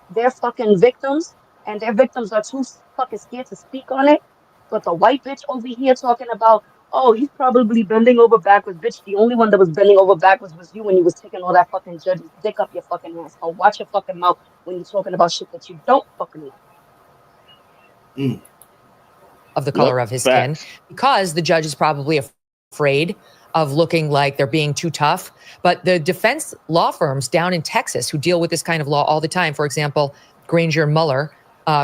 their fucking victims, and their victims are too fucking scared to speak on it? But the white bitch over here talking about, oh, he's probably bending over backwards. Bitch, the only one that was bending over backwards was you when you was taking all that fucking judge's dick up your fucking ass. Oh, watch your fucking mouth when you're talking about shit that you don't fucking need. Of the color of his skin, because the judge is probably afraid of looking like they're being too tough. But the defense law firms down in Texas who deal with this kind of law all the time, for example, Granger Muller,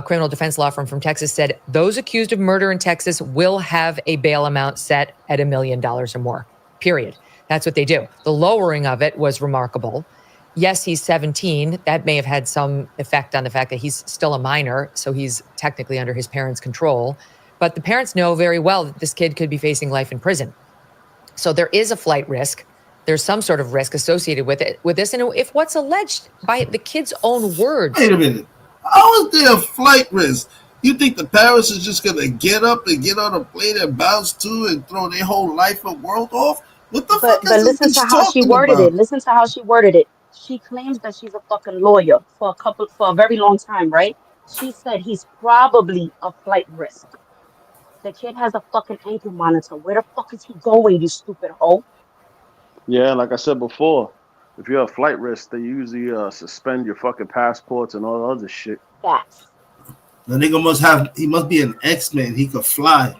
criminal defense law firm from Texas, said those accused of murder in Texas will have a bail amount set at $1 million or more, period. That's what they do. The lowering of it was remarkable. Yes, he's 17. That may have had some effect on the fact that he's still a minor, so he's technically under his parents' control. But the parents know very well that this kid could be facing life in prison. So there is a flight risk. There's some sort of risk associated with this. And if what's alleged by the kid's own words. Wait a minute. How is there a flight risk? You think the parents is just going to get up and get on a plane and bounce to and throw their whole life and world off? What the But fuck is this listen to bitch how she talking worded about? it. Listen to how she worded it. She claims that she's a fucking lawyer for a very long time, right? She said he's probably a flight risk. The kid has a fucking ankle monitor. Where the fuck is he going, you stupid hoe? Yeah, like I said before, if you're a flight risk, they usually suspend your fucking passports and all the other shit. Facts. The nigga he must be an X-Man. He could fly.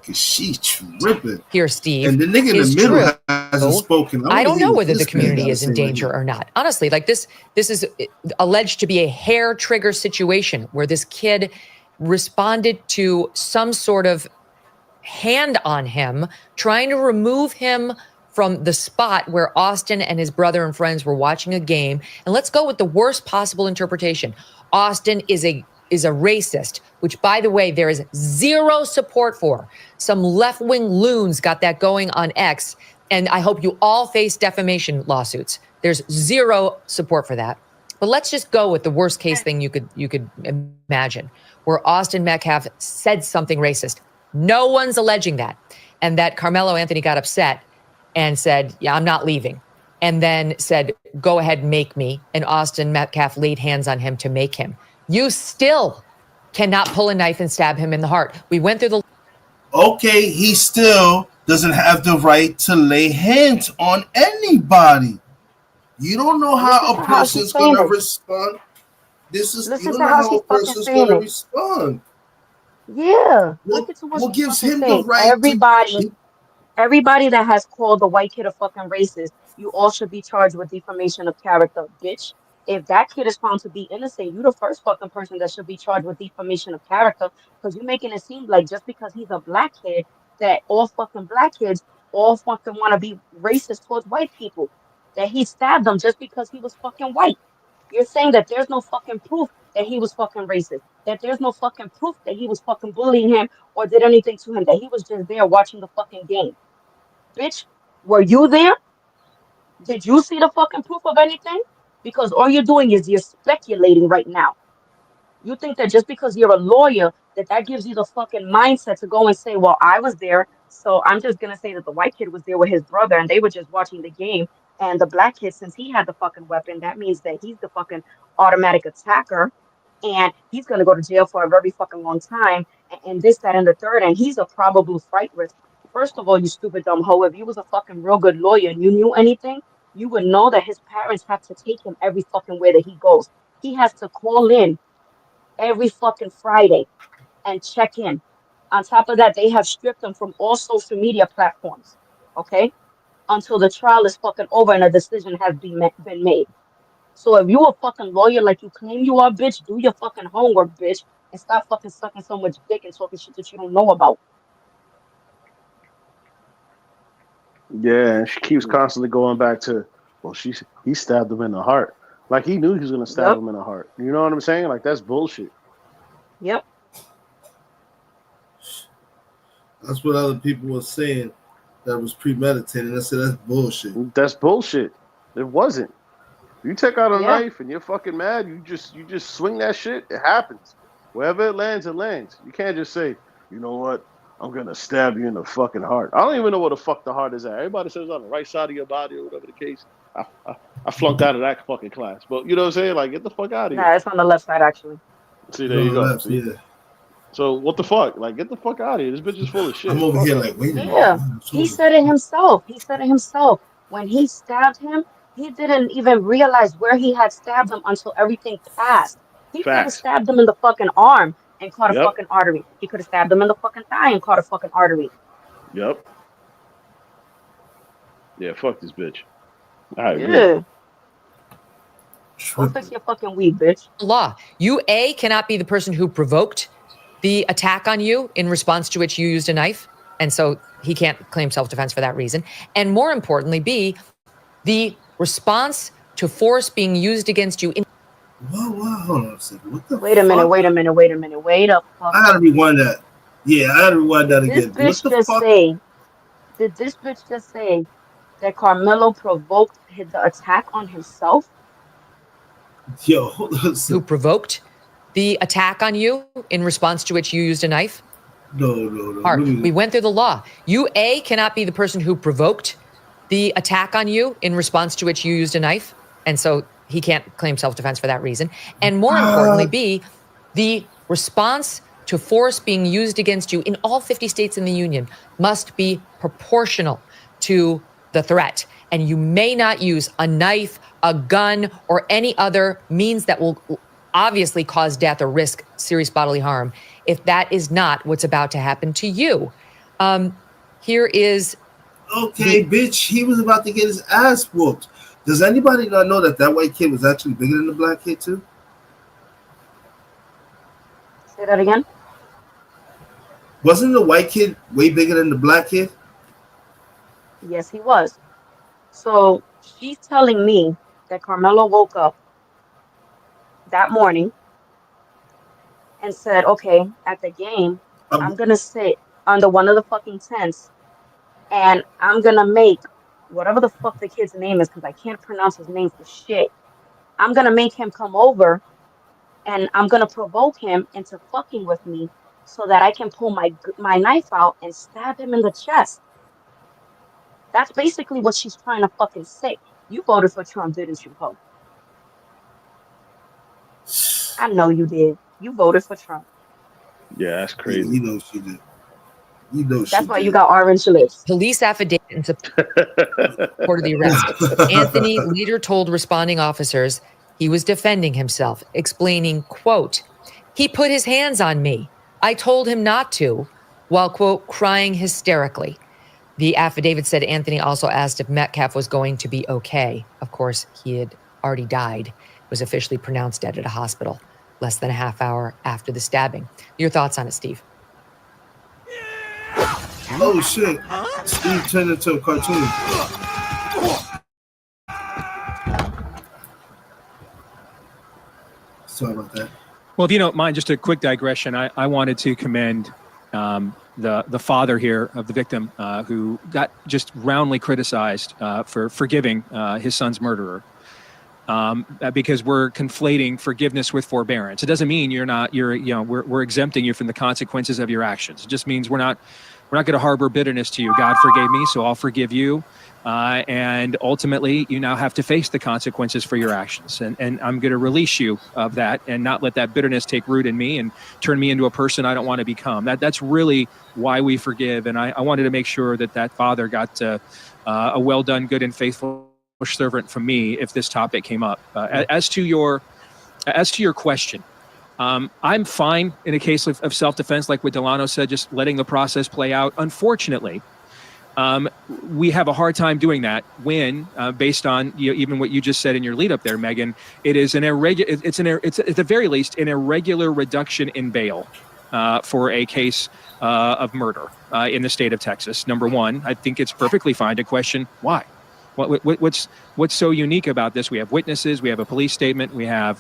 Cause she tripping. Here, Steve, And the nigga in is the middle true. hasn't spoken. I don't know whether the this man community gotta is in say right danger now. or not. Honestly, like this is alleged to be a hair trigger situation where this kid responded to some sort of hand on him, trying to remove him from the spot where Austin and his brother and friends were watching a game. And let's go with the worst possible interpretation. Austin is a racist, which, by the way, there is zero support for. Some left-wing loons got that going on X, and I hope you all face defamation lawsuits. There's zero support for that. But let's just go with the worst case thing you could imagine, where Austin Metcalf said something racist. No one's alleging that. And that Carmelo Anthony got upset and said, yeah, I'm not leaving. And then said, go ahead, make me. And Austin Metcalf laid hands on him to make him. You still cannot pull a knife and stab him in the heart. We went through the... Okay, he still doesn't have the right to lay hands on anybody. You don't know how a person's gonna respond. You don't know how a person's gonna respond. Yeah. Look at what gives him the right everybody that has called the white kid a fucking racist, you all should be charged with defamation of character, bitch. If that kid is found to be innocent, you the first fucking person that should be charged with defamation of character, because you're making it seem like just because he's a black kid, that all fucking black kids all fucking want to be racist towards white people. That he stabbed them just because he was fucking white. You're saying that there's no fucking proof that he was fucking racist. That there's no fucking proof that he was fucking bullying him or did anything to him. That he was just there watching the fucking game. Bitch, were you there? Did you see the fucking proof of anything? Because all you're doing is you're speculating right now. You think that just because you're a lawyer, that gives you the fucking mindset to go and say, well, I was there, so I'm just going to say that the white kid was there with his brother and they were just watching the game. And the black kid, since he had the fucking weapon, that means that he's the fucking automatic attacker. And he's going to go to jail for a very fucking long time. And this, that, and the third. And he's a probable flight risk. First of all, you stupid dumb hoe, if you was a fucking real good lawyer and you knew anything, you would know that his parents have to take him every fucking way that he goes. He has to call in every fucking Friday and check in. On top of that, they have stripped him from all social media platforms. Okay? Until the trial is fucking over and a decision has been made. So if you a fucking lawyer like you claim you are, bitch, do your fucking homework, bitch, and stop fucking sucking so much dick and talking shit that you don't know about. Yeah, and she keeps constantly going back to, well, he stabbed him in the heart. Like he knew he was gonna stab him in the heart. You know what I'm saying? Like that's bullshit. Yep. That's what other people were saying. That was premeditated. I said that's bullshit. That's bullshit. It wasn't. You take out a knife and you're fucking mad. You just swing that shit. It happens. Wherever it lands, it lands. You can't just say, you know what? I'm gonna stab you in the fucking heart. I don't even know where the fuck the heart is at. Everybody says on the right side of your body or whatever the case. I flunked out of that fucking class. But you know what I'm saying? Like, get the fuck out of here. Nah, it's on the left side actually. See, there you go. Left, yeah. So what the fuck? Like, get the fuck out of here. This bitch is full of shit. I'm over here like, wait a minute. Yeah, he said it himself. When he stabbed him, he didn't even realize where he had stabbed him until everything passed. He could have stabbed him in the fucking arm and caught a fucking artery. He could have stabbed him in the fucking thigh and caught a fucking artery. Yep. Yeah, fuck this bitch. I agree. Yeah. Go fix your fucking weed, bitch. Law. You, A, cannot be the person who provoked the attack on you, in response to which you used a knife. And so he can't claim self-defense for that reason. And more importantly, B, the response to force being used against you. Whoa, hold on a second. What the Wait a minute. Wait a fuck. I gotta rewind that. Yeah, I gotta rewind that again. Did this bitch just say that Carmelo provoked the attack on himself? Yo, hold on a second. Who provoked the attack on you, in response to which you used a knife? No. Are. We went through the law. You, A, cannot be the person who provoked the attack on you, in response to which you used a knife. And so he can't claim self-defense for that reason. And more importantly, B, the response to force being used against you in all 50 states in the union must be proportional to the threat. And you may not use a knife, a gun, or any other means that will obviously cause death or risk serious bodily harm if that is not what's about to happen to you. Here is... Okay, bitch, he was about to get his ass whooped. Does anybody not know that white kid was actually bigger than the black kid too? Say that again? Wasn't the white kid way bigger than the black kid? Yes, he was. So she's telling me that Carmelo woke up that morning and said, okay, at the game, I'm going to sit under one of the fucking tents and I'm going to make whatever the fuck the kid's name is, because I can't pronounce his name for shit. I'm going to make him come over and I'm going to provoke him into fucking with me so that I can pull my knife out and stab him in the chest. That's basically what she's trying to fucking say. You voted for Trump, didn't you, ho? I know you did. You voted for Trump. Yeah, that's crazy. You know she did. You know that's why you got orange lips. Police affidavit in support of the arrest. Anthony later told responding officers he was defending himself, explaining, quote, he put his hands on me. I told him not to, while, quote, crying hysterically. The affidavit said Anthony also asked if Metcalf was going to be okay. Of course, he had already died. Was officially pronounced dead at a hospital less than a half hour after the stabbing. Your thoughts on it, Steve? Oh shit! Steve turned into a cartoon. Sorry about that. Well, if you don't mind, just a quick digression. I wanted to commend the father here of the victim who got just roundly criticized for forgiving his son's murderer. Because we're conflating forgiveness with forbearance. It doesn't mean we're exempting you from the consequences of your actions. It just means we're not going to harbor bitterness to you. God forgave me, so I'll forgive you. And ultimately, you now have to face the consequences for your actions. And I'm going to release you of that and not let that bitterness take root in me and turn me into a person I don't want to become. That's really why we forgive. And I wanted to make sure that father got a well done, good and faithful servant from me if this topic came up. As to your question, I'm fine in a case of self-defense, like what Delano said, just letting the process play out. Unfortunately, we have a hard time doing that when, based on even what you just said in your lead up there, Megan, it is it's at the very least an irregular reduction in bail for a case of murder in the state of Texas. Number one, I think it's perfectly fine to question why. What's so unique about this? We have witnesses, we have a police statement,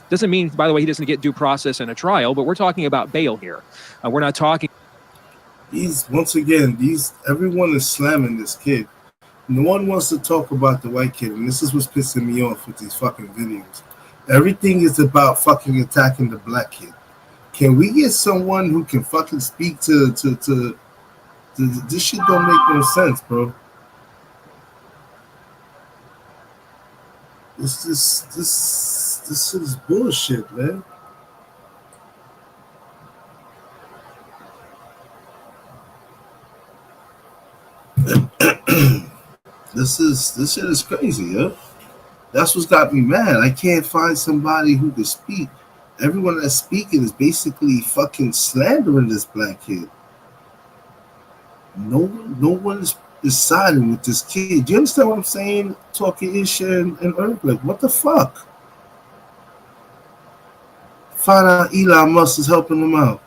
doesn't mean, by the way, he doesn't get due process in a trial, but we're talking about bail here. We're not talking. Everyone is slamming this kid. No one wants to talk about the white kid, and this is what's pissing me off with these fucking videos. Everything is about fucking attacking the black kid. Can we get someone who can fucking speak to this shit don't make no sense, bro. This shit is bullshit, man. This shit is crazy, yeah. That's what's got me mad. I can't find somebody who can speak. Everyone that's speaking is basically fucking slandering this black kid. No one is siding with this kid. Do you understand what I'm saying? Talking ish and Earth, like, what the fuck? Find out Elon Musk is helping them out.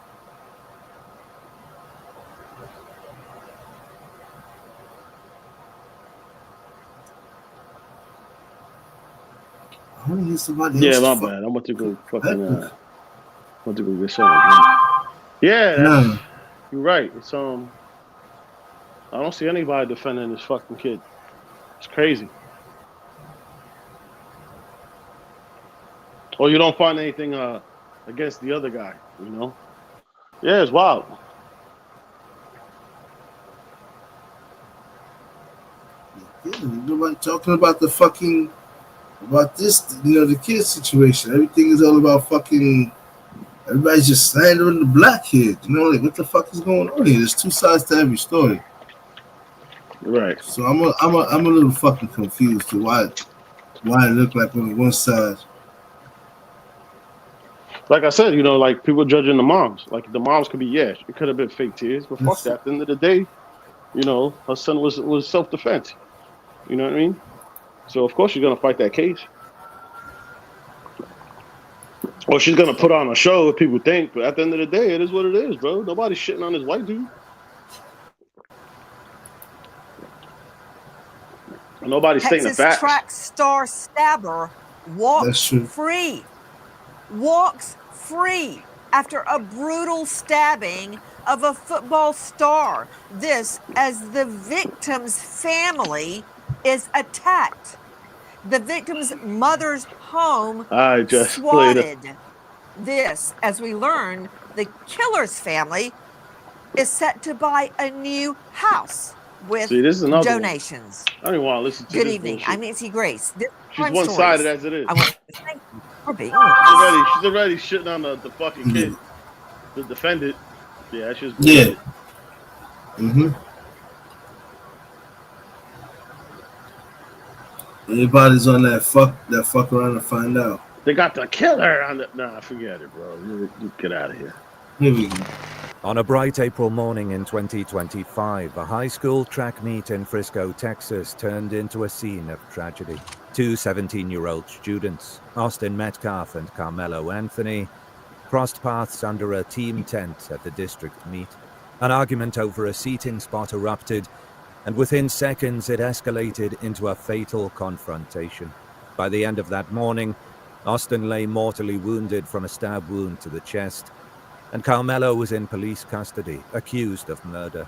I want to hear somebody else. Yeah, my bad. I'm about to go fucking. Want to go get something. Yeah, you're right. It's I don't see anybody defending this fucking kid. It's crazy. Or you don't find anything against the other guy, you know? Yeah, it's wild. nobody talking about the fucking about this, the kid situation. Everything is all about fucking. Everybody's just slandering the black kid. Like what the fuck is going on here? There's two sides to every story. Right. So I'm a little fucking confused to why it looked like on one side. Like I said, like people judging the moms. Like the moms could be, it could have been fake tears, but fuck that. At the end of the day, her son was self-defense. You know what I mean? So of course she's gonna fight that case. Or she's gonna put on a show if people think, but at the end of the day, it is what it is, bro. Nobody's shitting on this white dude. Nobody's stating the facts. Texas track star stabber walks free. Walks free after a brutal stabbing of a football star. This as the victim's family is attacked. The victim's mother's home I just swatted. This, as we learn, the killer's family is set to buy a new house with See, this is another donations. One. I don't even want to listen to Good this evening. bullshit. I'm Nancy Grace. She's one-sided as it is. I want to thank you for being She's already shitting on the fucking kid. The defendant. Yeah, that's just bullshit. Mm-hmm. Everybody's on that fuck around to find out. They got the killer on the. Nah, forget it, bro. You get out of here. Here we go. On a bright April morning in 2025, a high school track meet in Frisco, Texas turned into a scene of tragedy. Two 17-year-old students, Austin Metcalf and Carmelo Anthony, crossed paths under a team tent at the district meet. An argument over a seating spot erupted, and within seconds it escalated into a fatal confrontation. By the end of that morning, Austin lay mortally wounded from a stab wound to the chest, and Carmelo was in police custody, accused of murder.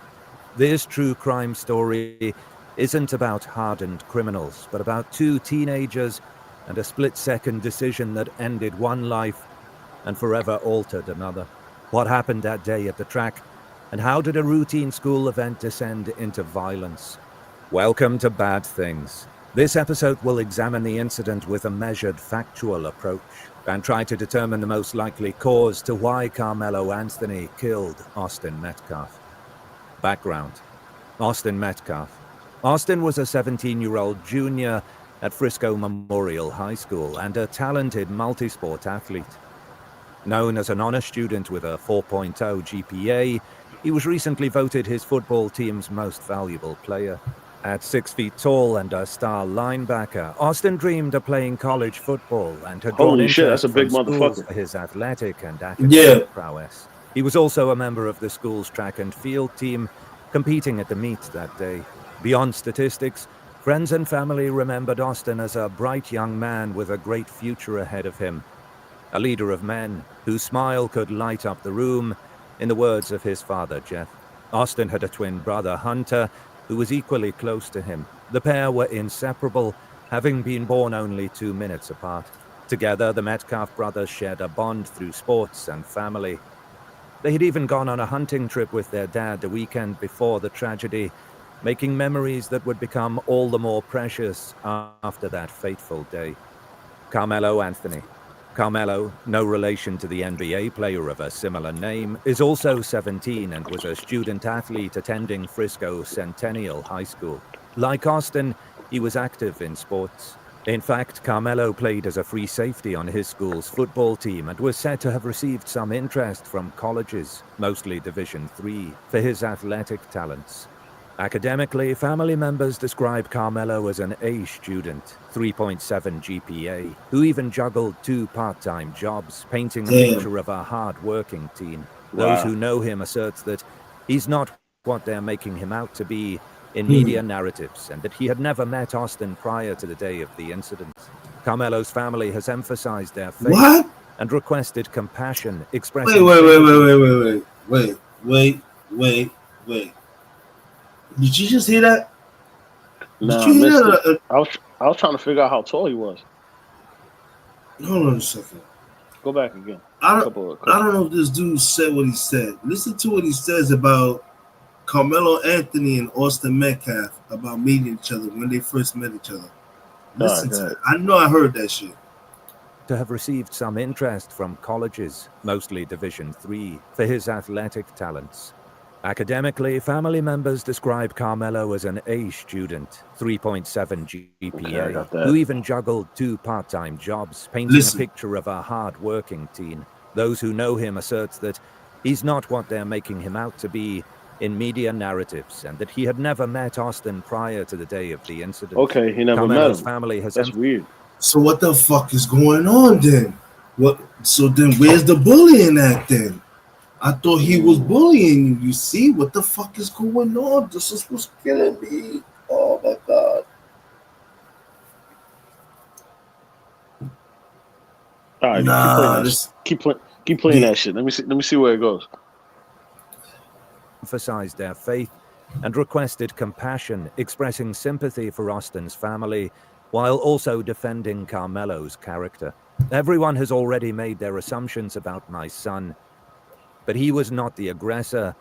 This true crime story isn't about hardened criminals, but about two teenagers and a split-second decision that ended one life and forever altered another. What happened that day at the track, and how did a routine school event descend into violence? Welcome to Bad Things. This episode will examine the incident with a measured, factual approach and try to determine the most likely cause to why Carmelo Anthony killed Austin Metcalf. Background: Austin Metcalf. Austin was a 17-year-old junior at Frisco Memorial High School and a talented multi-sport athlete. Known as an honor student with a 4.0 GPA, he was recently voted his football team's most valuable player. At 6 feet tall and a star linebacker, Austin dreamed of playing college football and had drawn interest from schools for his athletic and academic prowess. He was also a member of the school's track and field team, competing at the meet that day. Beyond statistics, friends and family remembered Austin as a bright young man with a great future ahead of him. A leader of men whose smile could light up the room, in the words of his father, Jeff. Austin had a twin brother, Hunter, who was equally close to him. The pair were inseparable, having been born only 2 minutes apart. Together, the Metcalf brothers shared a bond through sports and family. They had even gone on a hunting trip with their dad the weekend before the tragedy, making memories that would become all the more precious after that fateful day. Carmelo Anthony. Carmelo, no relation to the NBA player of a similar name, is also 17 and was a student athlete attending Frisco Centennial High School. Like Austin, he was active in sports. In fact, Carmelo played as a free safety on his school's football team and was said to have received some interest from colleges, mostly Division III, for his athletic talents. Academically, family members describe Carmelo as an A student, 3.7 GPA, who even juggled 2 part-time jobs, painting a picture of a hard-working teen. Those who know him assert that he's not what they're making him out to be in media narratives, and that he had never met Austin prior to the day of the incident. Carmelo's family has emphasized their faith and requested compassion, expressing... Wait. Did you just hear that? Nah, Did you hear that? I was trying to figure out how tall he was. Hold on a second. Go back again. I don't know if this dude said what he said. Listen to what he says about Carmelo Anthony and Austin Metcalf about meeting each other when they first met each other. Listen to it. I know I heard that shit. To have received some interest from colleges, mostly Division III, for his athletic talents. Academically, family members describe Carmelo as an A student, 3.7 GPA, who even juggled 2 part-time jobs, painting a picture of a hard-working teen. Those who know him assert that he's not what they're making him out to be in media narratives, and that he had never met Austin prior to the day of the incident. Okay, he never Carmelo's met him. family has That's weird. So what the fuck is going on then? What? So then where's the bullying at then? I thought he was bullying you. You see what the fuck is going on? This is what's killing me. Oh my god. All right, keep playing that shit. Let me see where it goes. Emphasized their faith and requested compassion, expressing sympathy for Austin's family, while also defending Carmelo's character. Everyone has already made their assumptions about my son, but he was not the aggressor,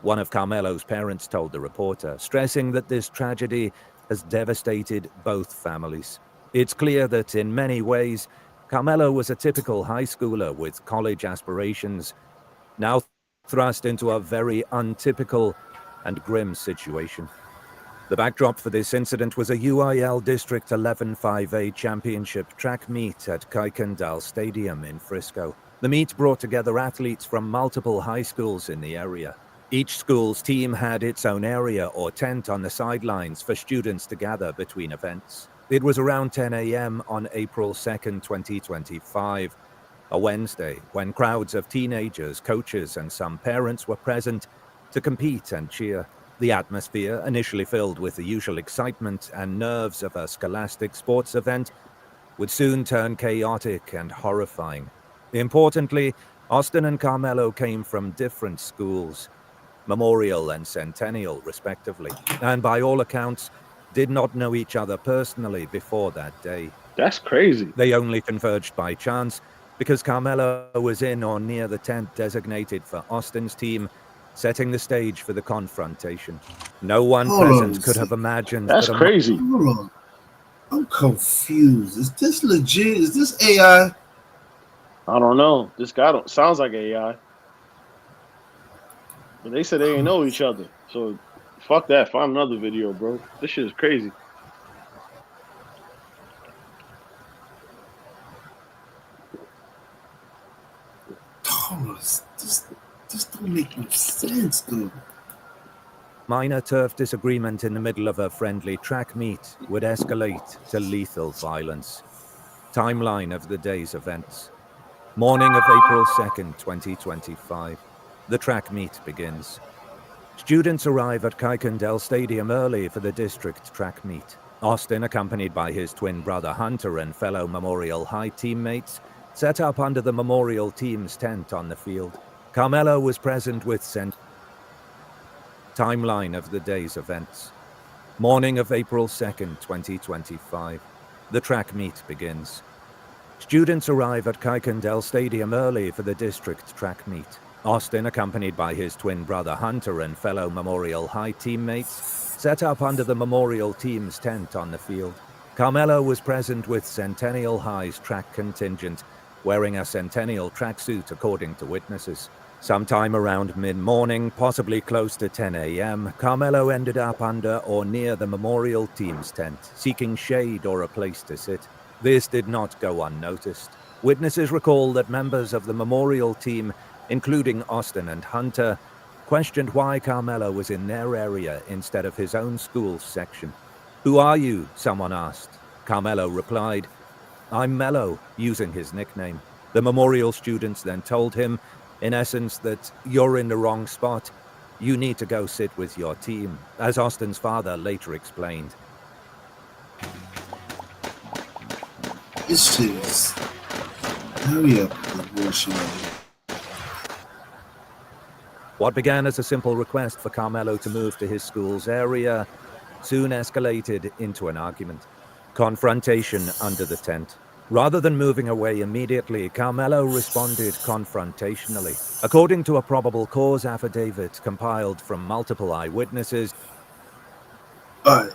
one of Carmelo's parents told the reporter, stressing that this tragedy has devastated both families. It's clear that in many ways, Carmelo was a typical high schooler with college aspirations, now thrust into a very untypical and grim situation. The backdrop for this incident was a UIL District 11-5A championship track meet at Kuykendall Stadium in Frisco. The meet brought together athletes from multiple high schools in the area. Each school's team had its own area or tent on the sidelines for students to gather between events. It was around 10 a.m. on April 2nd, 2025, a Wednesday, when crowds of teenagers, coaches, and some parents were present to compete and cheer. The atmosphere, initially filled with the usual excitement and nerves of a scholastic sports event, would soon turn chaotic and horrifying. Importantly, Austin and Carmelo came from different schools, Memorial and Centennial respectively, and by all accounts, did not know each other personally before that day. That's crazy. They only converged by chance because Carmelo was in or near the tent designated for Austin's team, setting the stage for the confrontation. No one present could have imagined. That's crazy. Hold on. I'm confused. Is this legit? Is this AI? I don't know. This guy sounds like AI. But they said they didn't know each other. So fuck that. Find another video, bro. This shit is crazy. Thomas, this don't make no sense, dude. Minor turf disagreement in the middle of a friendly track meet would escalate to lethal violence. Timeline of the day's events. Morning of April 2nd, 2025. The track meet begins. Students arrive at Kuykendall Stadium early for the district track meet. Austin, accompanied by his twin brother Hunter and fellow Memorial High teammates, set up under the Memorial team's tent on the field. Carmelo was present with Timeline of the day's events. Morning of April 2nd, 2025. The track meet begins. Students arrive at Kuykendall Stadium early for the district track meet. Austin, accompanied by his twin brother Hunter and fellow Memorial High teammates, set up under the Memorial team's tent on the field. Carmelo was present with Centennial High's track contingent, wearing a Centennial tracksuit according to witnesses. Sometime around mid-morning, possibly close to 10 a.m., Carmelo ended up under or near the Memorial team's tent, seeking shade or a place to sit. This did not go unnoticed. Witnesses recall that members of the Memorial team, including Austin and Hunter, questioned why Carmelo was in their area instead of his own school's section. "Who are you?" someone asked. Carmelo replied, "I'm Mello," using his nickname. The Memorial students then told him, in essence, that you're in the wrong spot. You need to go sit with your team, as Austin's father later explained. This shit is... Hurry up with the bullshit. What began as a simple request for Carmelo to move to his school's area soon escalated into an argument. Confrontation under the tent. Rather than moving away immediately, Carmelo responded confrontationally. According to a probable cause affidavit compiled from multiple eyewitnesses. All right.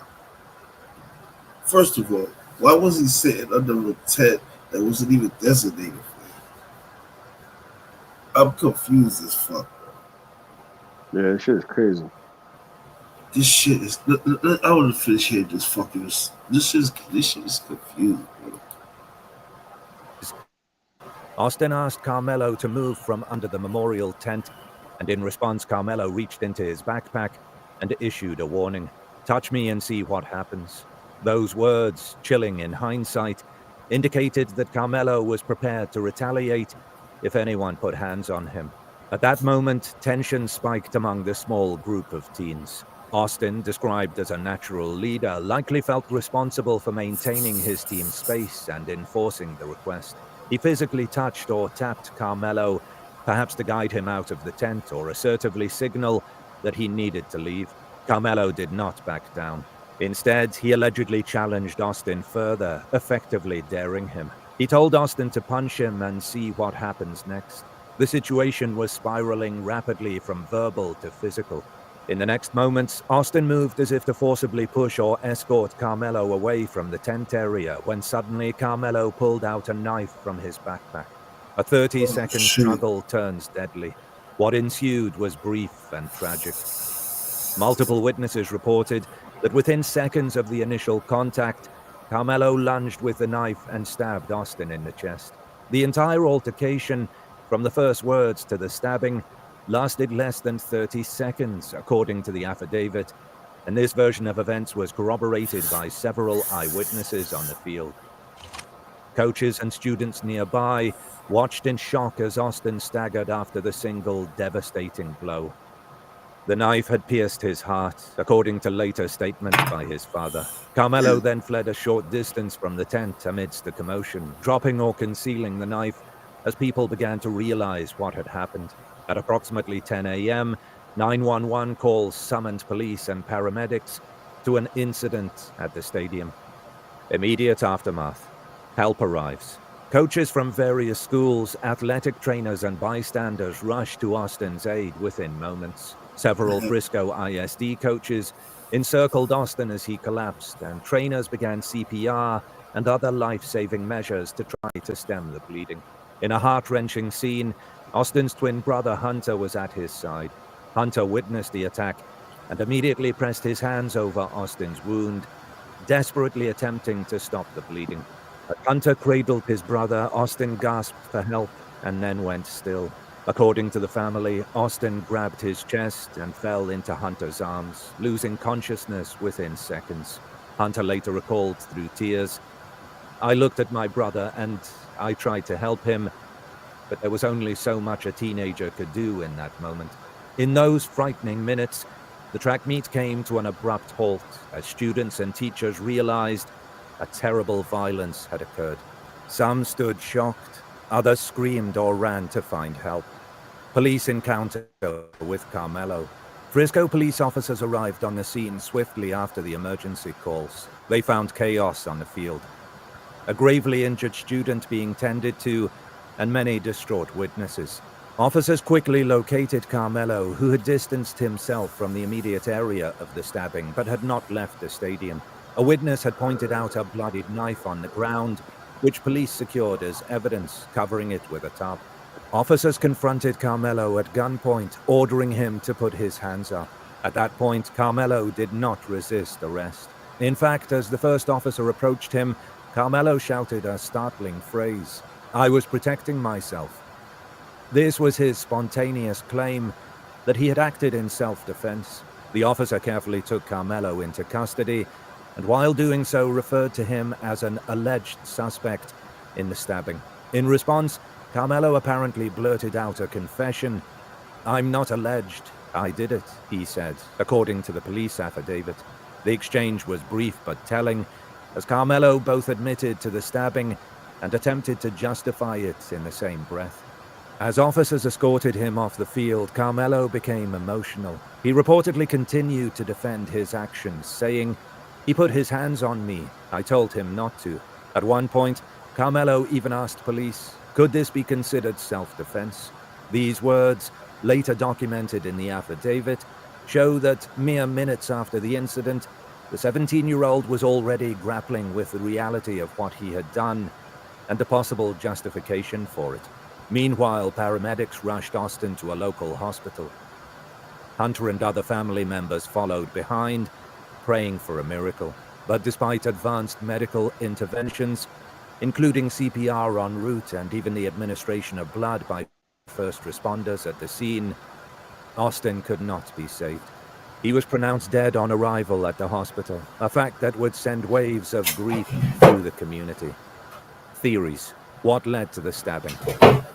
First of all, why was he sitting under a tent that wasn't even designated for him? I'm confused as fuck. Yeah, this shit is crazy. This shit is. I want to finish here. This fucking. This shit is confusing, bro. Austin asked Carmelo to move from under the memorial tent, and in response, Carmelo reached into his backpack and issued a warning. "Touch me and see what happens." Those words, chilling in hindsight, indicated that Carmelo was prepared to retaliate if anyone put hands on him. At that moment, tension spiked among the small group of teens. Austin, described as a natural leader, likely felt responsible for maintaining his team's space and enforcing the request. He physically touched or tapped Carmelo, perhaps to guide him out of the tent or assertively signal that he needed to leave. Carmelo did not back down. Instead, he allegedly challenged Austin further, effectively daring him. He told Austin to punch him and see what happens next. The situation was spiraling rapidly from verbal to physical. In the next moments, Austin moved as if to forcibly push or escort Carmelo away from the tent area when suddenly Carmelo pulled out a knife from his backpack. A 30-second struggle turns deadly. What ensued was brief and tragic. Multiple witnesses reported that within seconds of the initial contact, Carmelo lunged with the knife and stabbed Austin in the chest. The entire altercation, from the first words to the stabbing, lasted less than 30 seconds, according to the affidavit, and this version of events was corroborated by several eyewitnesses on the field. Coaches and students nearby watched in shock as Austin staggered after the single devastating blow. The knife had pierced his heart, according to later statements by his father. Carmelo then fled a short distance from the tent amidst the commotion, dropping or concealing the knife as people began to realize what had happened. At approximately 10 a.m., 911 calls summoned police and paramedics to an incident at the stadium. Immediate aftermath. Help arrives. Coaches from various schools, athletic trainers, and bystanders rushed to Austin's aid within moments. Several Frisco ISD coaches encircled Austin as he collapsed, and trainers began CPR and other life-saving measures to try to stem the bleeding. In a heart-wrenching scene, Austin's twin brother Hunter was at his side. Hunter witnessed the attack and immediately pressed his hands over Austin's wound, desperately attempting to stop the bleeding. As Hunter cradled his brother, Austin gasped for help and then went still. According to the family, Austin grabbed his chest and fell into Hunter's arms, losing consciousness within seconds. Hunter later recalled through tears, "I looked at my brother and I tried to help him, but there was only so much a teenager could do in that moment." In those frightening minutes, the track meet came to an abrupt halt as students and teachers realized a terrible violence had occurred. Some stood shocked, others screamed or ran to find help. Police encounter with Carmelo. Frisco police officers arrived on the scene swiftly after the emergency calls. They found chaos on the field. A gravely injured student being tended to, and many distraught witnesses. Officers quickly located Carmelo, who had distanced himself from the immediate area of the stabbing, but had not left the stadium. A witness had pointed out a bloodied knife on the ground, which police secured as evidence, covering it with a tarp. Officers confronted Carmelo at gunpoint, ordering him to put his hands up. At that point, Carmelo did not resist arrest. In fact, as the first officer approached him, Carmelo shouted a startling phrase, "I was protecting myself." This was his spontaneous claim that he had acted in self-defense. The officer carefully took Carmelo into custody, and while doing so referred to him as an alleged suspect in the stabbing. In response, Carmelo apparently blurted out a confession. "I'm not alleged, I did it," he said, according to the police affidavit. The exchange was brief but telling, as Carmelo both admitted to the stabbing and attempted to justify it in the same breath. As officers escorted him off the field, Carmelo became emotional. He reportedly continued to defend his actions, saying, "He put his hands on me. I told him not to. At one point, Carmelo even asked police, could this be considered self-defense? These words, later documented in the affidavit, show that mere minutes after the incident, the 17-year-old was already grappling with the reality of what he had done and the possible justification for it. Meanwhile, paramedics rushed Austin to a local hospital. Hunter and other family members followed behind, praying for a miracle. But despite advanced medical interventions, including CPR en route and even the administration of blood by first responders at the scene, Austin could not be saved. He was pronounced dead on arrival at the hospital, a fact that would send waves of grief through the community. Theories. What led to the stabbing?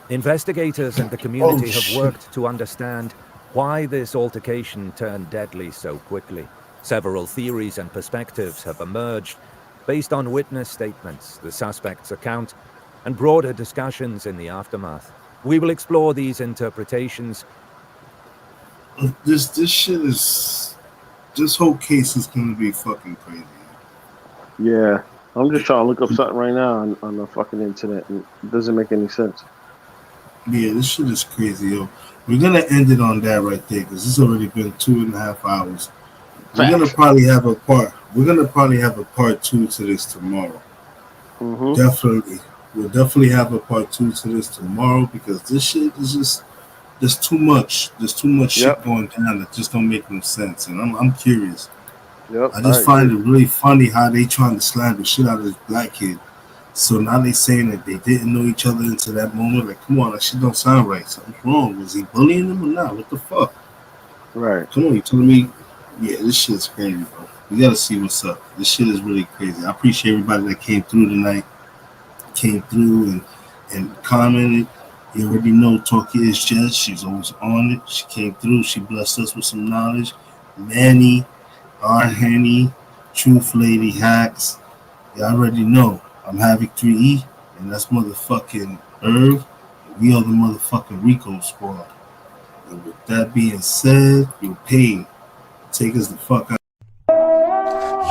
Investigators and the community have worked to understand why this altercation turned deadly so quickly. Several theories and perspectives have emerged based on witness statements, the suspect's account, and broader discussions in the aftermath. We will explore these interpretations. This whole case is gonna be fucking crazy. Yeah, I'm just trying to look up something right now on the fucking internet, and it doesn't make any sense. Yeah, this shit is crazy, yo. We're gonna end it on that right there because it's already been 2.5 hours. We're gonna probably have a part 2 to this tomorrow. Mm-hmm. Definitely, we'll definitely have a part 2 to this tomorrow because this shit is just there's too much. There's too much shit going down that just don't make no sense, and I'm curious. Yep, I just find it really funny how they trying to slam the shit out of this black kid. So now they saying that they didn't know each other into that moment. Like, come on, that shit don't sound right. Something's wrong. Was he bullying them or not? What the fuck? Right. Come on, you telling me? Yeah, this shit's crazy, bro. We gotta see what's up. This shit is really crazy. I appreciate everybody that came through tonight. Came through and commented. You already know Talkie is Jess. She's always on it. She came through. She blessed us with some knowledge. Manny, R. Henny, Truth Lady Hacks. You already know. I'm Havoc 3E, and that's motherfucking Irv. We are the motherfucking Rico Squad. And with that being said, you're paid. Take us the fuck out.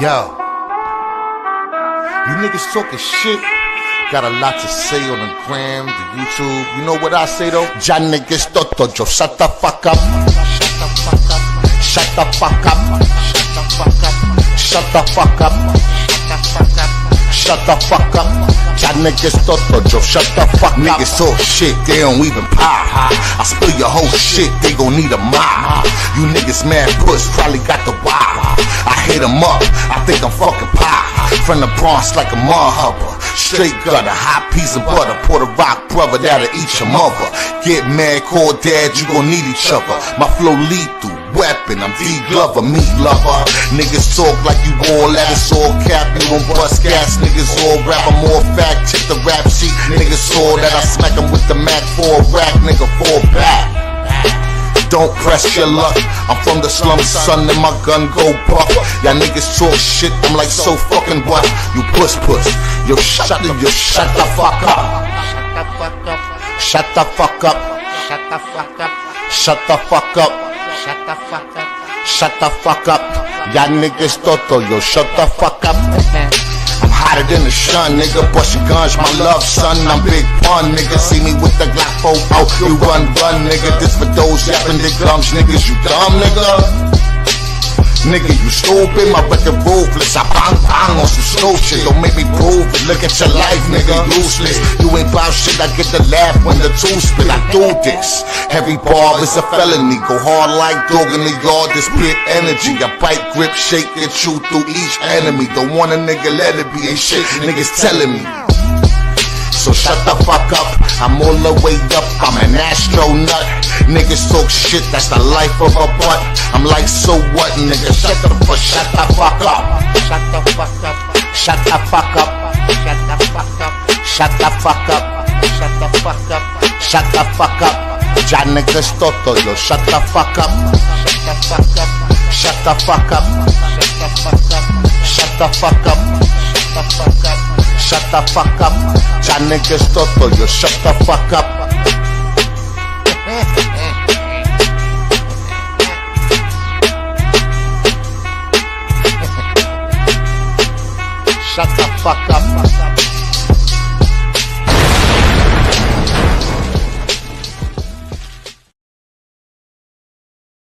Yo, you niggas talking shit. Got a lot to say on the gram, the YouTube. You know what I say though? Ya niggas toto, yo, shut the fuck up. Shut the fuck up. Shut the fuck up. Shut the fuck up. Ya niggas toto, yo, shut the fuck up. Niggas talk shit, they don't even pop. I spill your whole shit, they gon' need a mop. You niggas mad puss, probably got the wild. I hit them up, I think I'm fucking pop. From the Bronx like a mud-hubber. Straight gutter, hot piece of butter. Puerto Rock brother that'll eat your mother. Get mad, call dad, you gon' need each other. My flow lethal, weapon, I'm D Glover, meat lover. Niggas talk like you all that, it's all cap. You gon' bust gas, niggas all rap, I'm all fact. Check the rap sheet, niggas saw that I smack them with the Mac 4 rack, nigga 4 back. Don't press your luck. I'm from the slums, son, and my gun go buck. Y'all niggas talk shit, I'm like so fucking what? You puss. Yo, shut the fuck up. Shut the fuck up. Shut the fuck up. Shut the fuck up. Shut the fuck up. Shut the fuck up. Y'all niggas toto, yo, shut the fuck up. I'm hotter than the sun, nigga. Bustin' guns, my love, son. I'm big pun, nigga. See me with the Glock 4 out. You run, nigga. This for those yapping dick gums, niggas. You dumb, nigga. Nigga, you stupid. My record ruthless. I bang on some snow shit. Don't make me prove it. Look at your life, nigga. Useless. You ain't bout shit. I get the laugh when the two spit. I do this. Every bar is a felony. Go hard like dog in the yard. This split energy. I bite, grip, shake, and chew through each enemy. Don't want a nigga, let it be. Ain't shit niggas telling me. So shut the fuck up. I'm all the way up. I'm an astronaut. Niggas talk shit, that's the life of a butt. I'm like, so what, nigga? Shut the fuck up. Shut the fuck up. Shut the fuck up. Shut the fuck up. Shut the fuck up. Shut the fuck up. Shut the fuck up. Shut the fuck up. Ya niggas toto, yo, shut the fuck up. Shut the fuck up. Shut the fuck up. Shut the fuck up. Shut the fuck up. Shut the fuck up. Ya niggas toto, yo, shut the fuck up.